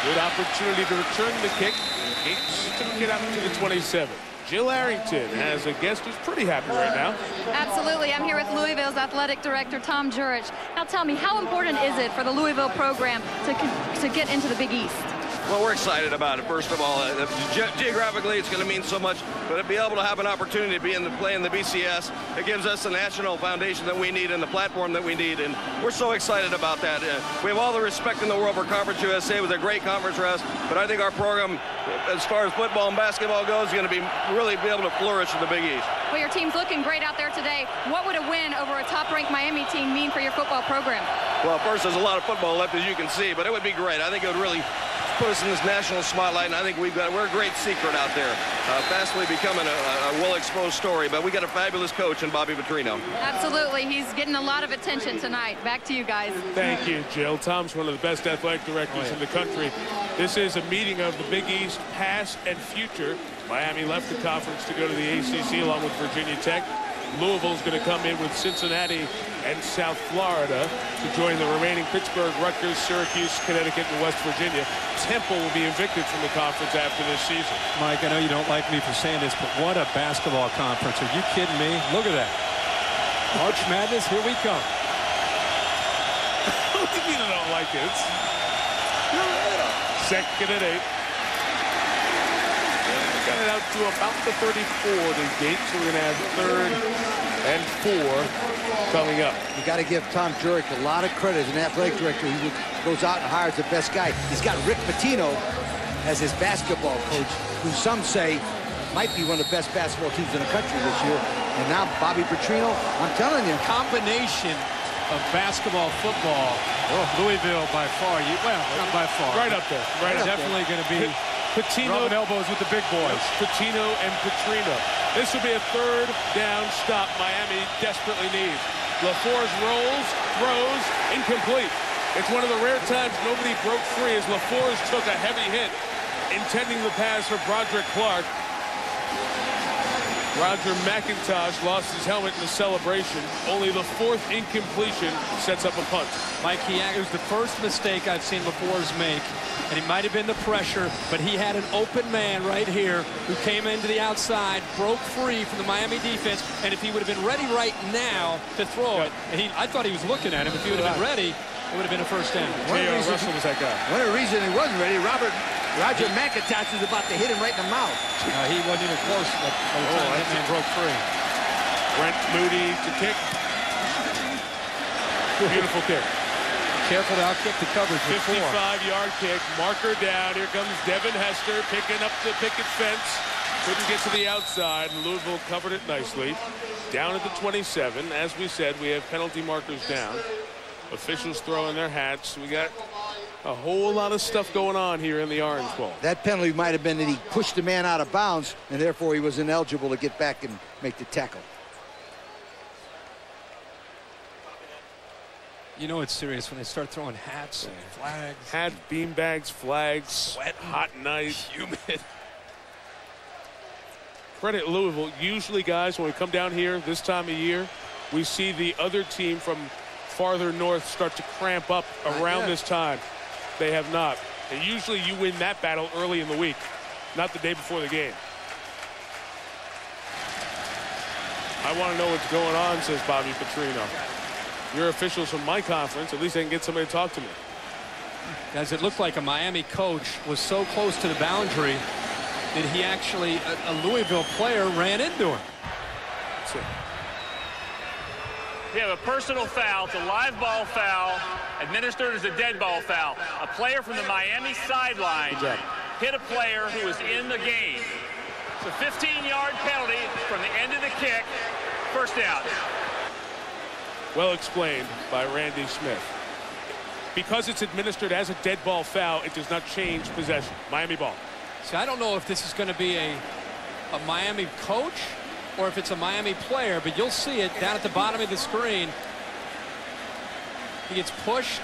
Good opportunity to return the kick. Gates to get up to the 27. Jill Arrington has a guest who's pretty happy right now. Absolutely. I'm here with Louisville's athletic director, Tom Jurich. Now tell me, how important is it for the Louisville program to get into the Big East? Well, we're excited about it. First of all, geographically, it's going to mean so much. But to be able to have an opportunity to play in the BCS, it gives us the national foundation that we need and the platform that we need. And we're so excited about that. We have all the respect in the world for Conference USA. It was a great conference for us. But I think our program, as far as football and basketball goes, is going to really be able to flourish in the Big East. Well, your team's looking great out there today. What would a win over a top-ranked Miami team mean for your football program? Well, first, there's a lot of football left, as you can see. But it would be great. I think it would really put us in this national spotlight, and I think we're a great secret out there, fastly becoming a well-exposed story. But we got a fabulous coach in Bobby Petrino. Absolutely, he's getting a lot of attention tonight. Back to you guys. Thank you, Jill. Tom's one of the best athletic directors in the country. This is a meeting of the Big East, past and future. Miami left the conference to go to the ACC along with Virginia Tech. Louisville's going to come in with Cincinnati and South Florida to join the remaining Pittsburgh, Rutgers, Syracuse, Connecticut, and West Virginia. Temple will be evicted from the conference after this season. Mike, I know you don't like me for saying this, but what a basketball conference. Are you kidding me? Look at that. March Madness, here we come. What do you mean I don't like it? Second and 8. Got it out to about the 34 to Gates. So we're going to have 3rd and 4 coming up. You got to give Tom Jurich a lot of credit as an athletic director. He goes out and hires the best guy. He's got Rick Pitino as his basketball coach, who some say might be one of the best basketball teams in the country this year. And now Bobby Petrino, I'm telling you. Combination of basketball, football. Louisville by far. Well, not by far. Right up there. Right up definitely going to be Pitino rubbing elbows with the big boys. Pitino and Petrino. This will be a 3rd down stop Miami desperately needs. LaForce rolls, throws, incomplete. It's one of the rare times nobody broke free as LaForce took a heavy hit, intending the pass for Broderick Clark. Roger McIntosh lost his helmet in the celebration. Only the 4th incompletion sets up a punt. Mike, it was the first mistake I've seen LaFours make, and it might have been the pressure, but he had an open man right here who came into the outside, broke free from the Miami defense, and if he would have been ready right now to throw it, and I thought he was looking at him. If he would have been ready, it would have been a first down. J.R. Russell was that guy. One of the reasons he wasn't ready, Roger McIntosh was about to hit him right in the mouth. He wasn't even close by the time that man broke free. Brent Moody to kick. Beautiful kick. Careful to outkick the coverage. 55-yard kick. Marker down. Here comes Devin Hester picking up the picket fence. Couldn't get to the outside. Louisville covered it nicely. Down at the 27. As we said, we have penalty markers down. Officials throwing their hats. We got a whole lot of stuff going on here in the Orange Bowl. That penalty might have been that he pushed the man out of bounds, and therefore he was ineligible to get back and make the tackle. You know it's serious when they start throwing hats and flags. Hat, beanbags, flags, sweat, hot night, humid. Credit Louisville. Usually, guys, when we come down here this time of year, we see the other team from farther north start to cramp up around this time. They have not. And usually you win that battle early in the week, not the day before the game. I want to know what's going on, says Bobby Petrino. You're officials from my conference. At least I can get somebody to talk to me. Guys, it looked like a Miami coach was so close to the boundary that he actually, a Louisville player ran into him. That's it. We have a personal foul. It's a live ball foul, administered as a dead ball foul. A player from the Miami sideline hit a player who was in the game. It's a 15-yard penalty from the end of the kick. First down. Well explained by Randy Smith. Because it's administered as a dead ball foul, it does not change possession. Miami ball. See, I don't know if this is going to be a Miami coach or if it's a Miami player, but you'll see it down at the bottom of the screen. He gets pushed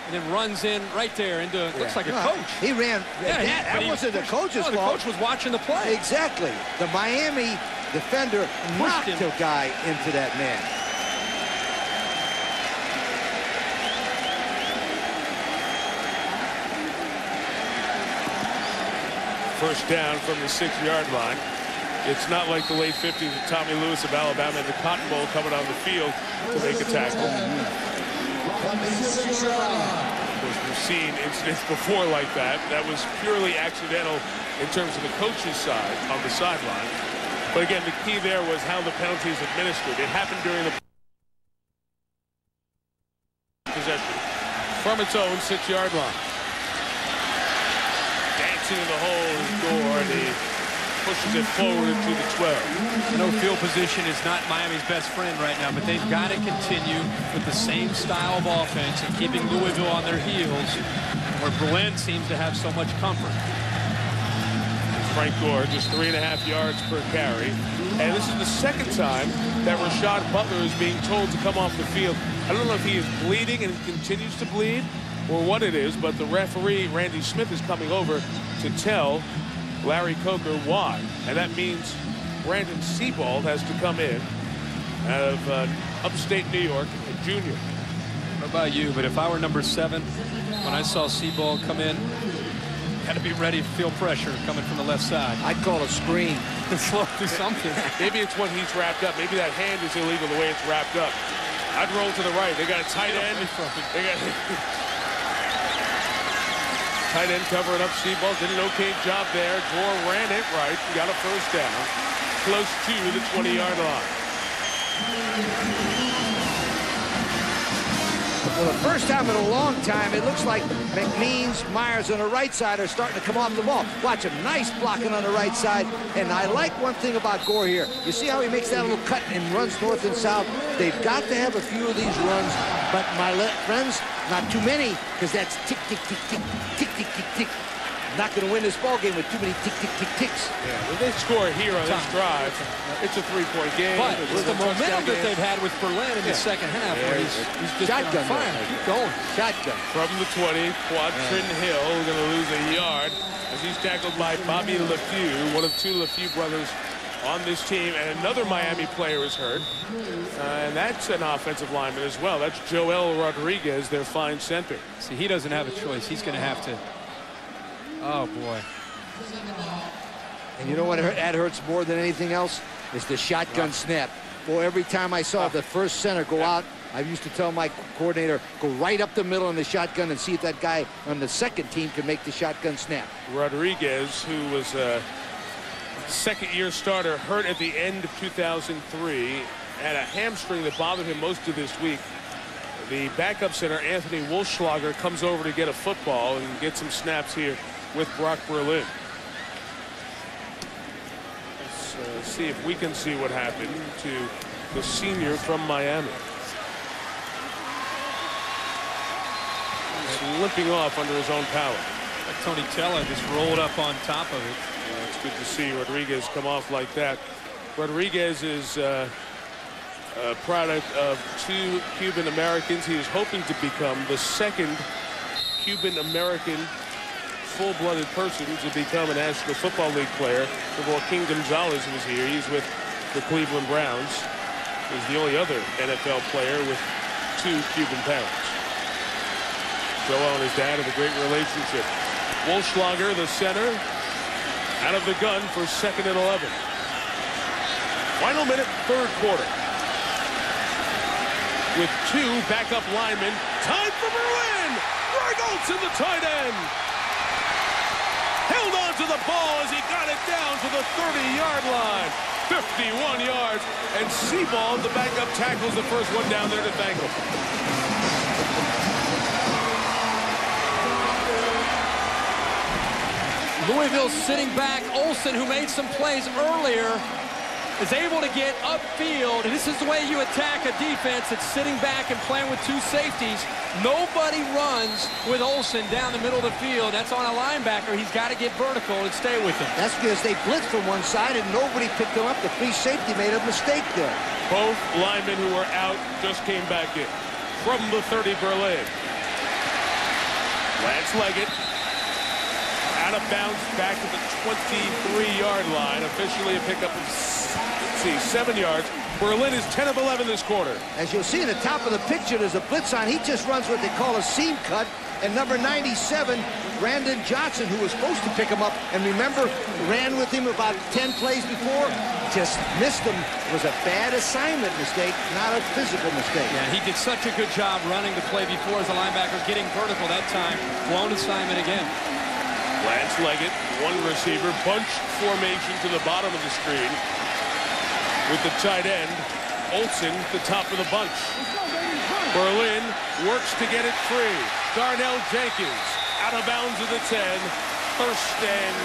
and then runs in right there into, looks like a coach. He ran. Yeah, that wasn't the coach's fault. The coach was watching the play. Exactly. The Miami defender knocked the guy into that man. First down from the 6-yard line. It's not like the late 50s with Tommy Lewis of Alabama and the Cotton Bowl coming on the field to make a tackle. Of course, we've seen incidents before like that. That was purely accidental in terms of the coach's side on the sideline. But again, the key there was how the penalty is administered. It happened during the possession from its own 6-yard line. In the hole is Gore, and he pushes it forward to the 12. I know field position is not Miami's best friend right now, but they've got to continue with the same style of offense and keeping Louisville on their heels, where Berlin seems to have so much comfort. Frank Gore, just 3.5 yards per carry. And this is the second time that Rashad Butler is being told to come off the field. I don't know if he is bleeding and continues to bleed or what it is, but the referee, Randy Smith, is coming over to tell Larry Coker why. And that means Brandon Sebald has to come in out of upstate New York, a junior. I don't know about you, but if I were number 7, when I saw Sebald come in, got to be ready to feel pressure coming from the left side. I'd call a screen. Slow do something. Maybe it's when he's wrapped up. Maybe that hand is illegal the way it's wrapped up. I'd roll to the right. They got a tight end. They got tight end covering up Sebald. Did an okay job there. Gore ran it right. He got a first down. Close to the 20-yard line. For the first time in a long time, it looks like McMeans, Myers on the right side are starting to come off the ball. Watch him, nice blocking on the right side. And I like one thing about Gore here. You see how he makes that little cut and runs north and south? They've got to have a few of these runs, but my friends, not too many, because that's tick, tick, tick, tick, tick, tick, tick, tick. Not going to win this ball game with too many tick, tick, tick, ticks. Yeah, when they score here on this drive, it's a 3-point game. But with the momentum that they've had with Berlin in the second half, where he's just shotgun on fire. Keep going. Shotgun. From the 20, Quadrin Hill going to lose a yard as he's tackled by Bobby LeFew, one of 2 LeFew brothers on this team, and another Miami player is hurt. And that's an offensive lineman as well. That's Joel Rodriguez, their fine center. See, he doesn't have a choice. He's going to have to. Oh, boy. And you know what that hurts more than anything else? Is the shotgun snap. Boy, every time I saw the first center go out, I used to tell my coordinator, go right up the middle in the shotgun and see if that guy on the second team can make the shotgun snap. Rodriguez, who was a second-year starter, hurt at the end of 2003, had a hamstring that bothered him most of this week. The backup center, Anthony Wolfschlager, comes over to get a football and get some snaps here with Brock Berlin. Let's see if we can see what happened to the senior from Miami. He's limping off under his own power. Tony Tella just rolled up on top of it. It's good to see Rodriguez come off like that. Rodriguez is a product of 2 Cuban Americans. He is hoping to become the second Cuban American full-blooded person to become a National Football League player. Joaquin Gonzalez was here. He's with the Cleveland Browns. He's the only other NFL player with 2 Cuban parents. Joel and his dad have a great relationship. Wolfschlager, the center, out of the gun for 2nd and 11. Final minute, 3rd quarter. With 2 backup linemen. Time for Berlin! Greg Olsen, the tight end. Held on to the ball as he got it down to the 30-yard line. 51 yards. And Seaball, the backup, tackles the first one down there to thank him. Louisville sitting back. Olsen, who made some plays earlier, is able to get upfield. And this is the way you attack a defense. It's sitting back and playing with 2 safeties. Nobody runs with Olsen down the middle of the field. That's on a linebacker. He's got to get vertical and stay with him. That's because they blitzed from one side and nobody picked him up. The free safety made a mistake there. Both linemen who were out just came back in. From the 30, Berlin. Lance Leggett. Out of bounds back to the 23-yard line. Officially a pickup of 7 yards. Berlin is 10 of 11 this quarter. As you'll see in the top of the picture, there's a blitz on. He just runs what they call a seam cut. And number 97, Brandon Johnson, who was supposed to pick him up, and remember, ran with him about 10 plays before, just missed him. It was a bad assignment mistake, not a physical mistake. Yeah, he did such a good job running the play before as a linebacker, getting vertical that time. Blown assignment again. Lance Leggett, 1 receiver, bunch formation to the bottom of the screen. With the tight end, Olsen, the top of the bunch. Berlin works to get it free. Darnell Jenkins out of bounds at the 10. 1st and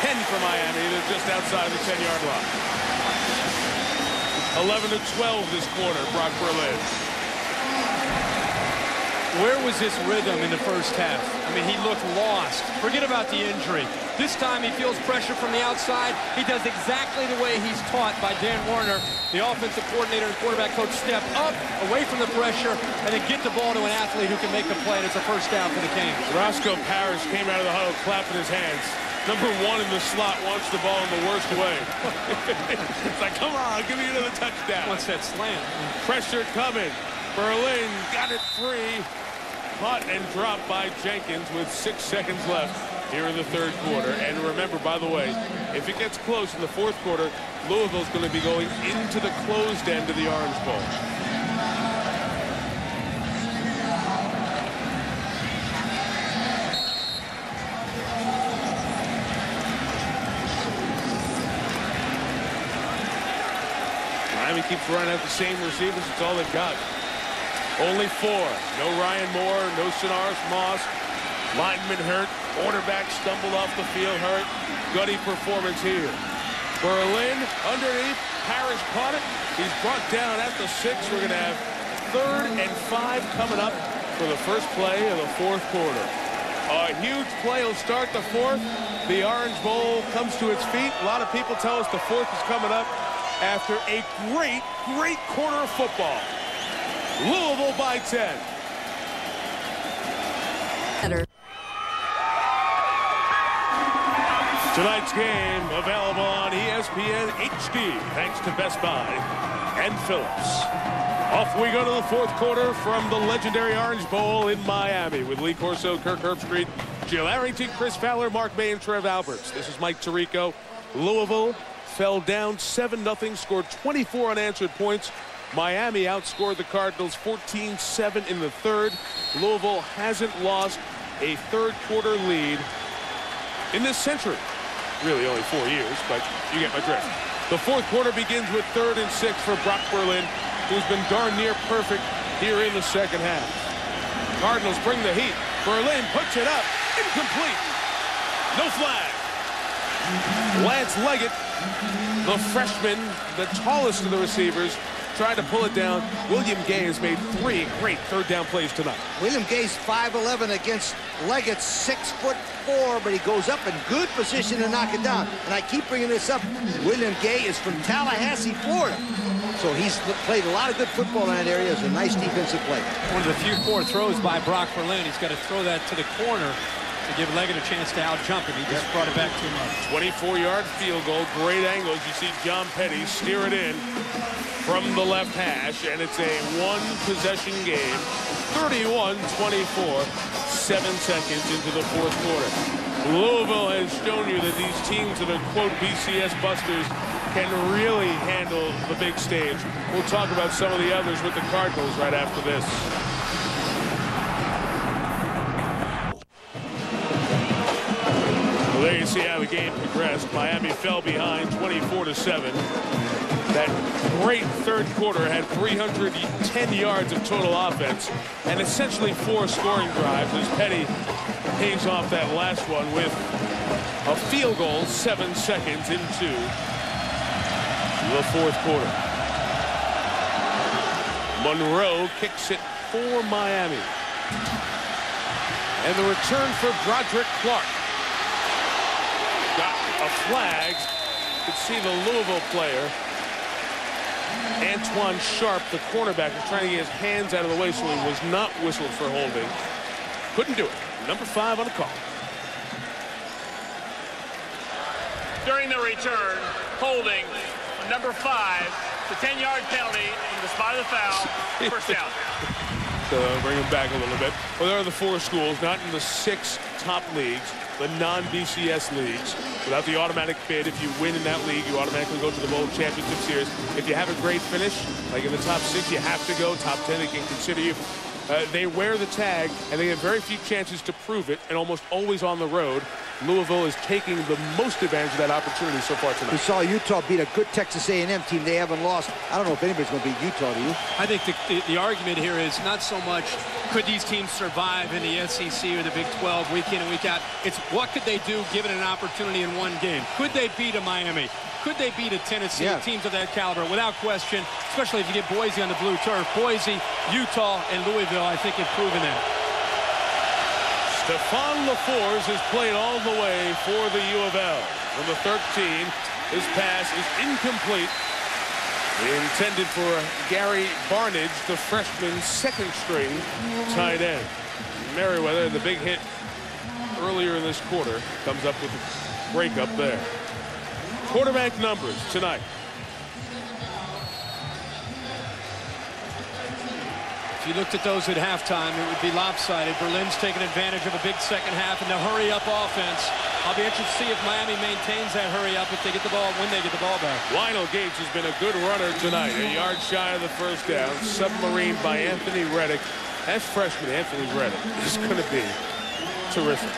10 for Miami. They're just outside the 10-yard line. 11 to 12 this quarter, Brock Berlin. Where was his rhythm in the first half? I mean, he looked lost. Forget about the injury. This time he feels pressure from the outside. He does exactly the way he's taught by Dan Warner, the offensive coordinator and quarterback coach. Step up, away from the pressure, and then get the ball to an athlete who can make a play, and it's a first down for the Canes. Roscoe Parrish came out of the huddle clapping his hands. Number 1 in the slot wants the ball in the worst way. It's like, come on, give me another touchdown. Wants that slant. Pressure coming. Berlin got it free. Caught and dropped by Jenkins with 6 seconds left here in the 3rd quarter. And remember, by the way, if it gets close in the 4th quarter, Louisville's going to be going into the closed end of the Orange Bowl. Miami keeps running out the same receivers. It's all they've got. Only 4. No Ryan Moore, no Sonaris Moss. Lineman hurt. Quarterback stumbled off the field, hurt. Gutty performance here. Berlin underneath. Parrish caught it. He's brought down at the 6. We're going to have 3rd and 5 coming up for the first play of the 4th quarter. A huge play will start the 4th. The Orange Bowl comes to its feet. A lot of people tell us the 4th is coming up after a great quarter of football. Louisville by 10. Tonight's game available on ESPN HD, thanks to Best Buy and Phillips. Off we go to the fourth quarter from the legendary Orange Bowl in Miami with Lee Corso, Kirk Herbstreit, Jill Arrington, Chris Fowler, Mark May, and Trev Alberts. This is Mike Tirico. Louisville fell down 7-0, scored 24 unanswered points. Miami outscored the Cardinals 14-7 in the third. Louisville hasn't lost a third quarter lead in this century. Really only 4 years, but you get my drift. The fourth quarter begins with 3rd and 6 for Brock Berlin, who's been darn near perfect here in the second half. Cardinals bring the heat. Berlin puts it up. Incomplete. No flag. Lance Leggett, the freshman, the tallest of the receivers, tried to pull it down. William Gay has made 3 great third down plays tonight. William Gay's 5'11" against Leggett's 6'4", but he goes up in good position to knock it down. And I keep bringing this up. William Gay is from Tallahassee, Florida. So he's played a lot of good football in that area. It's a nice defensive play. One of the few poor throws by Brock Berlin. He's got to throw that to the corner to give Leggett a chance to out-jump him. He just brought it back too much. 24-yard field goal. Great angles. You see John Petty steer it in from the left hash, and it's a one-possession game. 31-24, 7 seconds into the fourth quarter. Louisville has shown you that these teams that are, quote, BCS busters can really handle the big stage. We'll talk about some of the others with the Cardinals right after this. Well, there you see how the game progressed. Miami fell behind 24-7. That great third quarter had 310 yards of total offense and essentially 4 scoring drives as Petty pays off that last one with a field goal 7 seconds into the fourth quarter. Monroe kicks it for Miami. And the return for Broderick Clark. Got a flag. You could see the Louisville player, Antoine Sharp, the cornerback, was trying to get his hands out of the way, so he was not whistled for holding. Couldn't do it. Number 5 on the call. During the return, holding number 5, the 10-yard penalty from the spot of the foul, first down. So bring him back a little bit. Well, there are the 4 schools, not in the 6 top leagues, the non-BCS leagues. Without the automatic bid, if you win in that league, you automatically go to the Bowl Championship Series. If you have a great finish, like in the top 6, you have to go. Top 10, they can consider you. They wear the tag, and they have very few chances to prove it, and almost always on the road. Louisville is taking the most advantage of that opportunity so far tonight. We saw Utah beat a good Texas A&M team. They haven't lost. I don't know if anybody's going to beat Utah, do you? I think the argument here is not so much could these teams survive in the SEC or the Big 12 week in and week out. It's what could they do given an opportunity in one game. Could they beat a Miami? Could they beat a Tennessee? Yeah. Teams of that caliber? Without question, especially if you get Boise on the blue turf. Boise, Utah, and Louisville, I think, have proven that. Stephon LaForce has played all the way for the U of L. From the 13, his pass is incomplete. Intended for Gary Barnage, the freshman second-string tight end. Merriweather, the big hit earlier in this quarter, comes up with a breakup there. Quarterback numbers tonight. If you looked at those at halftime, it would be lopsided. Berlin's taking advantage of a big second half and the hurry-up offense. I'll be interested to see if Miami maintains that hurry-up if they get the ball, when they get the ball back. Lionel Gates has been a good runner tonight. A yard shy of the first down. Submarine by Anthony Reddick. That freshman, Anthony Reddick, is going to be terrific.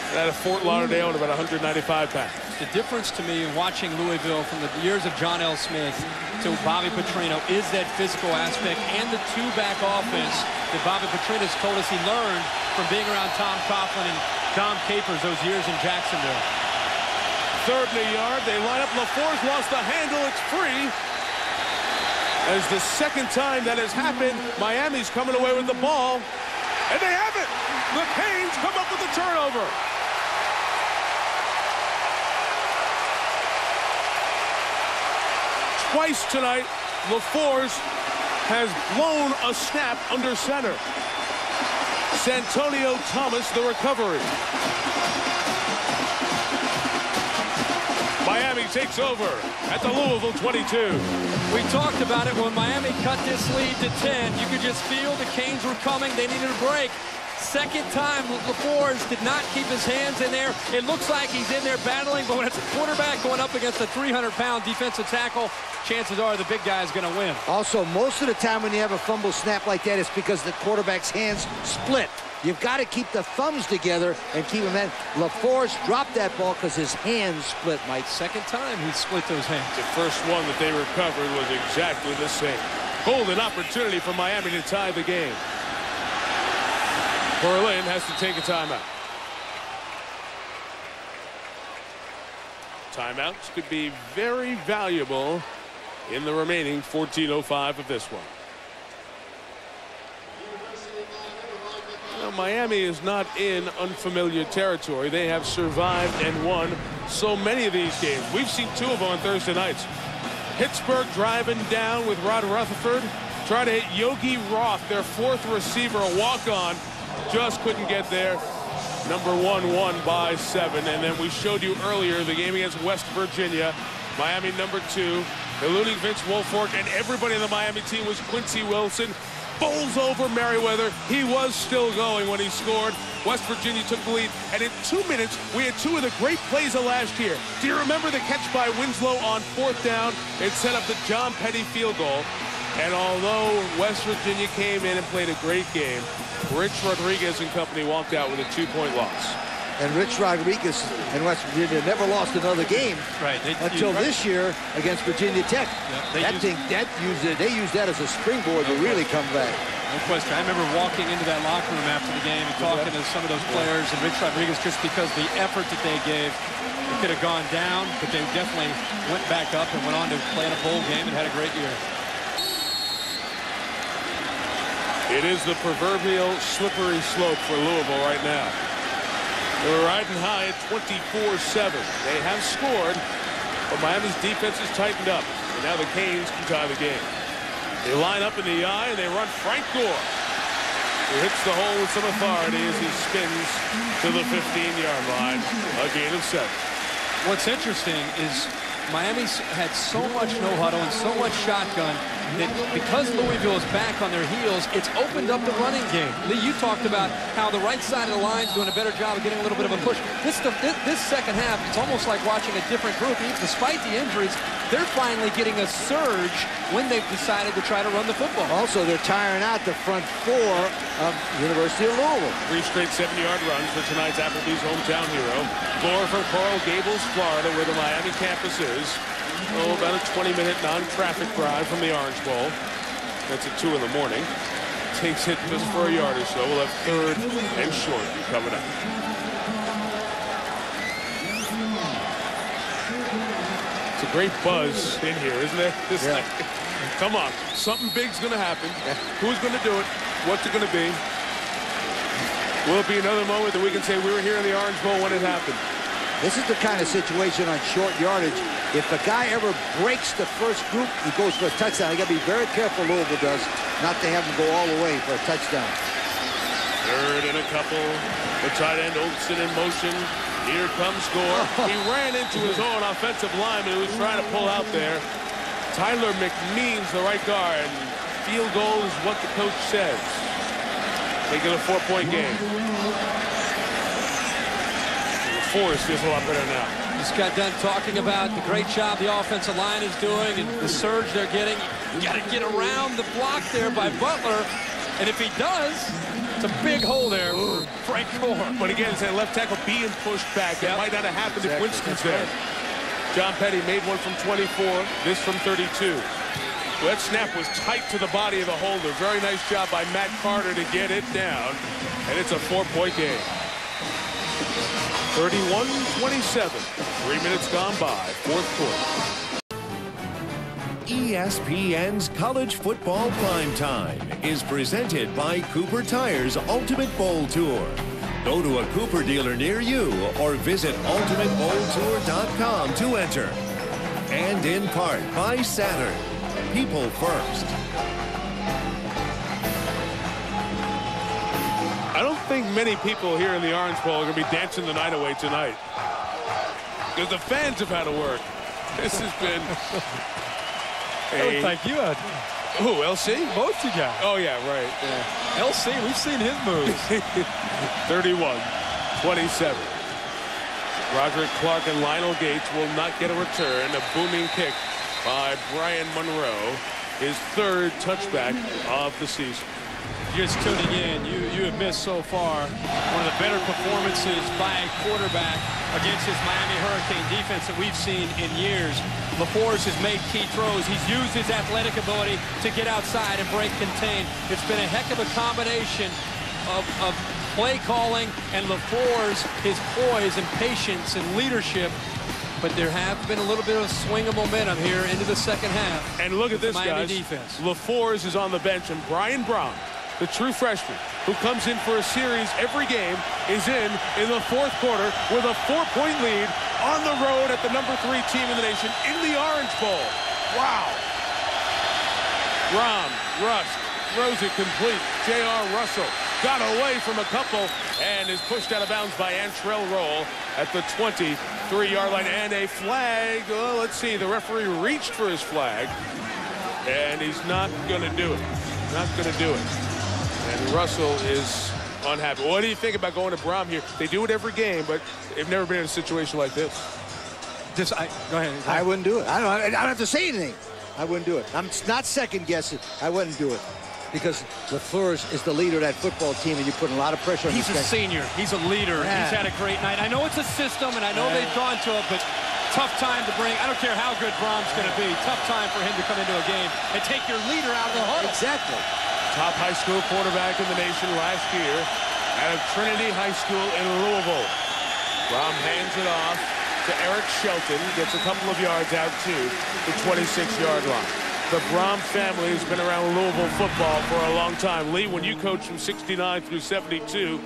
And out of Fort Lauderdale at about 195 pounds. The difference to me in watching Louisville from the years of John L. Smith to Bobby Petrino is that physical aspect and the 2-back offense that Bobby Petrino's told us he learned from being around Tom Coughlin and Dom Capers those years in Jacksonville. 3rd and a yard. They line up. LaForce lost the handle. It's free. As the second time that has happened, Miami's coming away with the ball. And they have it. The Canes come up with the turnover. Twice tonight, LaForce has blown a snap under center. Santonio Thomas, the recovery. takes over at the Louisville 22. We talked about it when Miami cut this lead to 10. You could just feel the Canes were coming. They needed a break. Second time, LaForce did not keep his hands in there. It looks like he's in there battling, but when it's a quarterback going up against a 300-pound defensive tackle, chances are the big guy is going to win. Also, most of the time when you have a fumble snap like that, it's because the quarterback's hands split. You've got to keep the thumbs together and keep them in. LaForce dropped that ball because his hands split, Mike. Second time he split those hands. The first one that they recovered was exactly the same. Golden opportunity for Miami to tie the game. Berlin has to take a timeout. Timeouts could be very valuable in the remaining 14:05 of this one. Now, Miami is not in unfamiliar territory. They have survived and won so many of these games. We've seen two of them on Thursday nights. Pittsburgh driving down with Rod Rutherford, trying to hit Yogi Roth, their fourth receiver, a walk-on. Just couldn't get there. Number 1 won by 7. And then we showed you earlier the game against West Virginia. Miami number 2. Eluding Vince Wilfork, and everybody on the Miami team was Quincy Wilson. Bowls over Merriweather. He was still going when he scored. West Virginia took the lead. And in 2 minutes, we had two of the great plays of last year. Do you remember the catch by Winslow on 4th down? It set up the John Petty field goal. And although West Virginia came in and played a great game, Rich Rodriguez and company walked out with a 2-point loss. And Rich Rodriguez and West Virginia never lost another game until this year against Virginia Tech. Yep, they used that as a springboard to really come back. No question. I remember walking into that locker room after the game and talking to some of those players, and Rich Rodriguez, just because the effort that they gave, it could have gone down, but they definitely went back up and went on to play in a bowl game and had a great year. It is the proverbial slippery slope for Louisville right now. They're riding high at 24-7. They have scored, but Miami's defense is tightened up. And now the Canes can tie the game. They line up in the eye, and they run Frank Gore, who hits the hole with some authority as he spins to the 15-yard line. A gain of 7. What's interesting is Miami's had so much no-huddle and so much shotgun that because Louisville is back on their heels, it's opened up the running game. Lee, you talked about how the right side of the line is doing a better job of getting a little bit of a push. This second half, it's almost like watching a different group. Despite the injuries, they're finally getting a surge when they've decided to try to run the football. Also, they're tiring out the front four of University of Louisville. 3 straight 7-yard runs for tonight's Applebee's hometown hero. Gore from Coral Gables, Florida, where the Miami campus is. Oh, about a 20-minute non-traffic drive from the Orange Bowl. That's at 2 in the morning. Takes it just for a yard or so. We'll have 3rd and short coming up. It's a great buzz in here, isn't there? Come on. Something big's going to happen. Who's going to do it? What's it going to be? Will it be another moment that we can say we were here in the Orange Bowl when it happened? This is the kind of situation on short yardage. If a guy ever breaks the first group, he goes for a touchdown. You got to be very careful, Louisville does, not to have him go all the way for a touchdown. 3rd and a couple. The tight end Olsen in motion. Here comes Gore. He ran into his own offensive lineman who was trying to pull out there. Tyler McMeans, the right guard. Field goal is what the coach says. Make it a 4-point game. Forrest feels a lot better now. Just got done talking about the great job the offensive line is doing and the surge they're getting. You got to get around the block there by Butler. And if he does, it's a big hole there for Frank Gore. But again, it's that left tackle being pushed back. That might not have happened if Winston's there. John Petty made one from 24, this from 32. Well, that snap was tight to the body of the holder. Very nice job by Matt Carter to get it down. And it's a 4-point game. 31-27. 3 minutes gone by. 4th quarter. ESPN's College Football Primetime is presented by Cooper Tires Ultimate Bowl Tour. Go to a Cooper dealer near you or visit ultimatebowltour.com to enter. And in part by Saturn. People first. I don't think many people here in the Orange Bowl are going to be dancing the night away tonight, because the fans have had to work. This has been Thank you. Who, LC? Both you guys. Oh, yeah, right. Yeah. LC, we've seen his moves. 31-27. Roderick Clark and Lionel Gates will not get a return. A booming kick by Brian Monroe. His third touchback of the season. Just tuning in, you have missed so far one of the better performances by a quarterback against this Miami Hurricane defense that we've seen in years. LaForce has made key throws. He's used his athletic ability to get outside and break contain. It's been a heck of a combination of play calling and LaForce, his poise and patience and leadership. But there have been a little bit of a swing of momentum here into the second half. And look at this, Miami guys. Defense. LaForce is on the bench, and Brian Brown, the true freshman, who comes in for a series every game, is in the fourth quarter with a 4-point lead on the road at the #3 team in the nation in the Orange Bowl. Wow. Rust throws it complete. J.R. Russell got away from a couple and is pushed out of bounds by Antrell Roll at the 23-yard line. And a flag. Oh, let's see. The referee reached for his flag, and he's not going to do it. Not going to do it. And Russell is unhappy. What do you think about going to Brom here? They do it every game, but they've never been in a situation like this. Go ahead. I wouldn't do it. I don't have to say anything. I wouldn't do it. I'm not second guessing. I wouldn't do it. Because LaFleur is the leader of that football team, and you're putting a lot of pressure on He's a senior. He's a leader. Yeah. He's had a great night. I know it's a system, and I know they've gone to it, but tough time to bring. I don't care how good Brom's going to be. Tough time for him to come into a game and take your leader out of the huddle. Exactly. Top high school quarterback in the nation last year out of Trinity High School in Louisville. Brom hands it off to Eric Shelton. Gets a couple of yards out to the 26-yard line. The Brom family has been around Louisville football for a long time. Lee, when you coached from 69 through 72,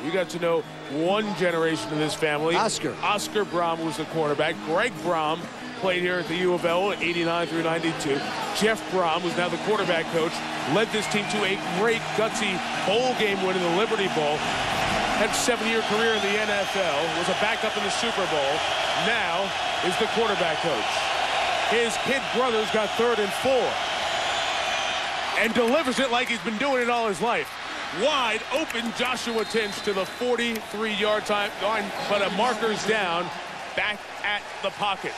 you got to know one generation of this family. Oscar Brom was the quarterback. Greg Brom played here at the U of L, 89 through 92. Jeff Brom, who's now the quarterback coach, led this team to a great, gutsy bowl game win in the Liberty Bowl. Had a 7-year career in the NFL, was a backup in the Super Bowl, now is the quarterback coach. His kid brother's got 3rd and 4 and delivers it like he's been doing it all his life. Wide open Joshua Tinch to the 43-yard line, but a marker's down back at the pocket.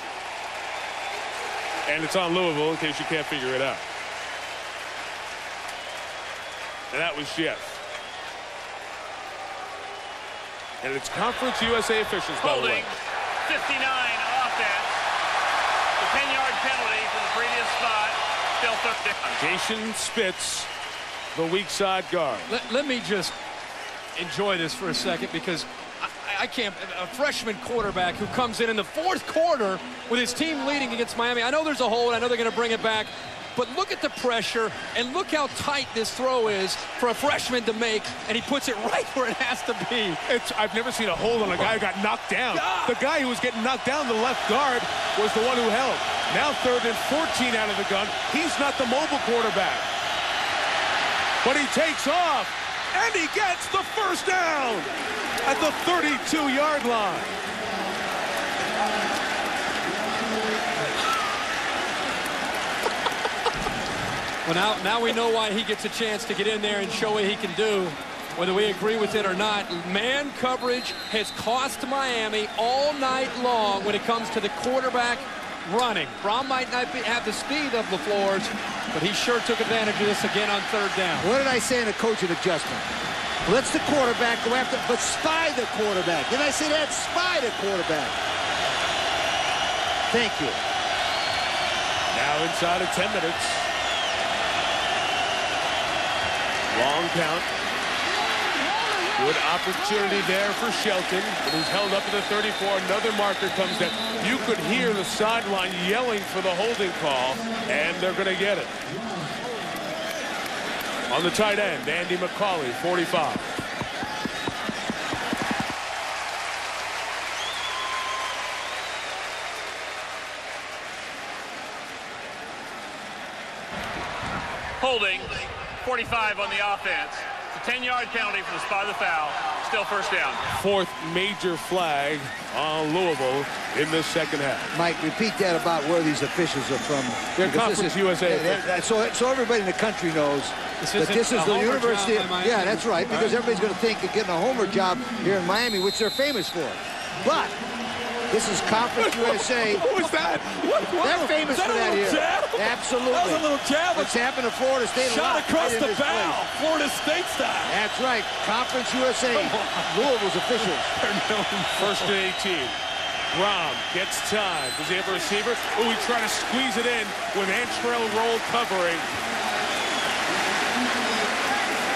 And it's on Louisville in case you can't figure it out. And that was Jeff. And it's Conference USA officials, by the way. Holding 59 offense. The 10-yard penalty from the previous spot. Still 3rd down. Jason Spitz, the weak side guard. Let me just enjoy this for a second, because I can't. A freshman quarterback who comes in the fourth quarter with his team leading against Miami. I know there's a hold. I know they're going to bring it back. But look at the pressure, and look how tight this throw is for a freshman to make, and he puts it right where it has to be. I've never seen a hold on a guy who got knocked down. The guy who was getting knocked down, the left guard, was the one who held. Now 3rd and 14 out of the gun. He's not the mobile quarterback. But he takes off, and he gets the first down at the 32-yard line. Well, now we know why he gets a chance to get in there and show what he can do, whether we agree with it or not. Man coverage has cost Miami all night long when it comes to the quarterback running. Brom might not have the speed of LaFleur's, but he sure took advantage of this again on 3rd down. What did I say in a coaching adjustment? Let's the quarterback go after, but spy the quarterback. Did I say that? Spy the quarterback. Thank you. Now inside of 10 minutes. Long count. Good opportunity there for Shelton, but he's held up to the 34. Another marker comes down. You could hear the sideline yelling for the holding call, and they're going to get it. On the tight end, Andy McCauley, 45. Holding 45 on the offense. It's a 10-yard penalty for the spot of the foul. Still first down. Fourth major flag on Louisville in the second half. Mike, repeat that about where these officials are from. They're Conference USA. So everybody in the country knows that this is the University. Yeah, that's right, because everybody's going to think of getting a homer job here in Miami, which they're famous for. But this is Conference USA. What was that? They're famous for that here. Jab? Absolutely. That was a little jab. What's happened to Florida State? Shot across the bow. Florida State style. That's right. Conference USA. Louisville's officials. First and 18. Rom gets time. Does he have a receiver? Oh, he tried to squeeze it in with Antrell Roll covering.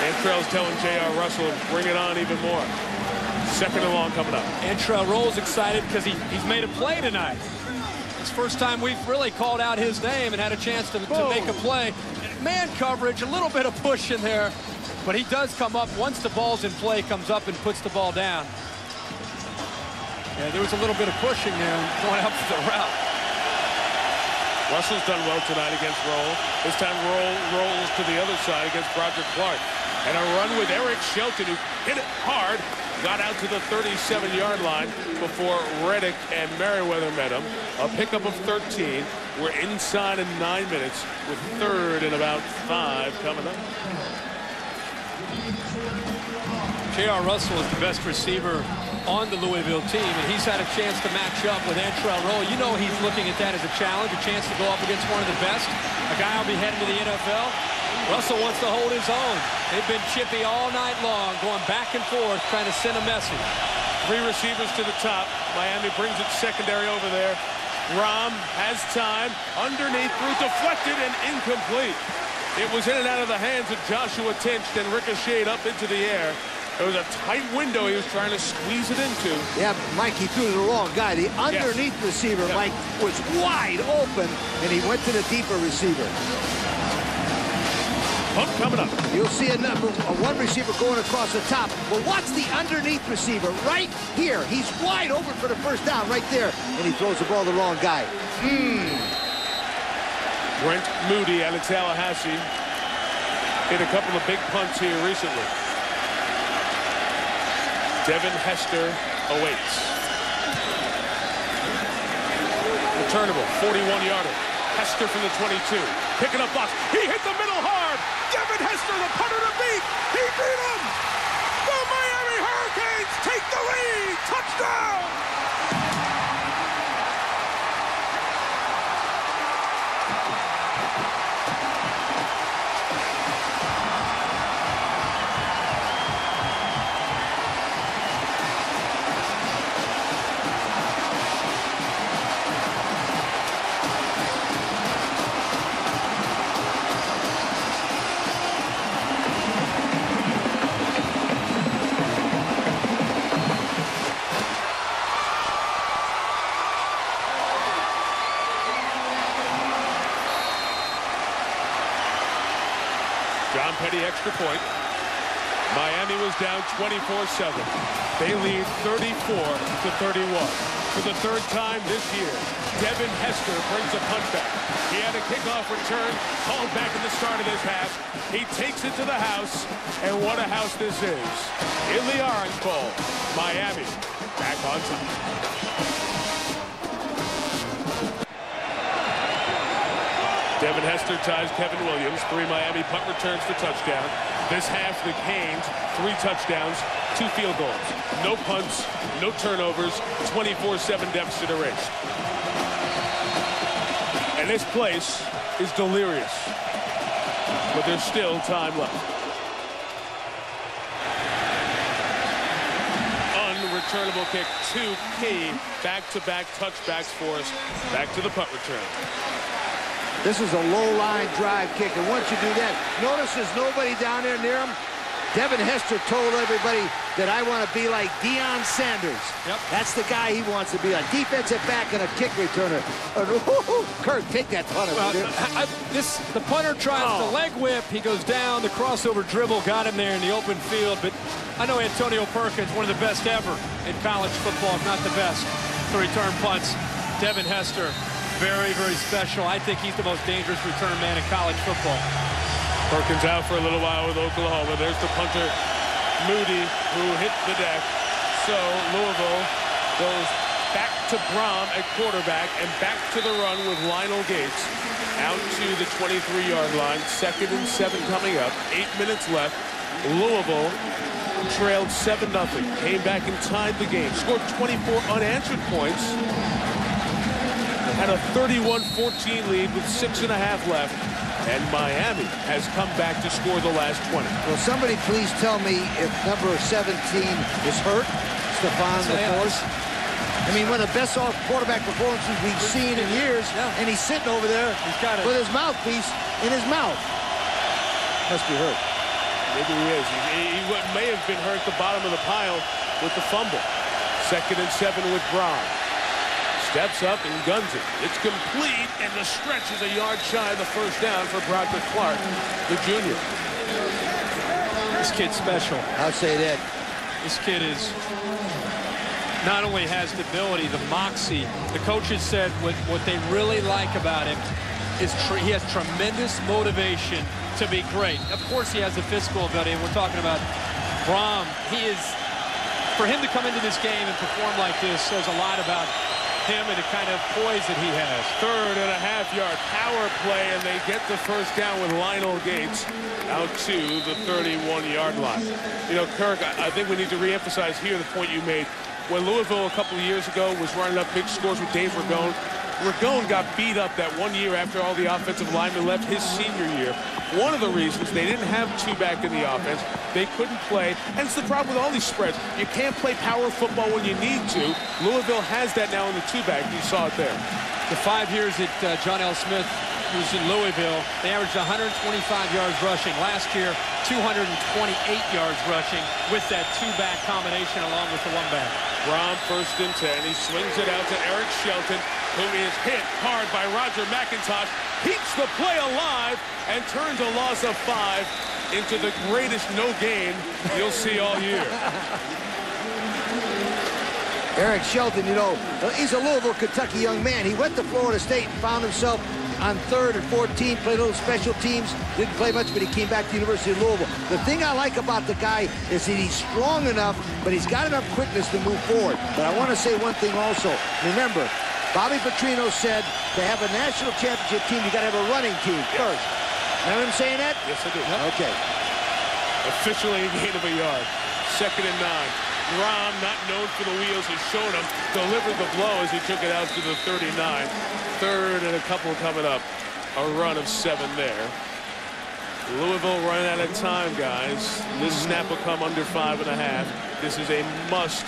Antrell's telling J.R. Russell, bring it on even more. Second and long coming up. Antrell Roll's excited because he's made a play tonight. It's the first time we've really called out his name and had a chance to make a play. Man coverage, a little bit of push in there, but he does come up once the ball's in play, comes up and puts the ball down. Yeah, there was a little bit of pushing there going up the route. Russell's done well tonight against Roll. This time Roll rolls to the other side against Broderick Clark. And a run with Eric Shelton, who hit it hard, got out to the 37-yard line before Reddick and Merriweather met him. A pickup of 13. We're inside in 9 minutes with third and about 5 coming up. J.R. Russell is the best receiver on the Louisville team, and he's had a chance to match up with Antrell Roll. You know he's looking at that as a challenge, a chance to go up against one of the best, a guy who'll be heading to the NFL. Russell wants to hold his own. They've been chippy all night long, going back and forth, trying to send a message. 3 receivers to the top. Miami brings it secondary over there. Rom has time. Underneath, through, deflected and incomplete. It was in and out of the hands of Joshua Tinch, then ricocheted up into the air. It was a tight window he was trying to squeeze it into. Yeah, Mike, he threw to the wrong guy. The underneath receiver, Mike, was wide open, and he went to the deeper receiver. Pump coming up. You'll see a one receiver going across the top. But watch the underneath receiver right here. He's wide open for the first down right there, and he throws the ball to the wrong guy. Brent Moody out of Tallahassee hit a couple of big punts here recently. Devin Hester awaits. Returnable, 41-yarder. Hester from the 22. Picking up blocks. He hit the middle hard. Devin Hester, the punter to beat. He beat him. The Miami Hurricanes take the lead. Touchdown. John Petty extra point. Miami was down 24-7. They lead 34-31. For the third time this year, Devin Hester brings a punt back. He had a kickoff return called back at the start of this half. He takes it to the house, and what a house this is. In the Orange Bowl, Miami back on top. Devin Hester ties Kevin Williams. 3 Miami punt returns for touchdown. This half, the Canes, 3 touchdowns, 2 field goals. No punts, no turnovers, 24-7 deficit erased. And this place is delirious. But there's still time left. Unreturnable kick, 2 key back-to-back touchbacks for us. Back to the punt return. This is a low-line drive kick, and once you do that, notice there's nobody down there near him. Devin Hester told everybody that I want to be like Deion Sanders. Yep. That's the guy he wants to be, a defensive back and a kick returner. Kirk, take that punter. Well, the punter tries the leg whip. He goes down. The crossover dribble got him there in the open field. But I know Antonio Perkins, one of the best ever in college football, if not the best, to return punts. Devin Hester, very, very special. I think he's the most dangerous return man in college football. Perkins out for a little while with Oklahoma. There's the punter, Moody, who hit the deck. So Louisville goes back to Brom at quarterback and back to the run with Lionel Gates out to the 23-yard line. 2nd and 7 coming up. 8 minutes left. Louisville trailed 7-0. Came back and tied the game. Scored 24 unanswered points. Had a 31-14 lead with 6.5 left. And Miami has come back to score the last 20. Well, somebody please tell me if number 17 is hurt, Stephon LaForce. I mean, one of the best quarterback performances we've seen in years, and he's sitting over there with his mouthpiece in his mouth. Must be hurt. Maybe he is. He may have been hurt at the bottom of the pile with the fumble. 2nd and 7 with Brom. Steps up and guns it. It's complete, and the stretch is a yard shy of the first down for Broderick Clark, the junior. This kid's special. I'll say that. This kid is not only has the ability, the moxie. The coaches said what they really like about him is he has tremendous motivation to be great. Of course, he has the physical ability, and we're talking about Brom. For him to come into this game and perform like this says a lot about him and the kind of poise that he has. 3.5-yard power play, and they get the first down with Lionel Gates out to the 31-yard line. You know, Kirk, I think we need to reemphasize here the point you made. When Louisville a couple of years ago was running up big scores with Dave Ragone, Ragone got beat up that 1 year after all the offensive linemen left his senior year. One of the reasons they didn't have 2 back in the offense, they couldn't play, and it's the problem with all these spreads. You can't play power football when you need to. Louisville has that now in the 2-back. You saw it there. The 5 years that John L. Smith was in Louisville, they averaged 125 yards rushing. Last year, 228 yards rushing with that 2-back combination along with the 1-back. Brom 1st and 10. He swings it out to Eric Shelton, who is hit hard by Roger McIntosh, keeps the play alive, and turns a loss of 5 into the greatest no gain you'll see all year. Eric Shelton, you know, he's a Louisville, Kentucky young man. He went to Florida State and found himself on 3rd and 14, played a little special teams, didn't play much, but he came back to the University of Louisville. The thing I like about the guy is that he's strong enough, but he's got enough quickness to move forward. But I want to say one thing also. Remember, Bobby Petrino said to have a national championship team, you got to have a running team first. Remember him saying that? Yes, I do. Okay. Officially a gain of a yard. 2nd and 9. Brom, not known for the wheels, has shown him, delivered the blow as he took it out to the 39. 3rd and a couple coming up. A run of 7 there. Louisville running out of time, guys. This snap will come under 5.5. This is a must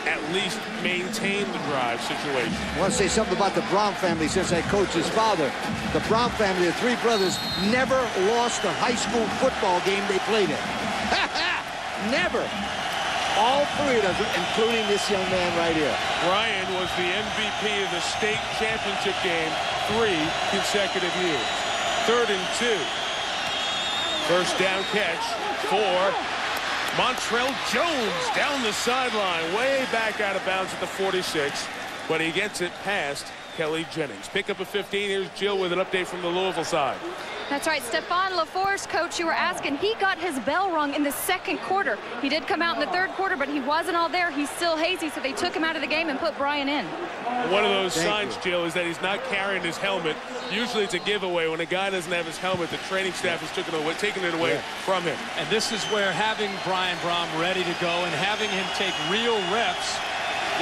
at least maintain the drive situation. I want to say something about the Brom family since I coached his father. The Brom family, the 3 brothers, never lost a high school football game they played in. Never. All 3 of them, including this young man right here. Ryan was the MVP of the state championship game 3 consecutive years. 3rd and 2. First down catch for Montrell Jones down the sideline, way back out of bounds at the 46, but he gets it past Kelly Jennings. Pick up a 15. Here's Jill with an update from the Louisville side. That's right. Stephon LaForce, coach, you were asking, he got his bell rung in the 2nd quarter. He did come out in the 3rd quarter, but he wasn't all there. He's still hazy, so they took him out of the game and put Brian in. One of those signs, Jill, is that he's not carrying his helmet. Usually it's a giveaway. When a guy doesn't have his helmet, the training staff is taking it away from him. And this is where having Brian Brom ready to go and having him take real reps,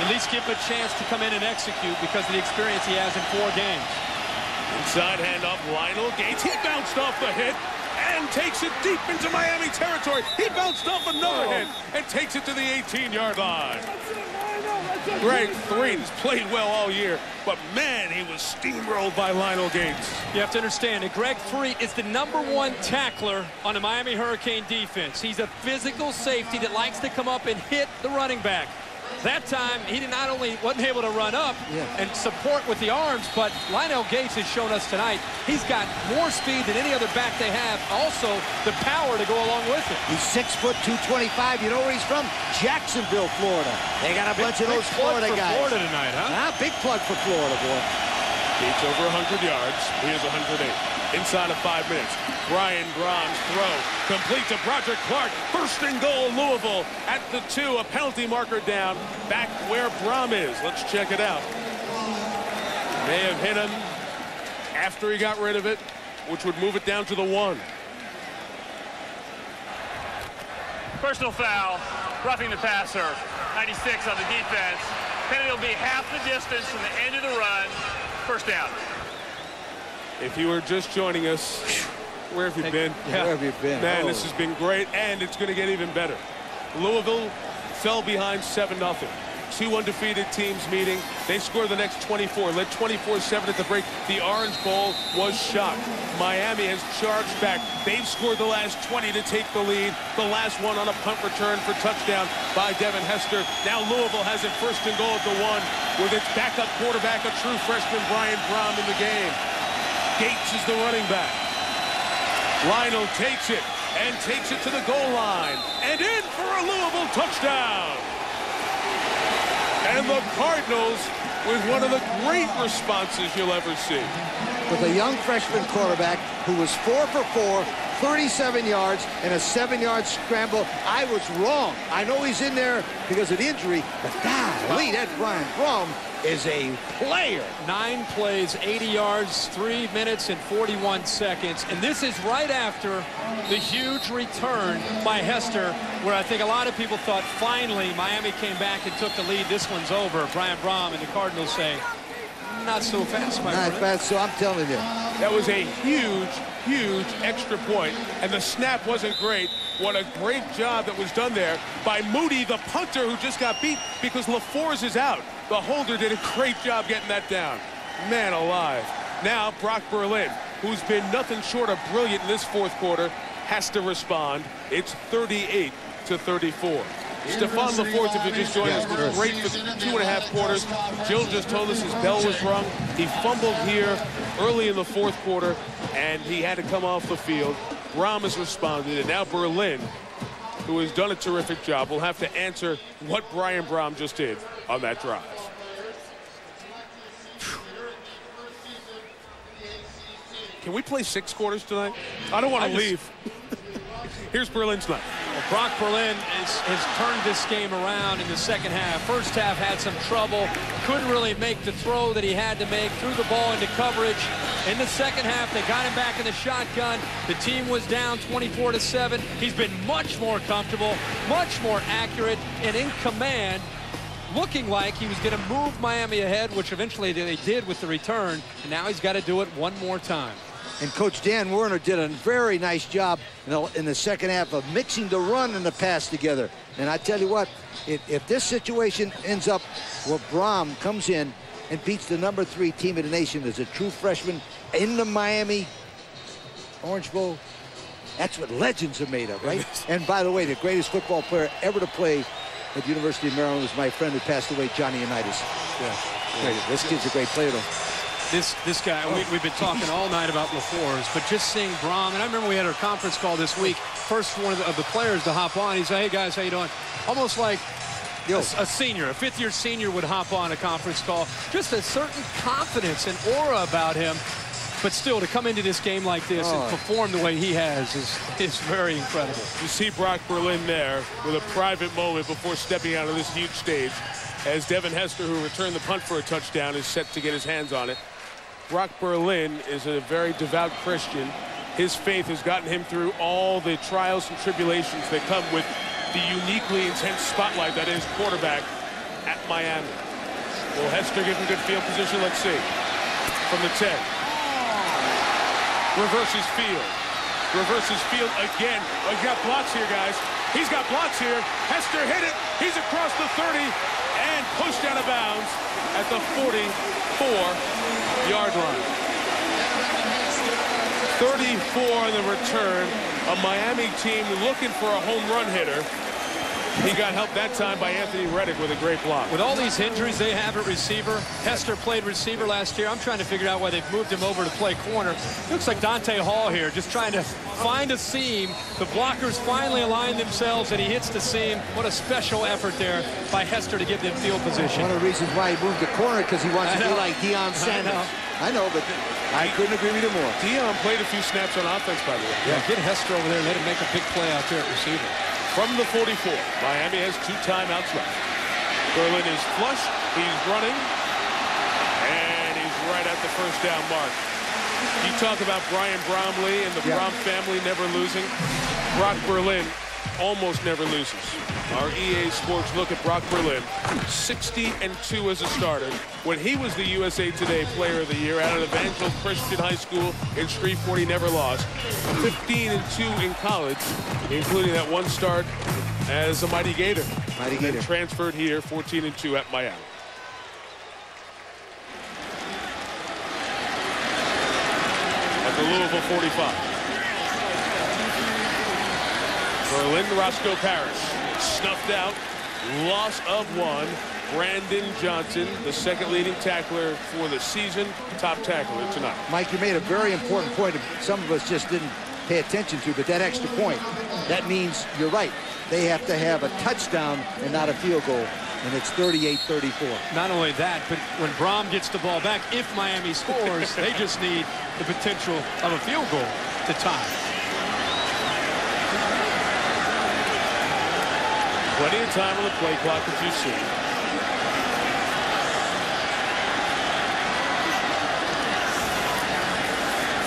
at least give him a chance to come in and execute because of the experience he has in 4 games. Inside handoff, Lionel Gates. He bounced off the hit and takes it deep into Miami territory. He bounced off another hit and takes it to the 18-yard line. Greg Threet has played well all year, but man, he was steamrolled by Lionel Gates. You have to understand that Greg Threet is the #1 tackler on the Miami Hurricane defense. He's a physical safety that likes to come up and hit the running back. That time, he not only wasn't able to run up and support with the arms, but Lionel Gates has shown us tonight he's got more speed than any other back they have. Also, the power to go along with it. He's 6 foot 225. You know where he's from? Jacksonville, Florida. They got a bunch of those Florida guys. Florida tonight, huh? Big plug for Florida, boy. Gates over 100 yards. He has 108. Inside of 5 minutes. Brian Brom's throw complete to Broderick Clark. First and goal, Louisville at the 2. A penalty marker down. Back where Brom is. Let's check it out. May have hit him after he got rid of it, which would move it down to the 1. Personal foul, roughing the passer, 96 on the defense. Penalty will be half the distance from the end of the run. First down. If you were just joining us, where have you been? Yeah. Where have you been? Man, this has been great, and it's going to get even better. Louisville fell behind 7-0. 2 undefeated teams meeting. They scored the next 24, led 24-7 at the break. The Orange Bowl was shocked. Miami has charged back. They've scored the last 20 to take the lead. The last one on a punt return for touchdown by Devin Hester. Now Louisville has it first and goal at the 1 with its backup quarterback, a true freshman, Brian Brom, in the game. Gates is the running back. Lionel takes it and takes it to the goal line and in for a Louisville touchdown. And the Cardinals with one of the great responses you'll ever see. With a young freshman quarterback who was 4 for 4, 37 yards, and a 7-yard scramble. I was wrong. I know he's in there because of the injury, but golly, that Brian Brom is a player. 9 plays, 80 yards, 3 minutes and 41 seconds. And this is right after the huge return by Hester, where I think a lot of people thought finally Miami came back and took the lead. This one's over. Brian Brom and the Cardinals say, not so fast, my friend. Not fast, so I'm telling you. That was a huge extra point, and the snap wasn't great. What a great job that was done there by Moody, the punter, who just got beat because LaForce is out. The holder did a great job getting that down. Man alive. Now Brock Berlin, who's been nothing short of brilliant in this fourth quarter, has to respond. It's 38-34. Stephon LaForce, if you just joined us, was great for 2.5 quarters. Jill just told us his bell was rung. He fumbled here early in the fourth quarter, and he had to come off the field. Brom has responded, and now Berlin, who has done a terrific job, will have to answer what Brian Brom just did on that drive. Can we play 6 quarters tonight? I don't want to leave. Here's Berlin's night. Well, Brock Berlin has turned this game around in the second half. First half had some trouble. Couldn't really make the throw that he had to make. Threw the ball into coverage. In the second half, they got him back in the shotgun. The team was down 24-7. He's been much more comfortable, much more accurate, and in command, looking like he was going to move Miami ahead, which eventually they did with the return. And now he's got to do it one more time. And Coach Dan Werner did a very nice job in the second half of mixing the run and the pass together. And I tell you what, if this situation ends up where Brom comes in and beats the #3 team in the nation as a true freshman in the Miami Orange Bowl, that's what legends are made of, right? And by the way, the greatest football player ever to play at the University of Maryland was my friend who passed away, Johnny Unitas. Yeah. This kid's a great player, though. This guy, we've been talking all night about LaForce, but just seeing Brom, and I remember we had our conference call this week, first one of the players to hop on. He said, hey guys, how you doing? Almost like a senior, a 5th-year senior would hop on a conference call. Just a certain confidence and aura about him, but still to come into this game like this and perform the way he has is very incredible. You see Brock Berlin there with a private moment before stepping out of this huge stage, as Devin Hester, who returned the punt for a touchdown, is set to get his hands on it. Brock Berlin is a very devout Christian. His faith has gotten him through all the trials and tribulations that come with the uniquely intense spotlight that is quarterback at Miami. Will Hester give him good field position? Let's see. From the 10. Reverses field. Reverses field again. Oh, he's got blocks here, guys. He's got blocks here. Hester hit it. He's across the 30 and pushed out of bounds at the 44-yard line. 34 on the return. A Miami team looking for a home run hitter. He got helped that time by Anthony Reddick with a great block. With all these injuries they have at receiver, Hester played receiver last year. I'm trying to figure out why they've moved him over to play corner. Looks like Dante Hall here, just trying to find a seam. The blockers finally align themselves, and he hits the seam. What a special effort there by Hester to give them field position. One of the reasons why he moved to corner, because he wants to be like Deion Sanders. I know, but I couldn't agree with you more. Dion played a few snaps on offense, by the way. Yeah, get Hester over there and let him make a big play out there at receiver. From the 44, Miami has 2 timeouts left. Berlin is flush. He's running. And he's right at the first down mark. You talk about Brian Bromley and the Brom family never losing. Brock Berlin almost never loses. Our EA Sports look at Brock Berlin, 60-2 as a starter. When he was the USA Today Player of the Year out of Evangel Christian High School in Shreveport, he never lost. 15-2 in college, including that one start as a Mighty Gator. Then transferred here, 14-2 at Miami. At the Louisville 45. Berlin, Roscoe Parrish, snuffed out, loss of 1. Brandon Johnson, the second leading tackler for the season, top tackler tonight. Mike, you made a very important point that some of us just didn't pay attention to, but that extra point, that means you're right. They have to have a touchdown and not a field goal, and it's 38-34. Not only that, but when Brom gets the ball back, if Miami scores, they just need the potential of a field goal to tie. Plenty of time on the play clock, as you see.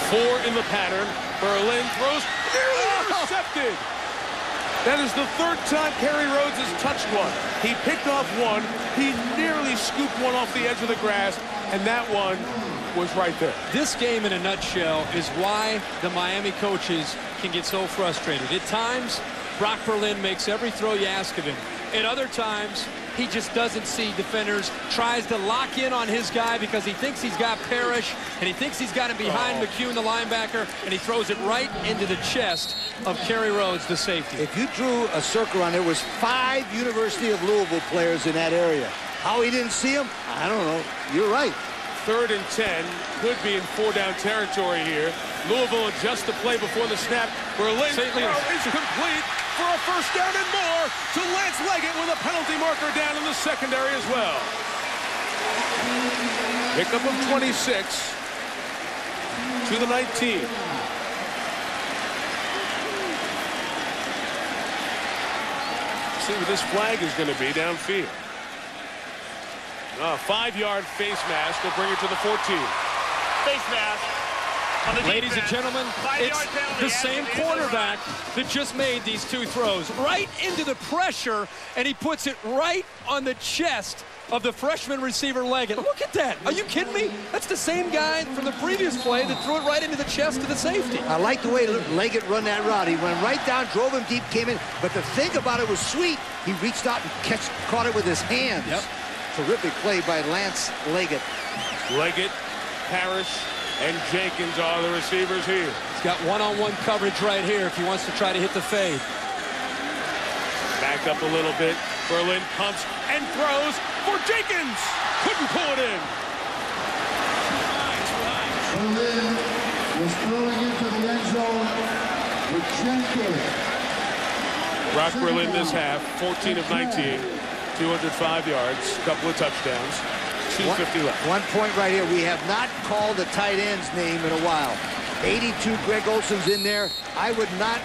Four in the pattern. Berlin throws, nearly intercepted. That is the 3rd time Kerry Rhodes has touched one. He picked off one. He nearly scooped one off the edge of the grass, and that one was right there. This game in a nutshell is why the Miami coaches can get so frustrated. At times, Brock Berlin makes every throw you ask of him. At other times, he just doesn't see defenders, tries to lock in on his guy because he thinks he's got Parrish, and he thinks he's got him behind McCune, the linebacker, and he throws it right into the chest of Kerry Rhodes, the safety. If you drew a circle on, there was 5 University of Louisville players in that area. How he didn't see them, I don't know. You're right. 3rd and 10, could be in 4-down territory here. Louisville adjusts the play before the snap. Berlin is complete for a first down and more to Lance Leggett with a penalty marker down in the secondary as well. Pickup of 26 to the 19. See what this flag is going to be downfield. A 5-yard face mask will bring it to the 14. Face mask. Ladies and gentlemen, it's the same quarterback that just made these 2 throws right into the pressure, and he puts it right on the chest of the freshman receiver Leggett. Look at that. Are you kidding me? That's the same guy from the previous play that threw it right into the chest of the safety. I like the way Leggett run that route. He went right down, drove him deep, came in. But the thing about it was sweet. He reached out and caught it with his hands. Yep. Terrific play by Lance Leggett. Leggett, Parrish, and Jenkins are the receivers here. He's got one-on-one coverage right here if he wants to try to hit the fade. Back up a little bit. Berlin punts and throws for Jenkins. Couldn't pull it in. Berlin was throwing into the end zone with Jenkins. Brock Berlin this half, 14 of 19, 205 yards, couple of touchdowns. 2:50 left. 1 point right here. We have not called the tight end's name in a while. 82, Greg Olson's in there. I would not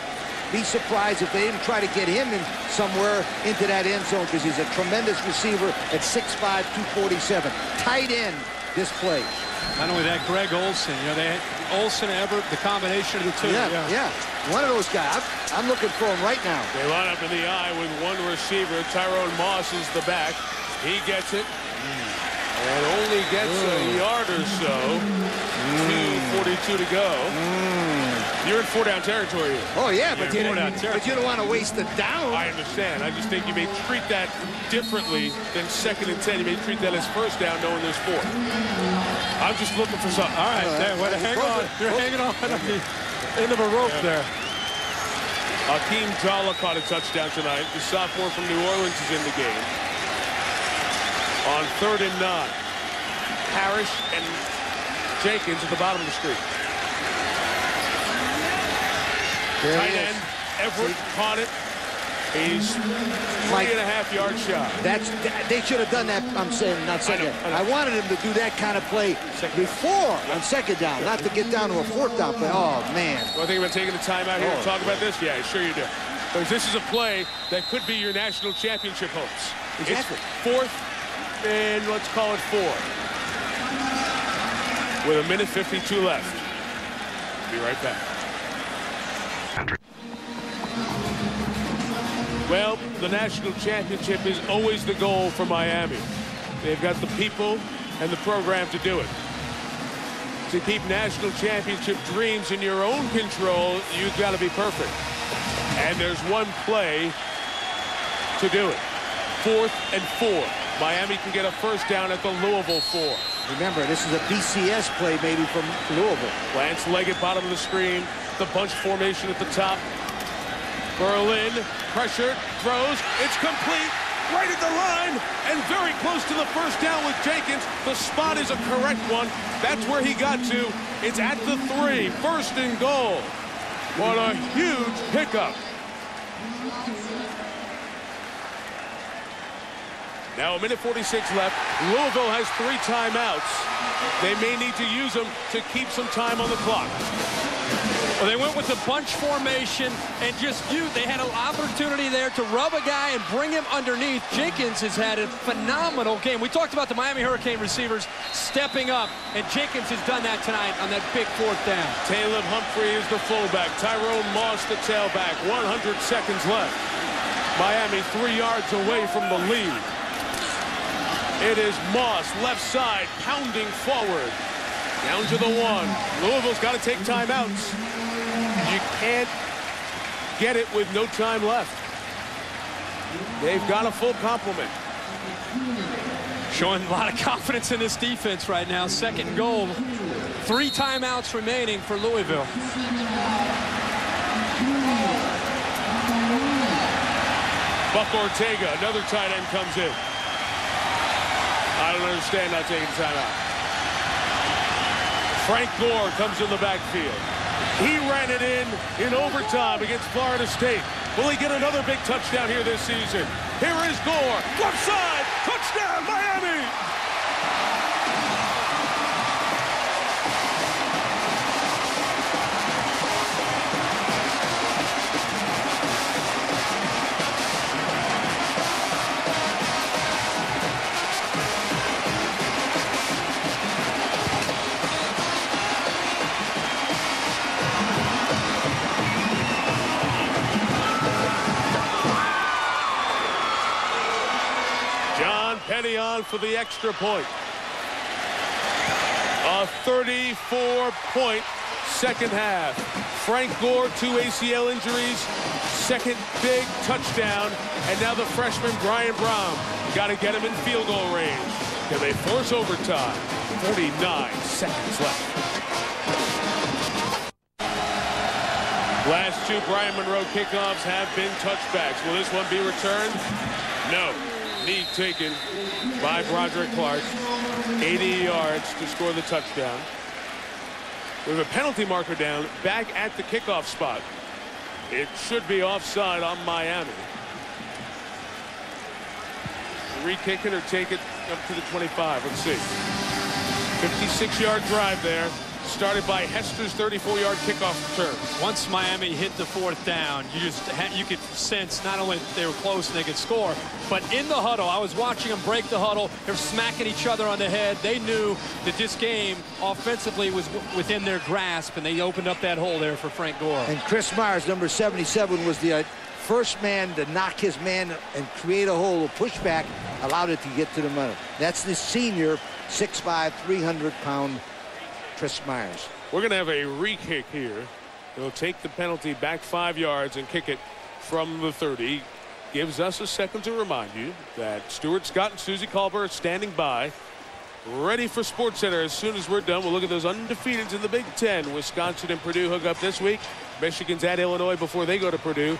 be surprised if they didn't try to get him in somewhere into that end zone because he's a tremendous receiver at 6'5", 247. Tight end this play. Not only that, Greg Olson. You know, they had Olson and Everett, the combination of the 2. Yeah. One of those guys. I'm looking for him right now. They line up in the eye with one receiver. Tyrone Moss is the back. He gets it. And only gets a yard or so. 2:42 to go. You're in 4-down territory here. Oh, yeah, but you don't want to waste the down. I understand. I just think you may treat that differently than 2nd and 10. You may treat that as first down knowing there's 4. I'm just looking for something. All right, hang on. You're hanging on the end of a rope there. Hakeem Jalla caught a touchdown tonight. The sophomore from New Orleans is in the game. On 3rd and 9. Parrish and Jenkins at the bottom of the street. Tight end, Everett caught it. He's 3.5 yards shy. They should have done that. I'm saying, not second. I wanted him to do that kind of play before on second down, not to get down to a fourth down play. Oh, man. Well, I think about taking the time out here and talk about this. Yeah, sure you do. Because this is a play that could be your national championship hopes. Exactly. It's 4th and let's call it 4. With 1:52 left. Be right back. Well, the national championship is always the goal for Miami. They've got the people and the program to do it. To keep national championship dreams in your own control, you've got to be perfect. And there's one play to do it. 4th and 4. Miami can get a first down at the Louisville 4. Remember, this is a BCS play maybe from Louisville. Lance Leggett, bottom of the screen. The bunch formation at the top. Berlin, pressured, throws. It's complete, right at the line, and very close to the first down with Jenkins. The spot is a correct one. That's where he got to. It's at the 3, 1st and goal. What a huge pickup. Now 1:46 left. Louisville has 3 timeouts. They may need to use them to keep some time on the clock. Well, they went with the bunch formation and they had an opportunity there to rub a guy and bring him underneath. Jenkins has had a phenomenal game. We talked about the Miami Hurricane receivers stepping up, and Jenkins has done that tonight on that big 4th down. Talib Humphrey is the fullback. Tyrone Moss the tailback. 100 seconds left. Miami 3 yards away from the lead. It is Moss, left side, pounding forward. Down to the 1. Louisville's got to take timeouts. You can't get it with no time left. They've got a full complement. Showing a lot of confidence in this defense right now. 2nd and goal. 3 timeouts remaining for Louisville. Buck Ortega, another tight end, comes in. I don't understand not taking timeout. Frank Gore comes in the backfield. He ran it in overtime against Florida State. Will he get another big touchdown here this season? Here is Gore. Left side. Touchdown, Miami. Penny on for the extra point. A 34-point second half. Frank Gore, 2 ACL injuries, 2nd big touchdown, and now the freshman Brian Brown. Got to get him in field goal range. Can they force overtime? 49 seconds left. Last 2 Brian Monroe kickoffs have been touchbacks. Will this one be returned? No. Knee taken by Broderick Clark. 80 yards to score the touchdown. We have a penalty marker down back at the kickoff spot. It should be offside on Miami. Re-kick it or take it up to the 25. Let's see. 56-yard drive there. Started by Hester's 34-yard kickoff return. Once Miami hit the 4th down, you could sense not only they were close and they could score, but in the huddle, I was watching them break the huddle. They're smacking each other on the head. They knew that this game offensively was within their grasp, and they opened up that hole there for Frank Gore. And Chris Myers, number 77, was the first man to knock his man and create a hole. A pushback allowed it to get to the middle. That's the senior, 6'5", 300-pound Chris Myers. We're going to have a re-kick here. They'll take the penalty back 5 yards and kick it from the 30. Gives us a second to remind you that Stuart Scott and Susie Colbert are standing by, ready for SportsCenter. As soon as we're done, we'll look at those undefeateds in the Big Ten. Wisconsin and Purdue hook up this week. Michigan's at Illinois before they go to Purdue.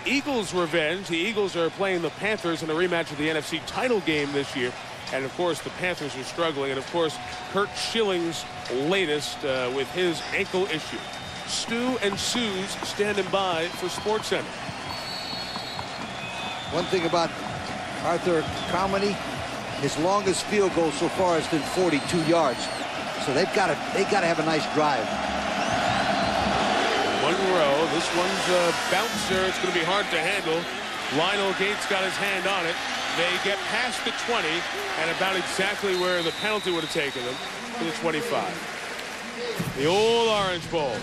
Eagles revenge. The Eagles are playing the Panthers in a rematch of the NFC title game this year. And, of course, the Panthers are struggling. And, of course, Kurt Schilling's latest with his ankle issue. Stu and Sue's standing by for SportsCenter. One thing about Arthur Carmody, his longest field goal so far has been 42 yards. So they got to have a nice drive. One row. This one's a bouncer. It's going to be hard to handle. Lionel Gates got his hand on it. They get past the 20 and about exactly where the penalty would have taken them to the 25. The old Orange Bowl.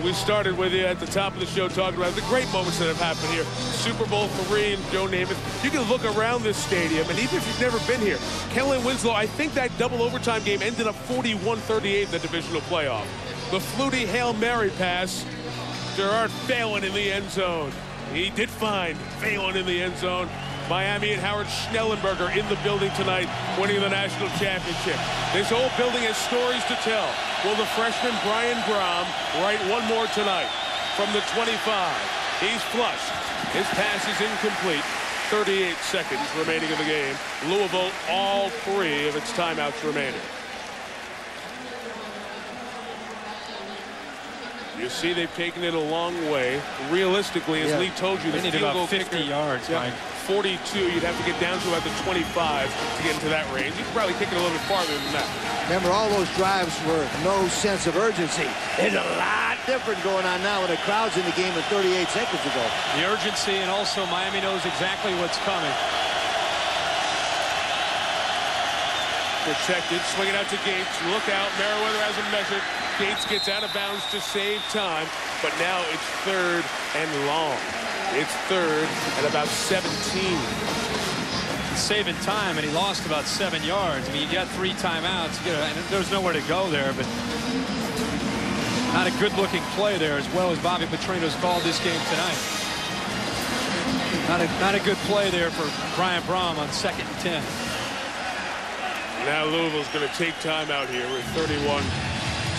We started with you at the top of the show talking about the great moments that have happened here. Super Bowl III and Joe Namath. You can look around this stadium, and even if you've never been here, Kellen Winslow, I think that double overtime game ended up 41-38 in the divisional playoff. The Flutie Hail Mary pass. Gerard Phelan in the end zone. He did find Phelan in the end zone. Miami and Howard Schnellenberger in the building tonight, winning the national championship. This whole building has stories to tell. Will the freshman Brian Brom write one more tonight from the 25? He's flushed. His pass is incomplete. 38 seconds remaining in the game. Louisville, all 3 of its timeouts remaining. You see, they've taken it a long way. Realistically, as Lee told you, they need about 50 yards, Mike. 42, you'd have to get down to about the 25 to get into that range. You could probably kick it a little bit farther than that. Remember, all those drives were no sense of urgency. There's a lot different going on now when the crowd's in the game at 38 seconds ago. The urgency, and also Miami knows exactly what's coming. Protected, swinging out to Gates. Look out, Merriweather has him measured. Gates gets out of bounds to save time, but now it's 3rd and long. It's 3rd and about 17. He's saving time, and he lost about 7 yards. I mean, you got 3 timeouts. And there's nowhere to go there, but not a good-looking play there, as well as Bobby Petrino's called this game tonight. Not a good play there for Brian Brom on 2nd and 10. Now Louisville's going to take time out here with 31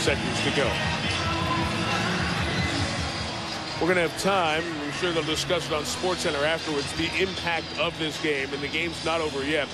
seconds to go. We're going to have time. I'm sure they'll discuss it on SportsCenter afterwards, the impact of this game. And the game's not over yet.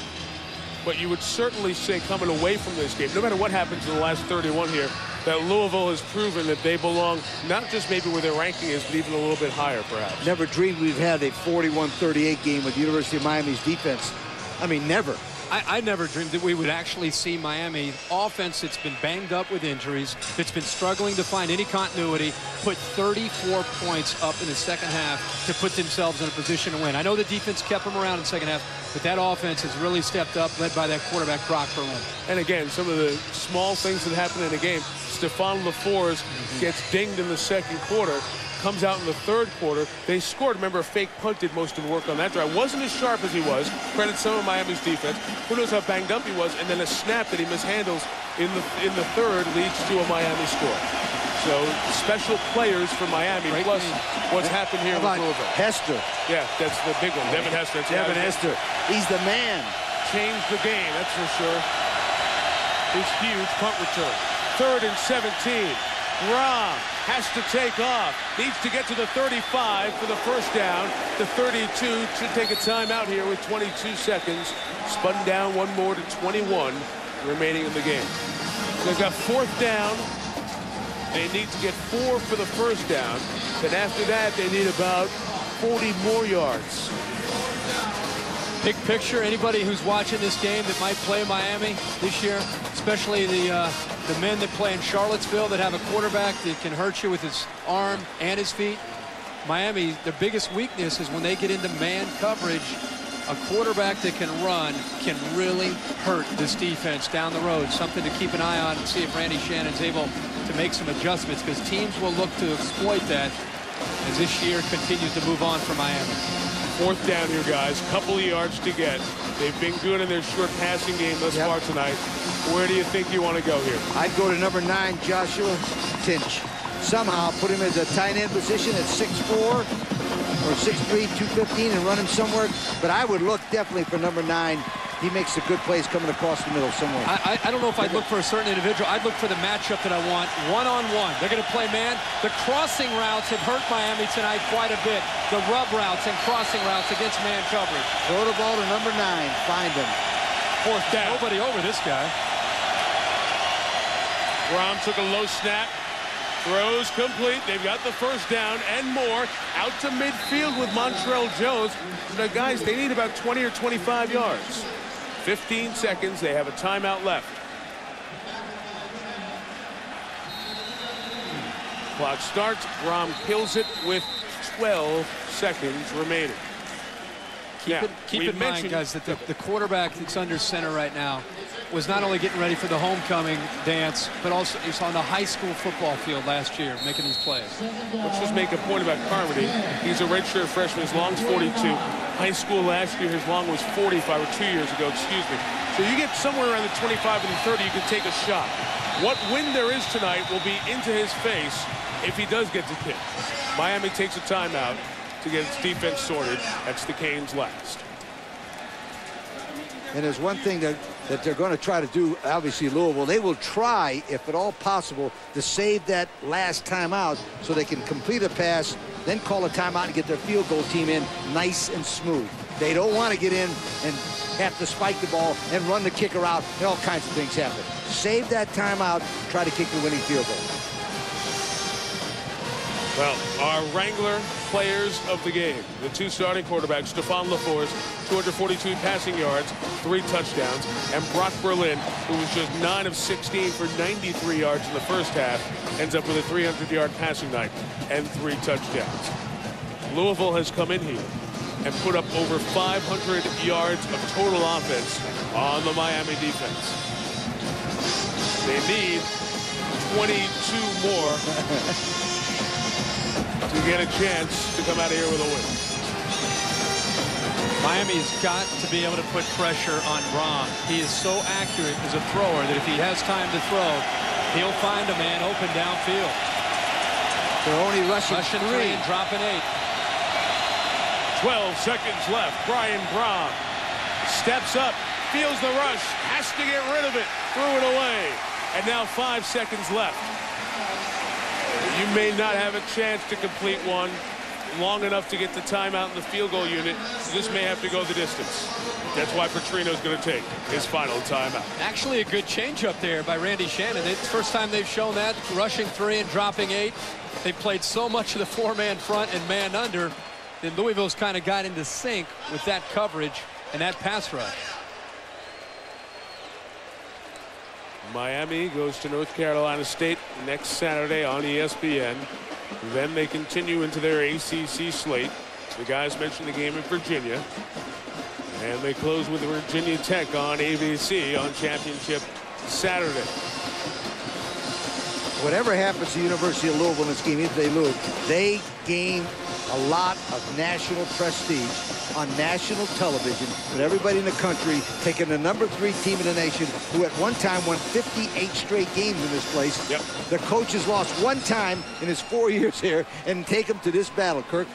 But you would certainly say, coming away from this game, no matter what happens in the last 31 here, that Louisville has proven that they belong not just maybe where their ranking is, but even a little bit higher, perhaps. Never dreamed we've had a 41-38 game with University of Miami's defense. I mean, never. I never dreamed that we would actually see Miami offense that's been banged up with injuries, that's been struggling to find any continuity, put 34 points up in the second half to put themselves in a position to win. I know the defense kept them around in the second half, but that offense has really stepped up, led by that quarterback, Brock Berlin. And again, some of the small things that happen in a game. Stephon LaForce gets dinged in the second quarter. Comes out in the third quarter. They scored. Remember, a fake punt did most of the work on that drive. Wasn't as sharp as he was. Credit some of Miami's defense. Who knows how banged up he was. And then a snap that he mishandles in the third leads to a Miami score. So special players for Miami. Great plus game. what's happened here with Louisville. Hester. Yeah, that's the big one. Devin Hester. Devin Hester. He's the man. Changed the game, that's for sure. His huge punt return. 3rd and 17. Brom has to take off. Needs to get to the 35 for the first down. The 32 should take a timeout here with 22 seconds. Spun down one more to 21 remaining in the game. They've got 4th down. They need to get 4 for the first down. Then after that, they need about 40 more yards. Big picture, anybody who's watching this game that might play Miami this year, especially the men that play in Charlottesville that have a quarterback that can hurt you with his arm and his feet. Miami, their biggest weakness is when they get into man coverage. A quarterback that can run can really hurt this defense down the road. Something to keep an eye on and see if Randy Shannon's able to make some adjustments, because teams will look to exploit that as this year continues to move on for Miami. 4th down here, guys. Couple of yards to get. They've been good in their short passing game thus far tonight. Where do you think you want to go here? I'd go to number 9, Joshua Tinch. Somehow put him in the tight end position at 6'4" or 6'3", 215, and run him somewhere. But I would look definitely for number 9. He makes the good plays coming across the middle somewhere. I don't know if I'd look for a certain individual. I'd look for the matchup that I want, one-on-one. They're going to play man. The crossing routes have hurt Miami tonight quite a bit. The rub routes and crossing routes against man coverage. Throw the ball to number 9. Find him. 4th down. Nobody over this guy. Brom took a low snap. Throws complete. They've got the first down and more. Out to midfield with Montrell Jones. The guys, they need about 20 or 25 yards. 15 seconds. They have a timeout left. Clock starts. Brom kills it with 12 seconds remaining. Keep in mind, guys, that the quarterback that's under center right now was not only getting ready for the homecoming dance, but also he's on the high school football field last year making these plays. Let's just make a point about Carmody. He's a redshirt freshman. His long's 42. High school last year, his long was 45, or 2 years ago, excuse me. So you get somewhere around the 25 and the 30, you can take a shot. What win there is tonight will be into his face if he does get to kick. Miami takes a timeout to get its defense sorted. That's the Canes' last. And there's one thing that they're going to try to do, obviously, Louisville. They will try, if at all possible, to save that last timeout so they can complete a pass, then call a timeout and get their field goal team in nice and smooth. They don't want to get in and have to spike the ball and run the kicker out, and all kinds of things happen. Save that timeout, try to kick the winning field goal. Well, our Wrangler players of the game, the two starting quarterbacks, Stephon LaForce, 242 passing yards, 3 touchdowns, and Brock Berlin, who was just 9 of 16 for 93 yards in the first half, ends up with a 300-yard passing night and 3 touchdowns. Louisville has come in here and put up over 500 yards of total offense on the Miami defense. They need 22 more to get a chance to come out of here with a win. Miami has got to be able to put pressure on Brom. He is so accurate as a thrower that if he has time to throw, he'll find a man open downfield. They're only rushing 3 and dropping 8. 12 seconds left. Brian Brom steps up, feels the rush, has to get rid of it, threw it away, and now 5 seconds left. You may not have a chance to complete one long enough to get the timeout in the field goal unit. This may have to go the distance. That's why Petrino's going to take his final timeout. Actually, a good change up there by Randy Shannon. It's the first time they've shown that, rushing 3 and dropping 8. They played so much of the 4-man front and man under that Louisville's kind of got into sync with that coverage and that pass rush. Miami goes to North Carolina State next Saturday on ESPN. Then they continue into their ACC slate. The guys mentioned the game in Virginia. And they close with Virginia Tech on ABC on Championship Saturday. Whatever happens to the University of Louisville in this game, if they lose, they gain a lot of national prestige on national television, with everybody in the country taking the #3 team in the nation, who at one time won 58 straight games in this place. Yep. The coach has lost 1 time in his 4 years here, and take them to this battle, Kirk.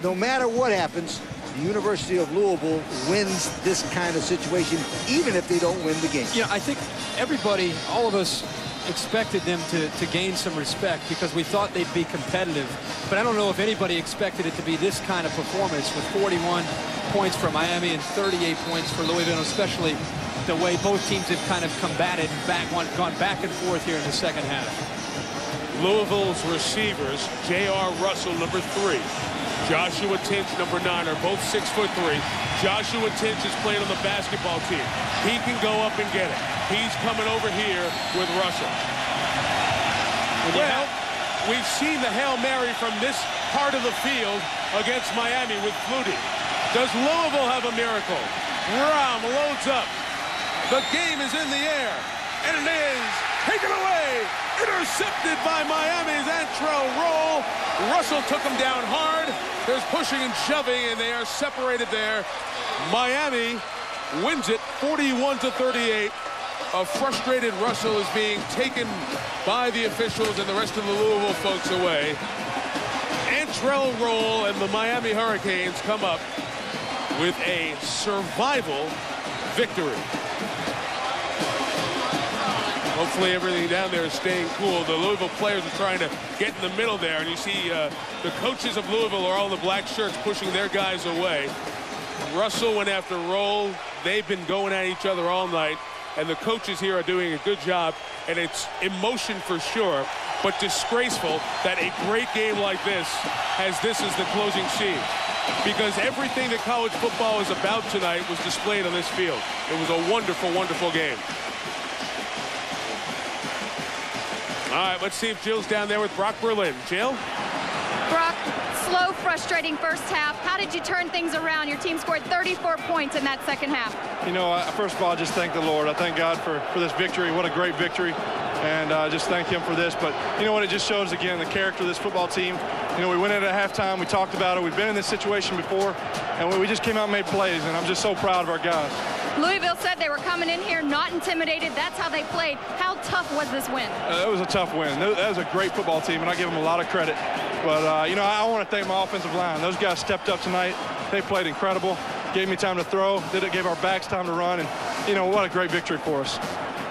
No matter what happens, the University of Louisville wins this kind of situation, even if they don't win the game. Yeah, I think everybody, all of us, expected them to gain some respect because we thought they'd be competitive. But I don't know if anybody expected it to be this kind of performance with 41 points for Miami and 38 points for Louisville, especially the way both teams have kind of combated and gone back and forth here in the second half. Louisville's receivers, J.R. Russell, #3. Joshua Tinch, #9, are both 6'3". Joshua Tinch is playing on the basketball team. He can go up and get it. He's coming over here with Russell. Well, we've seen the Hail Mary from this part of the field against Miami with Flutie. Does Louisville have a miracle? Brom loads up. The game is in the air, and it is taken away. Intercepted by Miami's Antrell Roll. Russell took him down hard. There's pushing and shoving, and they are separated there. Miami wins it 41-38. A frustrated Russell is being taken by the officials and the rest of the Louisville folks away. Antrell Roll and the Miami Hurricanes come up with a survival victory. Hopefully everything down there is staying cool. The Louisville players are trying to get in the middle there, and you see the coaches of Louisville are all in the black shirts pushing their guys away. Russell went after Roll. They've been going at each other all night, and the coaches here are doing a good job, and it's emotion for sure. but disgraceful that a great game like this has this as the closing scene. Because everything that college football is about tonight was displayed on this field. It was a wonderful, wonderful game. All right, let's see if Jill's down there with Brock Berlin. Jill? Brock, slow, frustrating first half. How did you turn things around? Your team scored 34 points in that second half. You know, first of all, I just thank the Lord. I thank God for this victory. What a great victory. And just thank him for this. But you know what? It just shows, again, the character of this football team. You know, we went in at halftime. We talked about it. We've been in this situation before. And we just came out and made plays. And I'm just so proud of our guys. Louisville said they were coming in here not intimidated. That's how they played. How tough was this win? It was a tough win. That was a great football team, and I give them a lot of credit. But, you know, I want to thank my offensive line. Those guys stepped up tonight. They played incredible. Gave me time to throw. Gave our backs time to run. And, you know, what a great victory for us.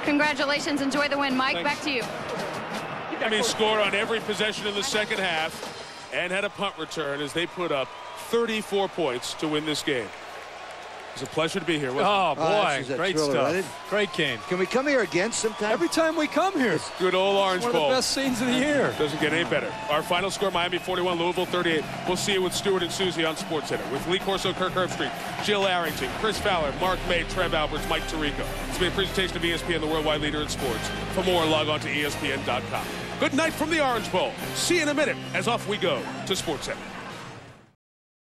Congratulations. Enjoy the win. Mike, back to you. Miami scored on every possession in the second half and had a punt return as they put up 34 points to win this game. It's a pleasure to be here. Oh, boy. Great stuff. Great game. Can we come here again sometime? Every time we come here. It's good old Orange Bowl. One of the best scenes of the year. Doesn't get any better. Our final score, Miami 41, Louisville 38. We'll see you with Stuart and Susie on SportsCenter. With Lee Corso, Kirk Herbstreit, Jill Arrington, Chris Fowler, Mark May, Trev Alberts, Mike Tirico. It's been a presentation of ESPN, the worldwide leader in sports. For more, log on to ESPN.com. Good night from the Orange Bowl. See you in a minute as off we go to SportsCenter.